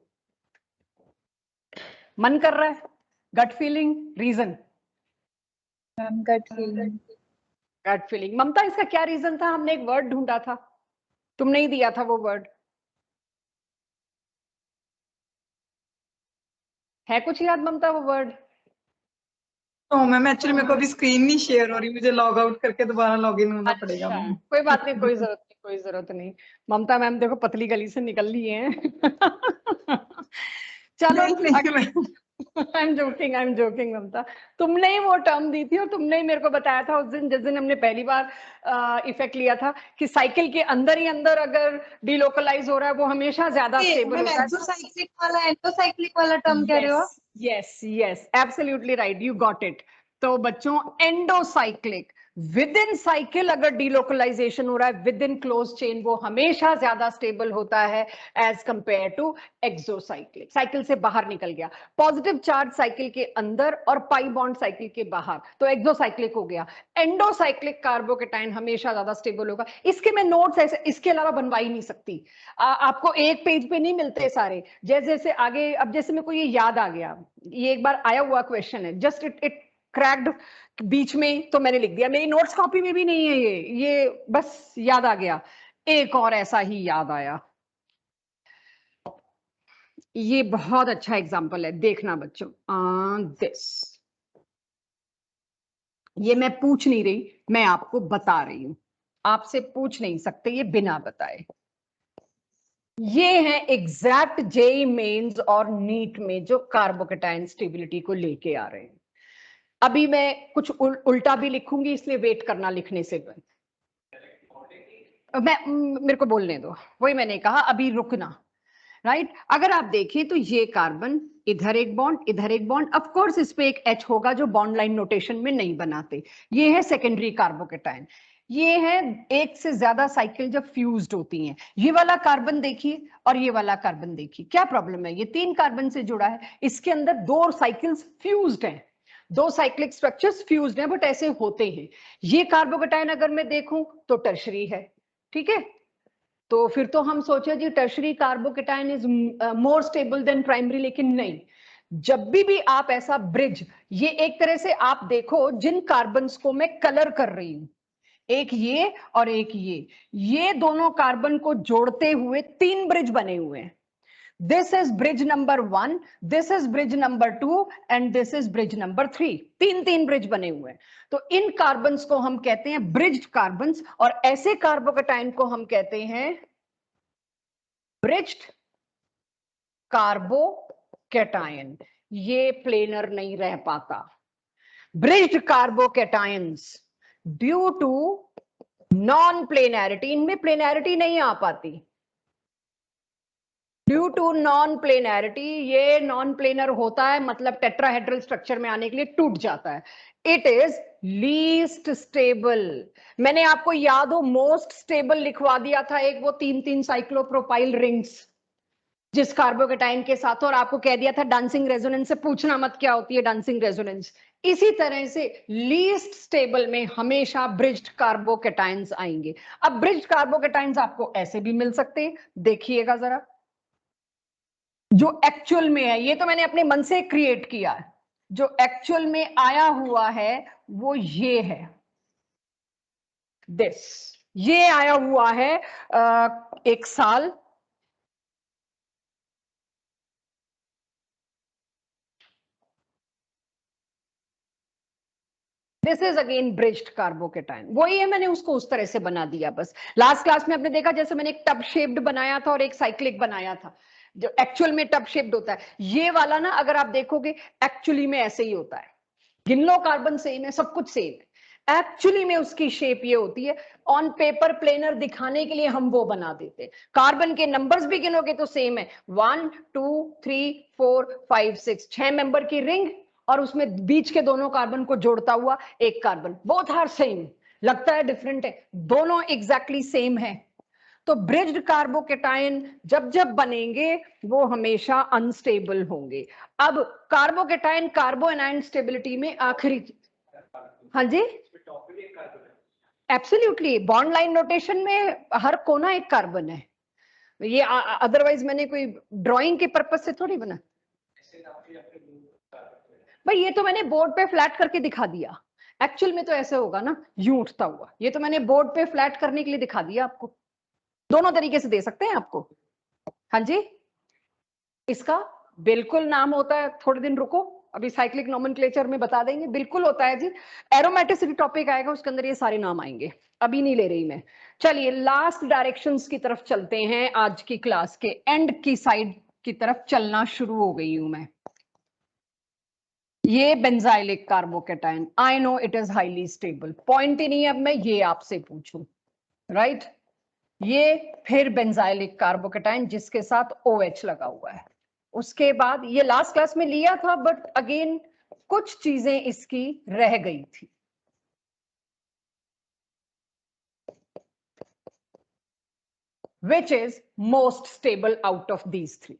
मन कर रहा है, gut feeling, reason? Ma'am gut feeling. Gut feeling. Mamta, इसका क्या रीजन था? हमने एक वर्ड ढूंढा था, तुम नहीं दिया था वो वर्ड, है कुछ याद ममता वो वर्ड? तो मैम एक्चुअली मेरे को अभी स्क्रीन नहीं शेयर हो रही, मुझे लॉग आउट करके दोबारा लॉग इन होना पड़ेगा अच्छा, मैम। कोई बात नहीं, कोई जरूरत नहीं, कोई जरूरत नहीं। ममता मैम देखो पतली गली से निकल ली हैं। चलो, नहीं मैम, आई एम जोकिंग ममता। तुमने ही वो टर्म दी थी और तुमने ही मेरे को बताया था उस दिन, जिस दिन हमने पहली बार इफेक्ट लिया था, कि साइकिल के अंदर ही अंदर अगर डिलोकलाइज हो रहा है वो हमेशा ज्यादा स्टेबल होता है। एक्सोसाइक्लिक वाला एंडोसाइक्लिक वाला टर्म कह रहे हो? Yes yes, absolutely right, you got it. तो बच्चों, एंडोसाइक्लिक, विद इन साइकिल अगर डिलोकलाइजेशन हो रहा है विद इन क्लोज चेन, वो हमेशा ज्यादा स्टेबल होता है as compare to exocyclic. Cycle से बाहर निकल गया, पॉजिटिव चार्ज साइकिल के अंदर और पाई बॉन्ड साइकिल के बाहर, तो एक्सोसाइक्लिक हो गया। एंडोसाइक्लिक कार्बोकेटाइन हमेशा ज्यादा स्टेबल होगा। इसके मैं नोट्स ऐसे इसके अलावा बनवा ही नहीं सकती, आपको एक पेज पे नहीं मिलते सारे। जैसे जैसे आगे, अब जैसे मेरे को ये याद आ गया, ये एक बार आया हुआ क्वेश्चन है, जस्ट इट क्रैक्ड बीच में, तो मैंने लिख दिया। मेरी नोट्स कॉपी में भी नहीं है ये बस याद आ गया। एक और ऐसा ही याद आया, ये बहुत अच्छा एग्जांपल है, देखना बच्चों। दिस, ये मैं पूछ नहीं रही, मैं आपको बता रही हूं, आपसे पूछ नहीं सकते ये बिना बताए। ये है एग्जैक्ट जेईई मेंस और नीट में जो कार्बोकेटाइन स्टेबिलिटी को लेके आ रहे हैं। अभी मैं कुछ उल्टा भी लिखूंगी, इसलिए वेट करना लिखने से। मेरे को बोलने दो, वही मैंने कहा, अभी रुकना। राइट, अगर आप देखें तो ये कार्बन, इधर एक बॉन्ड, इधर एक बॉन्ड, ऑफ कोर्स इस पे एक H होगा जो बॉन्ड लाइन नोटेशन में नहीं बनाते। ये है सेकेंडरी कार्बोकेटाइन। ये है एक से ज्यादा साइकिल जब फ्यूज्ड होती हैं। ये वाला कार्बन देखिए और ये वाला कार्बन देखिए, क्या प्रॉब्लम है? ये 3 कार्बन से जुड़ा है, इसके अंदर 2 साइकिल्स फ्यूज्ड हैं, 2 साइक्लिक स्ट्रक्चर्स फ्यूज्ड हैं, बट ऐसे होते हैं। ये कार्बोकेटाइन अगर मैं देखूं तो टर्शरी है, ठीक है? तो फिर तो हम सोचे जी tertiary carbocation is more stable than primary, लेकिन नहीं। जब भी आप ऐसा ब्रिज, ये एक तरह से आप देखो जिन कार्बन्स को मैं कलर कर रही हूं, एक ये और एक ये दोनों कार्बन को जोड़ते हुए 3 ब्रिज बने हुए हैं। This is bridge number 1, this is bridge number 2 and this is bridge number 3। 3 bridge बने हुए हैं। तो इन कार्बन्स को हम कहते हैं ब्रिज्ड कार्बन्स, और ऐसे कार्बोकेटाइन को हम कहते हैं ब्रिज्ड कार्बोकेटाइन। ये प्लेनर नहीं रह पाता। Bridged carbocations due to non planarity, इनमें प्लेनैरिटी नहीं आ पाती। ड्यू टू नॉन प्लेनैरिटी, ये नॉन प्लेनर होता है, मतलब टेट्राहेड्रल स्ट्रक्चर में आने के लिए टूट जाता है। It is least stable. मैंने आपको याद हो मोस्ट स्टेबल लिखवा दिया था, एक वो 3 साइक्लोप्रोपाइल रिंग्स जिस कार्बोकेटाइन के साथ, और आपको कह दिया था डांसिंग रेजोनेंस से पूछना मत क्या होती है डांसिंग रेजोनेंस। इसी तरह से लीस्ट स्टेबल में हमेशा ब्रिज्ड कार्बोकेटाइंस आएंगे। अब ब्रिज्ड कार्बोकेटाइंस आपको ऐसे भी मिल सकते हैं, देखिएगा जरा। जो एक्चुअल में है, ये तो मैंने अपने मन से क्रिएट किया है, जो एक्चुअल में आया हुआ है वो ये है, दिस। ये आया हुआ है एक साल, this is again bridged carbocation. वही है, मैंने उसको उस तरह से बना दिया बस। लास्ट क्लास में आपने देखा जैसे मैंने एक टब शेप्ड बनाया था और एक साइक्लिक बनाया था, जो एक्चुअल में टब शेप्ड होता है। ये वाला ना अगर आप देखोगे एक्चुअली में ऐसे ही होता है, गिन लो कार्बन सेम है, सब कुछ सेम है, एक्चुअली में उसकी शेप ये होती है। ऑन पेपर प्लेनर दिखाने के लिए हम वो बना देते हैं। कार्बन के नंबर्स भी गिनोगे तो सेम है, 1 2 3 4 5 6, 6 मेंबर की रिंग, और उसमें बीच के दोनों कार्बन को जोड़ता हुआ एक कार्बन। बोथ आर सेम, लगता है डिफरेंट है, दोनों एग्जैक्टली सेम है। तो ब्रिज्ड कार्बोकेटाइन जब जब बनेंगे वो हमेशा अनस्टेबल होंगे। अब कार्बोकेटाइन कार्बोएनाइन स्टेबिलिटी में आखिरी, हाँ जी एब्सोल्युटली, बॉन्ड लाइन नोटेशन में हर कोना एक कार्बन है। ये अदरवाइज मैंने कोई ड्राइंग के पर्पस से थोड़ी बना। भाई ये तो मैंने बोर्ड पे फ्लैट करके दिखा दिया, एक्चुअल में तो ऐसे होगा ना, यूं उठता हुआ। ये तो मैंने बोर्ड पे फ्लैट करने के लिए दिखा दिया आपको, दोनों तरीके से दे सकते हैं आपको। हाँ जी, इसका बिल्कुल नाम होता है, थोड़े दिन रुको अभी साइक्लिक नोमेनक्लेचर में बता देंगे, बिल्कुल होता है जी। एरोमेटिसिटी टॉपिक आएगा उसके अंदर ये सारे नाम आएंगे, अभी नहीं ले रही मैं। चलिए लास्ट डायरेक्शंस की तरफ चलते हैं, आज की क्लास के एंड की साइड की तरफ चलना शुरू हो गई हूं मैं। ये benzylic carbocation, I know it is highly stable, point ही नहीं अब मैं ये आपसे पूछूं, राइट? ये फिर बेंजाइलिक कार्बोकेटाइन जिसके साथ OH लगा हुआ है। उसके बाद ये लास्ट क्लास में लिया था, बट अगेन कुछ चीजें इसकी रह गई थी। Which is most stable out of these three?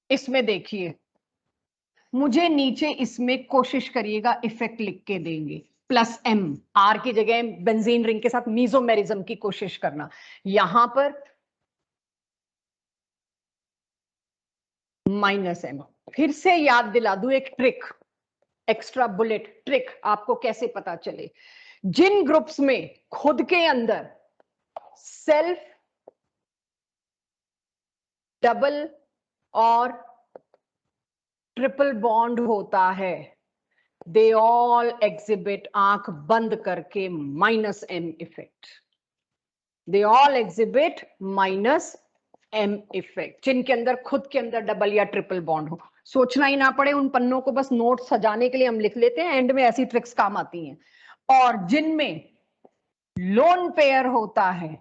इसमें देखिए, मुझे नीचे इसमें कोशिश करिएगा इफेक्ट लिख के देंगे, +M, R की जगह बेंजीन रिंग के साथ मीजोमेरिज्म की कोशिश करना। यहां पर -M। फिर से याद दिला दूं एक ट्रिक, एक्स्ट्रा बुलेट ट्रिक, आपको कैसे पता चले। जिन ग्रुप्स में खुद के अंदर सेल्फ, डबल और ट्रिपल बॉन्ड होता है, दे ऑल एग्जिबिट, आंख बंद करके, -M effect. They all exhibit -M effect, जिनके अंदर खुद के अंदर डबल या ट्रिपल बॉन्ड हो। सोचना ही ना पड़े, उन पन्नों को बस नोट सजाने के लिए हम लिख लेते हैं, एंड में ऐसी ट्रिक्स काम आती हैं। और जिनमें लोन पेयर होता है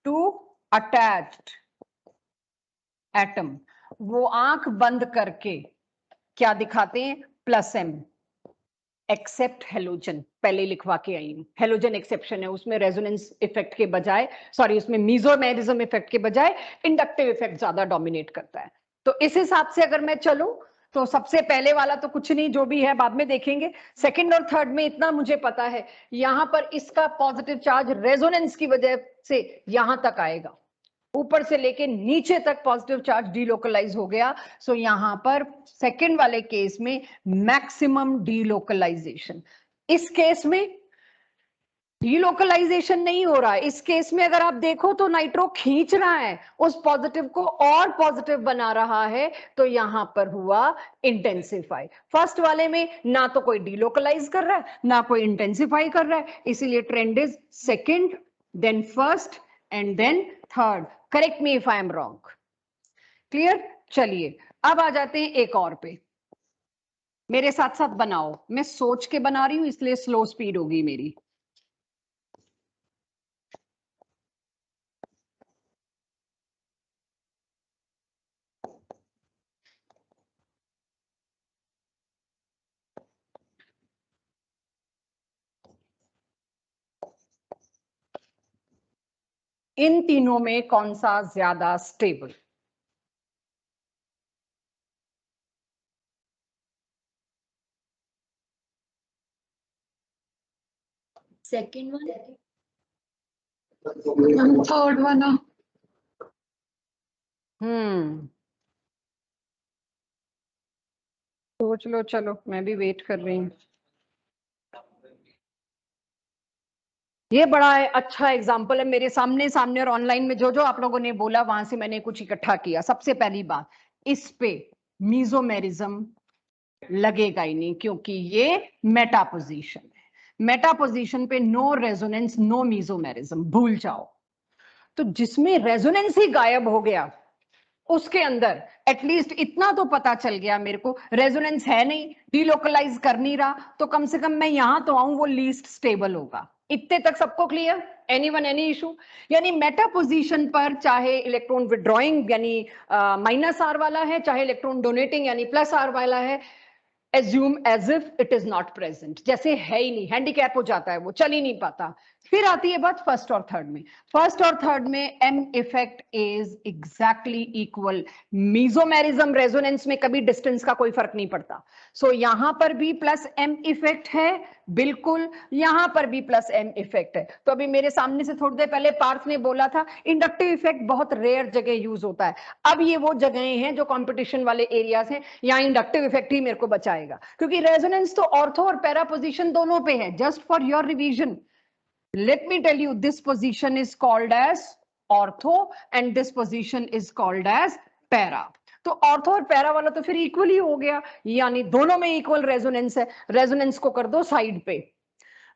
टू अटैच्ड एटम, वो आंख बंद करके क्या दिखाते हैं? +M, except halogen. पहले लिखवा के आई हूं, हेलोजन एक्सेप्शन है, उसमें रेजोनेंस इफेक्ट के बजाय, सॉरी उसमें मीजोमेरिज्म इफेक्ट के बजाय इंडक्टिव इफेक्ट ज्यादा डोमिनेट करता है। तो इस हिसाब से अगर मैं चलूं तो सबसे पहले वाला तो कुछ नहीं, जो भी है बाद में देखेंगे। सेकंड और थर्ड में इतना मुझे पता है, यहां पर इसका पॉजिटिव चार्ज रेजोनेंस की वजह से यहां तक आएगा, ऊपर से लेके नीचे तक पॉजिटिव चार्ज डीलोकलाइज हो गया। सो यहां पर सेकंड वाले केस में मैक्सिमम डीलोकलाइजेशन। इस केस में डीलोकलाइजेशन नहीं हो रहा है, इस केस में अगर आप देखो तो नाइट्रो खींच रहा है उस पॉजिटिव को और पॉजिटिव बना रहा है, तो यहां पर हुआ इंटेंसिफाई। फर्स्ट वाले में ना तो कोई डीलोकलाइज कर रहा है ना कोई इंटेंसिफाई कर रहा है, इसीलिए trend is second, then first and then third. Correct me if I am wrong. Clear? चलिए अब आ जाते हैं एक और पे, मेरे साथ साथ बनाओ, मैं सोच के बना रही हूं इसलिए स्लो स्पीड होगी मेरी। इन तीनों में कौन सा ज्यादा स्टेबल? सेकंड वन, थर्ड वाला। सोच लो, चलो मैं भी वेट कर रही हूँ। ये बड़ा अच्छा एग्जाम्पल है मेरे सामने सामने और ऑनलाइन में जो जो आप लोगों ने बोला वहां से मैंने कुछ इकट्ठा किया। सबसे पहली बात, इस पे मीजोमेरिज्म लगेगा ही नहीं क्योंकि ये मेटा पोजीशन है। मेटा पोजीशन पे नो रेजोनेंस नो मीजोमेरिज्म, भूल जाओ। तो जिसमें रेजोनेंस ही गायब हो गया उसके अंदर एटलीस्ट इतना तो पता चल गया मेरे को, रेजोनेंस है नहीं, डीलोकलाइज कर नहीं रहा, तो कम से कम मैं यहां तो आऊं वो लीस्ट स्टेबल होगा। इतने तक सबको क्लियर? Anyone any issue? यानी मेटा पोजीशन पर चाहे इलेक्ट्रॉन विड्रॉइंग यानी -R वाला है, चाहे इलेक्ट्रॉन डोनेटिंग यानी +R वाला है, assume as if it is not present, जैसे है ही नहीं, हैंडीकैप हो जाता है वो, चल ही नहीं पाता। फिर आती है बात फर्स्ट और थर्ड में। फर्स्ट और थर्ड में M effect is exactly equal. Mesomerism resonance में कभी डिस्टेंस का कोई फर्क नहीं पड़ता। सो यहां पर भी प्लस एम इफेक्ट है, बिल्कुल यहां पर भी प्लस एम इफेक्ट है। तो अभी मेरे सामने से थोड़ी देर पहले पार्थ ने बोला था इंडक्टिव इफेक्ट बहुत रेयर जगह यूज होता है। अब ये वो जगहें हैं जो कंपटीशन वाले एरियाज हैं, यहाँ इंडक्टिव इफेक्ट ही मेरे को बचाएगा, क्योंकि रेजोनेंस तो ऑर्थो और पैरा पोजीशन दोनों पे है। Just for your revision, let me tell you, this position is called as ortho and this position is called as para. तो ऑर्थो और पैरा वाला तो फिर इक्वल ही हो गया, यानी दोनों में इक्वल रेजोनेंस है। रेजोनेंस को कर दो साइड पे।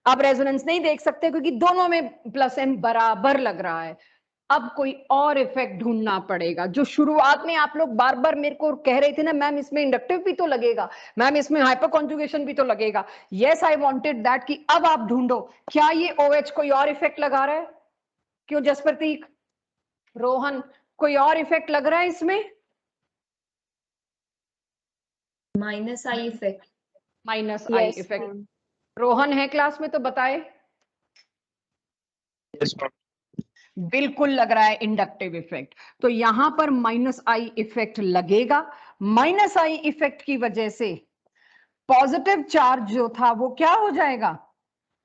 अब रेजोनेंस नहीं देख सकते क्योंकि दोनों में प्लस एम बराबर लग रहा है। अब कोई और इफेक्ट ढूंढना पड़ेगा, जो शुरुआत में आप लोग बार बार मेरे को कह रहे थे ना, मैम इसमें इंडक्टिव भी तो लगेगा, मैम इसमें हाइपर कॉन्जुगेशन भी तो लगेगा। यस, आई वांटेड दैट कि अब आप ढूंढो क्या ये OH कोई और इफेक्ट लगा रहा है। क्यों जसप्रतीक, रोहन, कोई और इफेक्ट लग रहा है इसमें? Minus I effect. Minus I effect. Rohan है क्लास में तो बताए। बिल्कुल लग रहा है इंडक्टिव इफेक्ट। तो यहां पर माइनस आई इफेक्ट लगेगा। माइनस आई इफेक्ट की वजह से पॉजिटिव चार्ज जो था वो क्या हो जाएगा,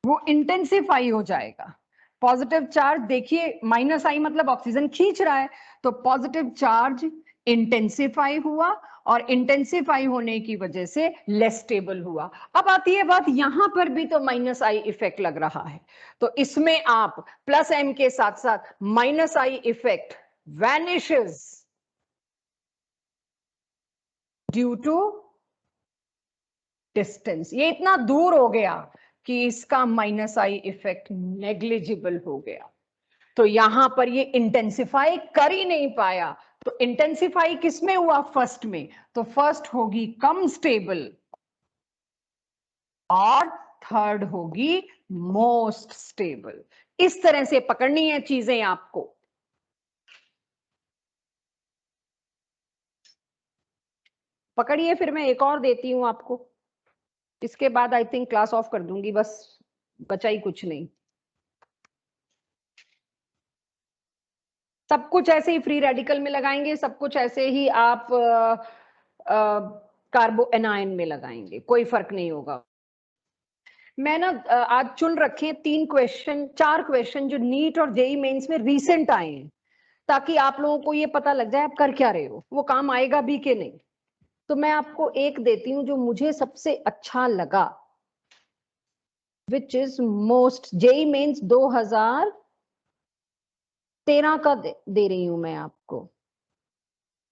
वो इंटेंसिफाई हो जाएगा। पॉजिटिव चार्ज देखिए, माइनस आई मतलब ऑक्सीजन खींच रहा है, तो पॉजिटिव चार्ज इंटेंसिफाई हुआ और इंटेंसिफाई होने की वजह से लेस स्टेबल हुआ। अब आती है बात, यहां पर भी तो माइनस आई इफेक्ट लग रहा है, तो इसमें आप प्लस एम के साथ साथ minus I effect vanishes due to distance. ये इतना दूर हो गया कि इसका माइनस आई इफेक्ट नेग्लिजिबल हो गया। तो यहां पर ये इंटेंसिफाई कर ही नहीं पाया। तो इंटेंसिफाई किसमें हुआ, फर्स्ट में, तो फर्स्ट होगी कम स्टेबल और थर्ड होगी मोस्ट स्टेबल। इस तरह से पकड़नी है चीजें आपको। पकड़िए, फिर मैं एक और देती हूं आपको, इसके बाद आई थिंक क्लास ऑफ कर दूंगी, बस बचा ही कुछ नहीं। सब कुछ ऐसे ही फ्री रेडिकल में लगाएंगे, सब कुछ ऐसे ही आप कार्बो एनायन में लगाएंगे, कोई फर्क नहीं होगा। मैं ना आज चुन रखे 4 क्वेश्चन जो नीट और जेई मेंस में रीसेंट आए हैं, ताकि आप लोगों को ये पता लग जाए आप कर क्या रहे हो, वो काम आएगा भी कि नहीं। तो मैं आपको एक देती हूं जो मुझे सबसे अच्छा लगा, which is most, JEE Mains 2013 का दे रही हूं मैं आपको।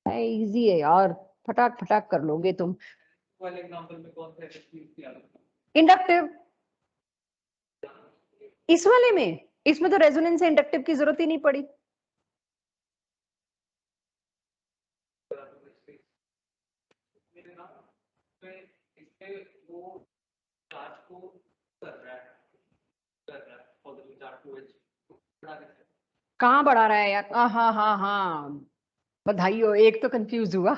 इजी है यार, फटाक फटाक कर लोगे तुम। वाले एग्जांपल में कौन सा किया? इंडक्टिव। इस वाले में, इसमें तो रेजोनेंस से इंडक्टिव की जरूरत ही नहीं पड़ी। कहाँ बढ़ा रहा है यार? हाँ हाँ हाँ, बधाई हो, एक तो कंफ्यूज हुआ।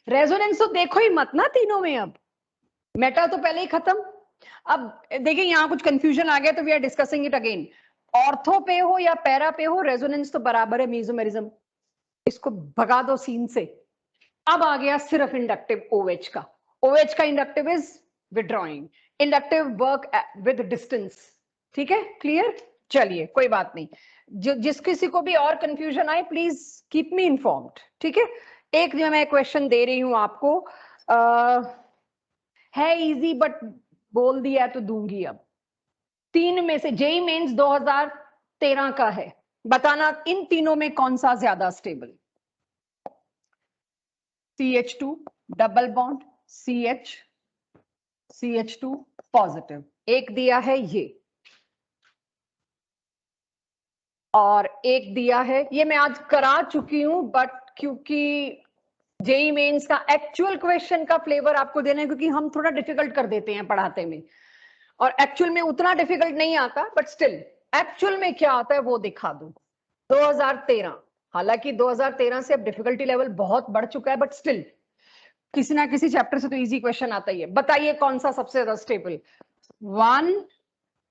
रेजोनेंस तो देखो ही मत ना तीनों में। अब मेटा तो पहले ही खत्म। अब देखिए यहाँ कुछ कंफ्यूजन आ गया, तो we are discussing it again. Ortho पे हो या पैरा पे हो, रेजोनेंस तो बराबर है मीजोमेरिज्म, इसको भगा दो सीन से। अब आ गया सिर्फ इंडक्टिव OH का। OH का inductive is withdrawing, inductive work with distance. ठीक है, क्लियर? चलिए कोई बात नहीं, जिस किसी को भी और कंफ्यूजन आए प्लीज कीप मी इन्फॉर्म्ड। ठीक है, एक जो मैं क्वेश्चन दे रही हूं आपको, है इजी बट बोल दिया तो दूंगी। अब 3 में से जेई मेंस 2013 का है, बताना इन तीनों में कौन सा ज्यादा stable. CH2 double bond CH, CH2 positive, एक दिया है ये, और एक दिया है ये। मैं आज करा चुकी हूं, बट क्योंकि जेई मेंस का एक्चुअल क्वेश्चन का फ्लेवर आपको देना है, क्योंकि हम थोड़ा डिफिकल्ट कर देते हैं पढ़ाते में, और एक्चुअल में उतना डिफिकल्ट नहीं आता, बट स्टिल एक्चुअल में क्या आता है वो दिखा दूं। 2013, हालांकि 2013 से अब डिफिकल्टी लेवल बहुत बढ़ चुका है, बट स्टिल किसी ना किसी चैप्टर से तो इजी क्वेश्चन आता ही है। बताइए कौन सा सबसे ज्यादा स्टेबल, 1,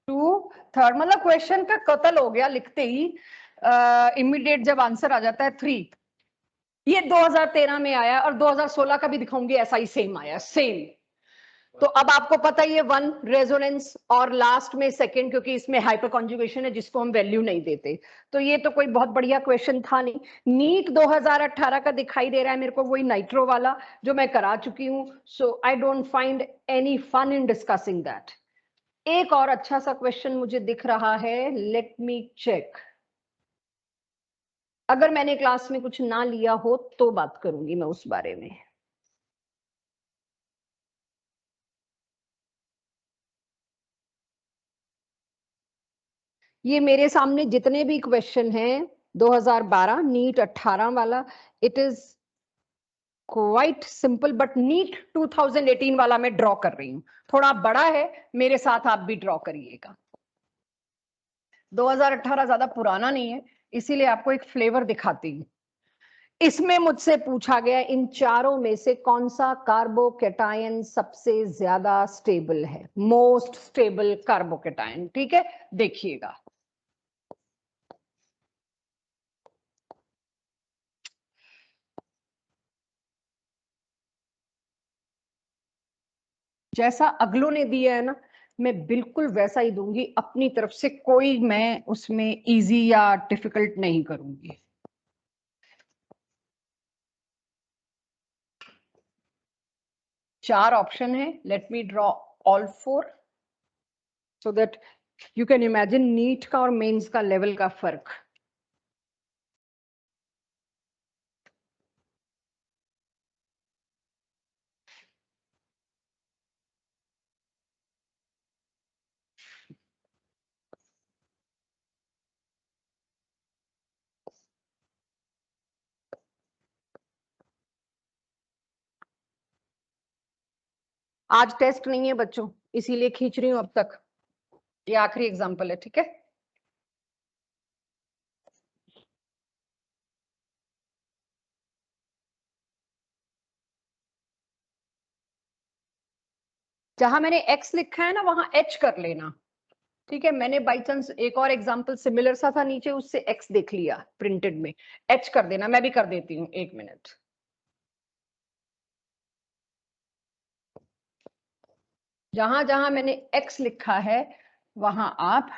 2 3 मतलब क्वेश्चन का कत्ल हो गया लिखते ही, इमीडिएट जब आंसर आ जाता है 3। ये 2013 में आया और 2016 का भी दिखाऊंगी, ऐसा ही सेम आया, सेम। तो अब आपको पता ही है 1 रेजोनेंस और लास्ट में 2, क्योंकि इसमें हाइपर कॉन्जुगेशन है जिसको हम वैल्यू नहीं देते। तो ये तो कोई बहुत बढ़िया क्वेश्चन था नहीं। नीट 2018 का दिखाई दे रहा है मेरे को, वही नाइट्रो वाला जो मैं करा चुकी हूं। So I don't find any fun in discussing that. एक और अच्छा सा क्वेश्चन मुझे दिख रहा है, लेट मी चेक। अगर मैंने क्लास में कुछ ना लिया हो तो बात करूंगी मैं उस बारे में। ये मेरे सामने जितने भी क्वेश्चन हैं 2012 नीट 18 वाला, it is quite simple, but NEET 2018 वाला मैं ड्रॉ कर रही हूं, थोड़ा बड़ा है, मेरे साथ आप भी ड्रॉ करिएगा। 2018 ज्यादा पुराना नहीं है, इसीलिए आपको एक फ्लेवर दिखाती हूँ। इसमें मुझसे पूछा गया इन चारों में से कौन सा कार्बोकेटायन सबसे ज्यादा स्टेबल है, मोस्ट स्टेबल कार्बोकेटायन। ठीक है, देखिएगा। जैसा अगलों ने दिया है ना, मैं बिल्कुल वैसा ही दूंगी अपनी तरफ से, कोई मैं उसमें इजी या डिफिकल्ट नहीं करूंगी। चार ऑप्शन है, let me draw all 4 so that you can imagine NEET का और मेंस का लेवल का फर्क। आज टेस्ट नहीं है बच्चों, इसीलिए खींच रही हूं अब तक, ये आखिरी एग्जांपल है। ठीक है, जहां मैंने x लिखा है ना वहां h कर लेना। ठीक है, मैंने बाई चांस एक और एग्जांपल सिमिलर सा था नीचे, उससे x देख लिया प्रिंटेड में, h कर देना। मैं भी कर देती हूँ, 1 मिनट। जहां जहां मैंने x लिखा है वहां आप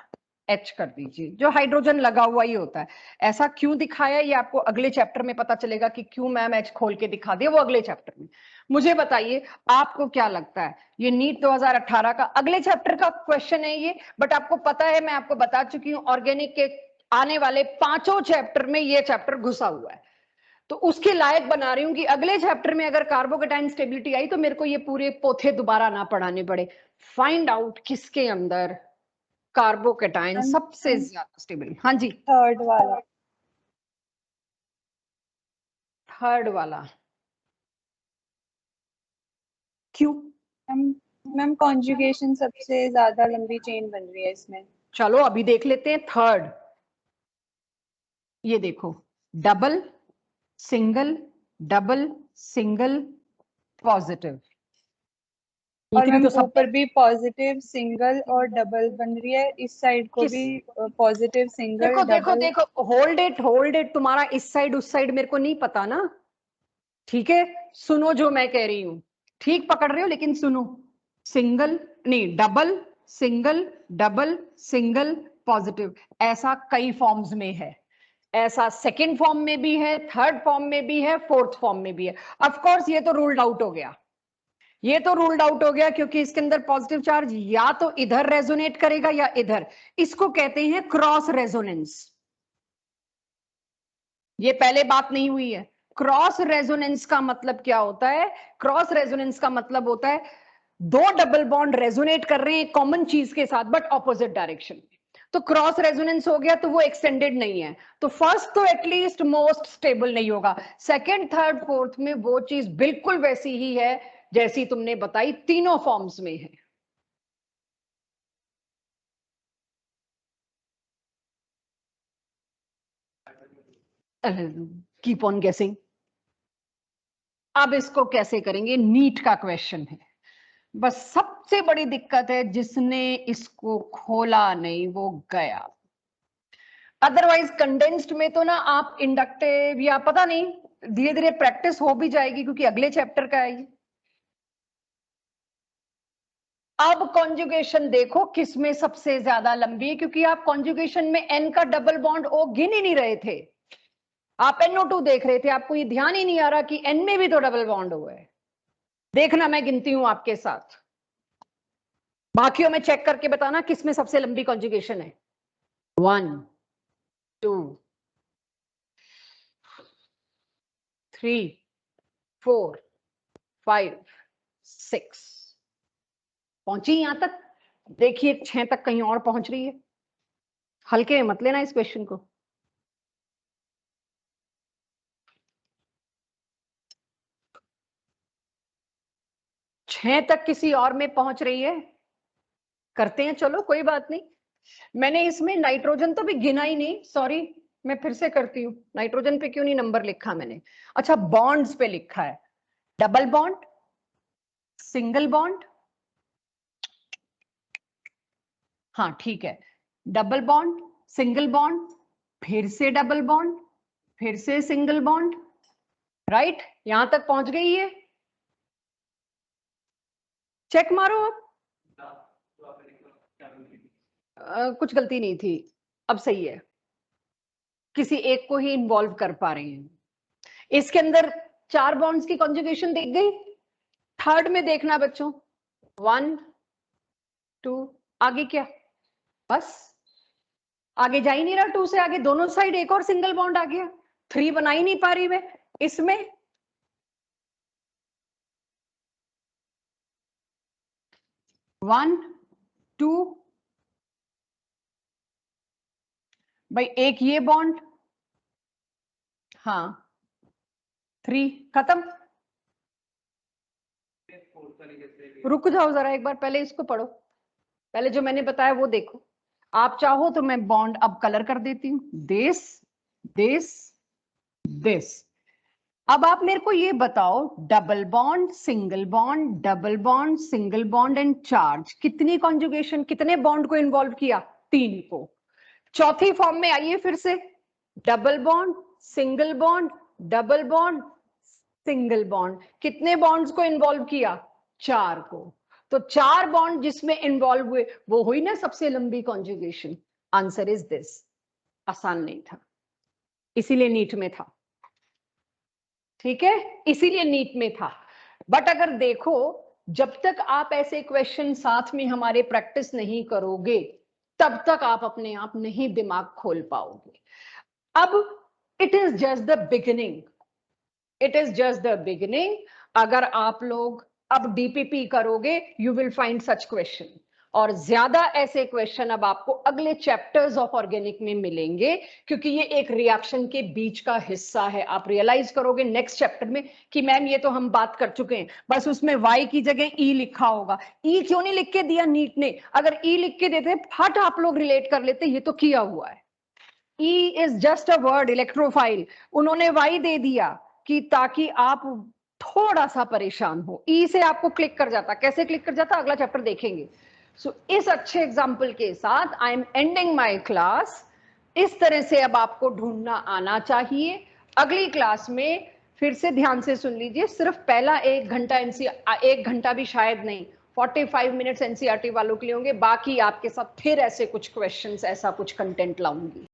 H कर दीजिए, जो हाइड्रोजन लगा हुआ ही होता है। ऐसा क्यों दिखाया ये आपको अगले चैप्टर में पता चलेगा कि क्यों मैम H खोल के दिखा दिया, वो अगले चैप्टर में। मुझे बताइए आपको क्या लगता है, ये नीट 2018 का अगले चैप्टर का क्वेश्चन है ये, बट आपको पता है, मैं आपको बता चुकी हूँ ऑर्गेनिक के आने वाले 5 चैप्टर में ये चैप्टर घुसा हुआ है। तो उसके लायक बना रही हूँ कि अगले चैप्टर में अगर कार्बोकेटाइन स्टेबिलिटी आई तो मेरे को ये पूरे पोथे दोबारा ना पढ़ाने पड़े। फाइंड आउट किसके अंदर कार्बोकेटाइन सबसे ज्यादा स्टेबल। हाँ जी, थर्ड वाला। थर्ड वाला क्यों? मैम कॉन्जुगेशन सबसे ज्यादा लंबी चेन बन रही है इसमें। चलो अभी देख लेते हैं थर्ड। ये देखो, double single double single positive, और इतनी मैम तो सब ऊपर भी पॉजिटिव सिंगल और डबल बन रही है, इस साइड को किस? भी पॉजिटिव सिंगल देखो देखो डबल। देखो, होल्ड इट, तुम्हारा इस साइड उस साइड मेरे को नहीं पता ना। ठीक है, सुनो जो मैं कह रही हूं, ठीक पकड़ रहे हो लेकिन सुनो। सिंगल नहीं, double single double single positive, ऐसा कई फॉर्म्स में है। ऐसा सेकंड फॉर्म में भी है, थर्ड फॉर्म में भी है, फोर्थ फॉर्म में भी है। ऑफ कोर्स ये तो रूल्ड आउट हो गया, ये तो रूल्ड आउट हो गया, क्योंकि इसके अंदर पॉजिटिव चार्ज या तो इधर रेजोनेट करेगा या इधर। इसको कहते हैं क्रॉस रेजोनेंस। ये पहले बात नहीं हुई है। क्रॉस रेजोनेंस का मतलब क्या होता है? क्रॉस रेजोनेंस का मतलब होता है दो डबल बॉन्ड रेजोनेट कर रहे हैं एक कॉमन चीज के साथ बट ऑपोजिट डायरेक्शन में, तो क्रॉस रेजोनेंस हो गया, तो वो एक्सटेंडेड नहीं है। तो फर्स्ट तो एटलीस्ट मोस्ट स्टेबल नहीं होगा, सेकंड थर्ड फोर्थ में वो चीज बिल्कुल वैसी ही है जैसी तुमने बताई, तीनों फॉर्म्स में है। कीप ऑन गेसिंग। अब इसको कैसे करेंगे, नीट का क्वेश्चन है। बस सबसे बड़ी दिक्कत है जिसने इसको खोला नहीं वो गया। अदरवाइज कंडेंस्ड में तो ना आप इंडक्टिव या पता नहीं धीरे धीरे प्रैक्टिस हो भी जाएगी क्योंकि अगले चैप्टर का है ये। अब कॉन्जुगेशन देखो किसमें सबसे ज्यादा लंबी है, क्योंकि आप कॉन्जुगेशन में एन का डबल बॉन्ड ओ गिन ही नहीं रहे थे, आप NO2 देख रहे थे, आपको ये ध्यान ही नहीं आ रहा कि एन में भी तो डबल बॉन्ड हुआ है। देखना मैं गिनती हूं आपके साथ, बाकियों में चेक करके बताना किसमें सबसे लंबी कॉन्जुगेशन है। 1 2 3 4 5 6 पहुंची यहां तक। देखिए 6 तक कहीं और पहुंच रही है। हल्के में मत लेना इस क्वेश्चन को। छह तक किसी और में पहुंच रही है, करते हैं, चलो कोई बात नहीं। मैंने इसमें नाइट्रोजन तो भी गिना ही नहीं, सॉरी मैं फिर से करती हूँ। नाइट्रोजन पे क्यों नहीं नंबर लिखा मैंने? अच्छा बॉन्ड्स पे लिखा है, डबल बॉन्ड, सिंगल बॉन्ड, हाँ ठीक है, डबल बॉन्ड, सिंगल बॉन्ड, फिर से डबल बॉन्ड, फिर से सिंगल बॉन्ड, राइट? यहां तक पहुंच गई है, चेक मारो अब। कुछ गलती नहीं थी, अब सही है, किसी एक को ही इन्वॉल्व कर पा रहे हैं। इसके अंदर 4 बॉन्ड्स की कॉन्जुगेशन देख गई। थर्ड में देखना बच्चों, 1 2, आगे क्या, बस आगे जा ही नहीं रहा। 2 से आगे दोनों साइड एक और सिंगल बॉन्ड आ गया। 3 बना ही नहीं पा रही मैं इसमें। 1 2 भाई एक ये बॉन्ड, हाँ 3 खत्म। रुक जाओ जरा एक बार, पहले इसको पढ़ो, पहले जो मैंने बताया वो देखो। आप चाहो तो मैं बॉन्ड अब कलर कर देती हूँ, दिस दिस दिस। अब आप मेरे को ये बताओ, double bond, single bond, double bond, single bond and charge, कितनी कॉन्जुगेशन, कितने बॉन्ड को इन्वॉल्व किया? 3 को। चौथी फॉर्म में आइए फिर से, double bond, single bond, double bond, single bond, कितने बॉन्ड्स को इन्वॉल्व किया? 4 को। तो 4 बॉन्ड जिसमें इन्वॉल्व हुए वो हुई ना सबसे लंबी कॉन्जुगेशन। Answer is this. आसान नहीं था, इसीलिए नीट में था, ठीक है, इसीलिए नीट में था। बट अगर देखो, जब तक आप ऐसे क्वेश्चन साथ में हमारे प्रैक्टिस नहीं करोगे तब तक आप अपने आप नहीं दिमाग खोल पाओगे। अब it is just the beginning, it is just the beginning. अगर आप लोग अब DPP करोगे you will find such question, और ज्यादा ऐसे क्वेश्चन अब आपको अगले चैप्टर्स ऑफ ऑर्गेनिक में मिलेंगे, क्योंकि ये एक रिएक्शन के बीच का हिस्सा है। आप रियलाइज करोगे नेक्स्ट चैप्टर में कि मैम ये तो हम बात कर चुके हैं, बस उसमें Y की जगह E लिखा होगा। E क्यों नहीं लिख के दिया नीट ने? अगर E लिख के देते फट आप लोग रिलेट कर लेते, ये तो किया हुआ है। E is just a word, electrophile, उन्होंने Y दे दिया कि ताकि आप थोड़ा सा परेशान हो। E से आपको क्लिक कर जाता, कैसे क्लिक कर जाता अगला चैप्टर देखेंगे। सो इस अच्छे एग्जाम्पल के साथ I am ending my class. इस तरह से अब आपको ढूंढना आना चाहिए। अगली क्लास में फिर से ध्यान से सुन लीजिए, सिर्फ पहला 1 घंटा एक घंटा भी शायद नहीं, 45 मिनट्स NCERT वालों के लिए होंगे, बाकी आपके साथ फिर ऐसे कुछ क्वेश्चंस, ऐसा कुछ कंटेंट लाऊंगी।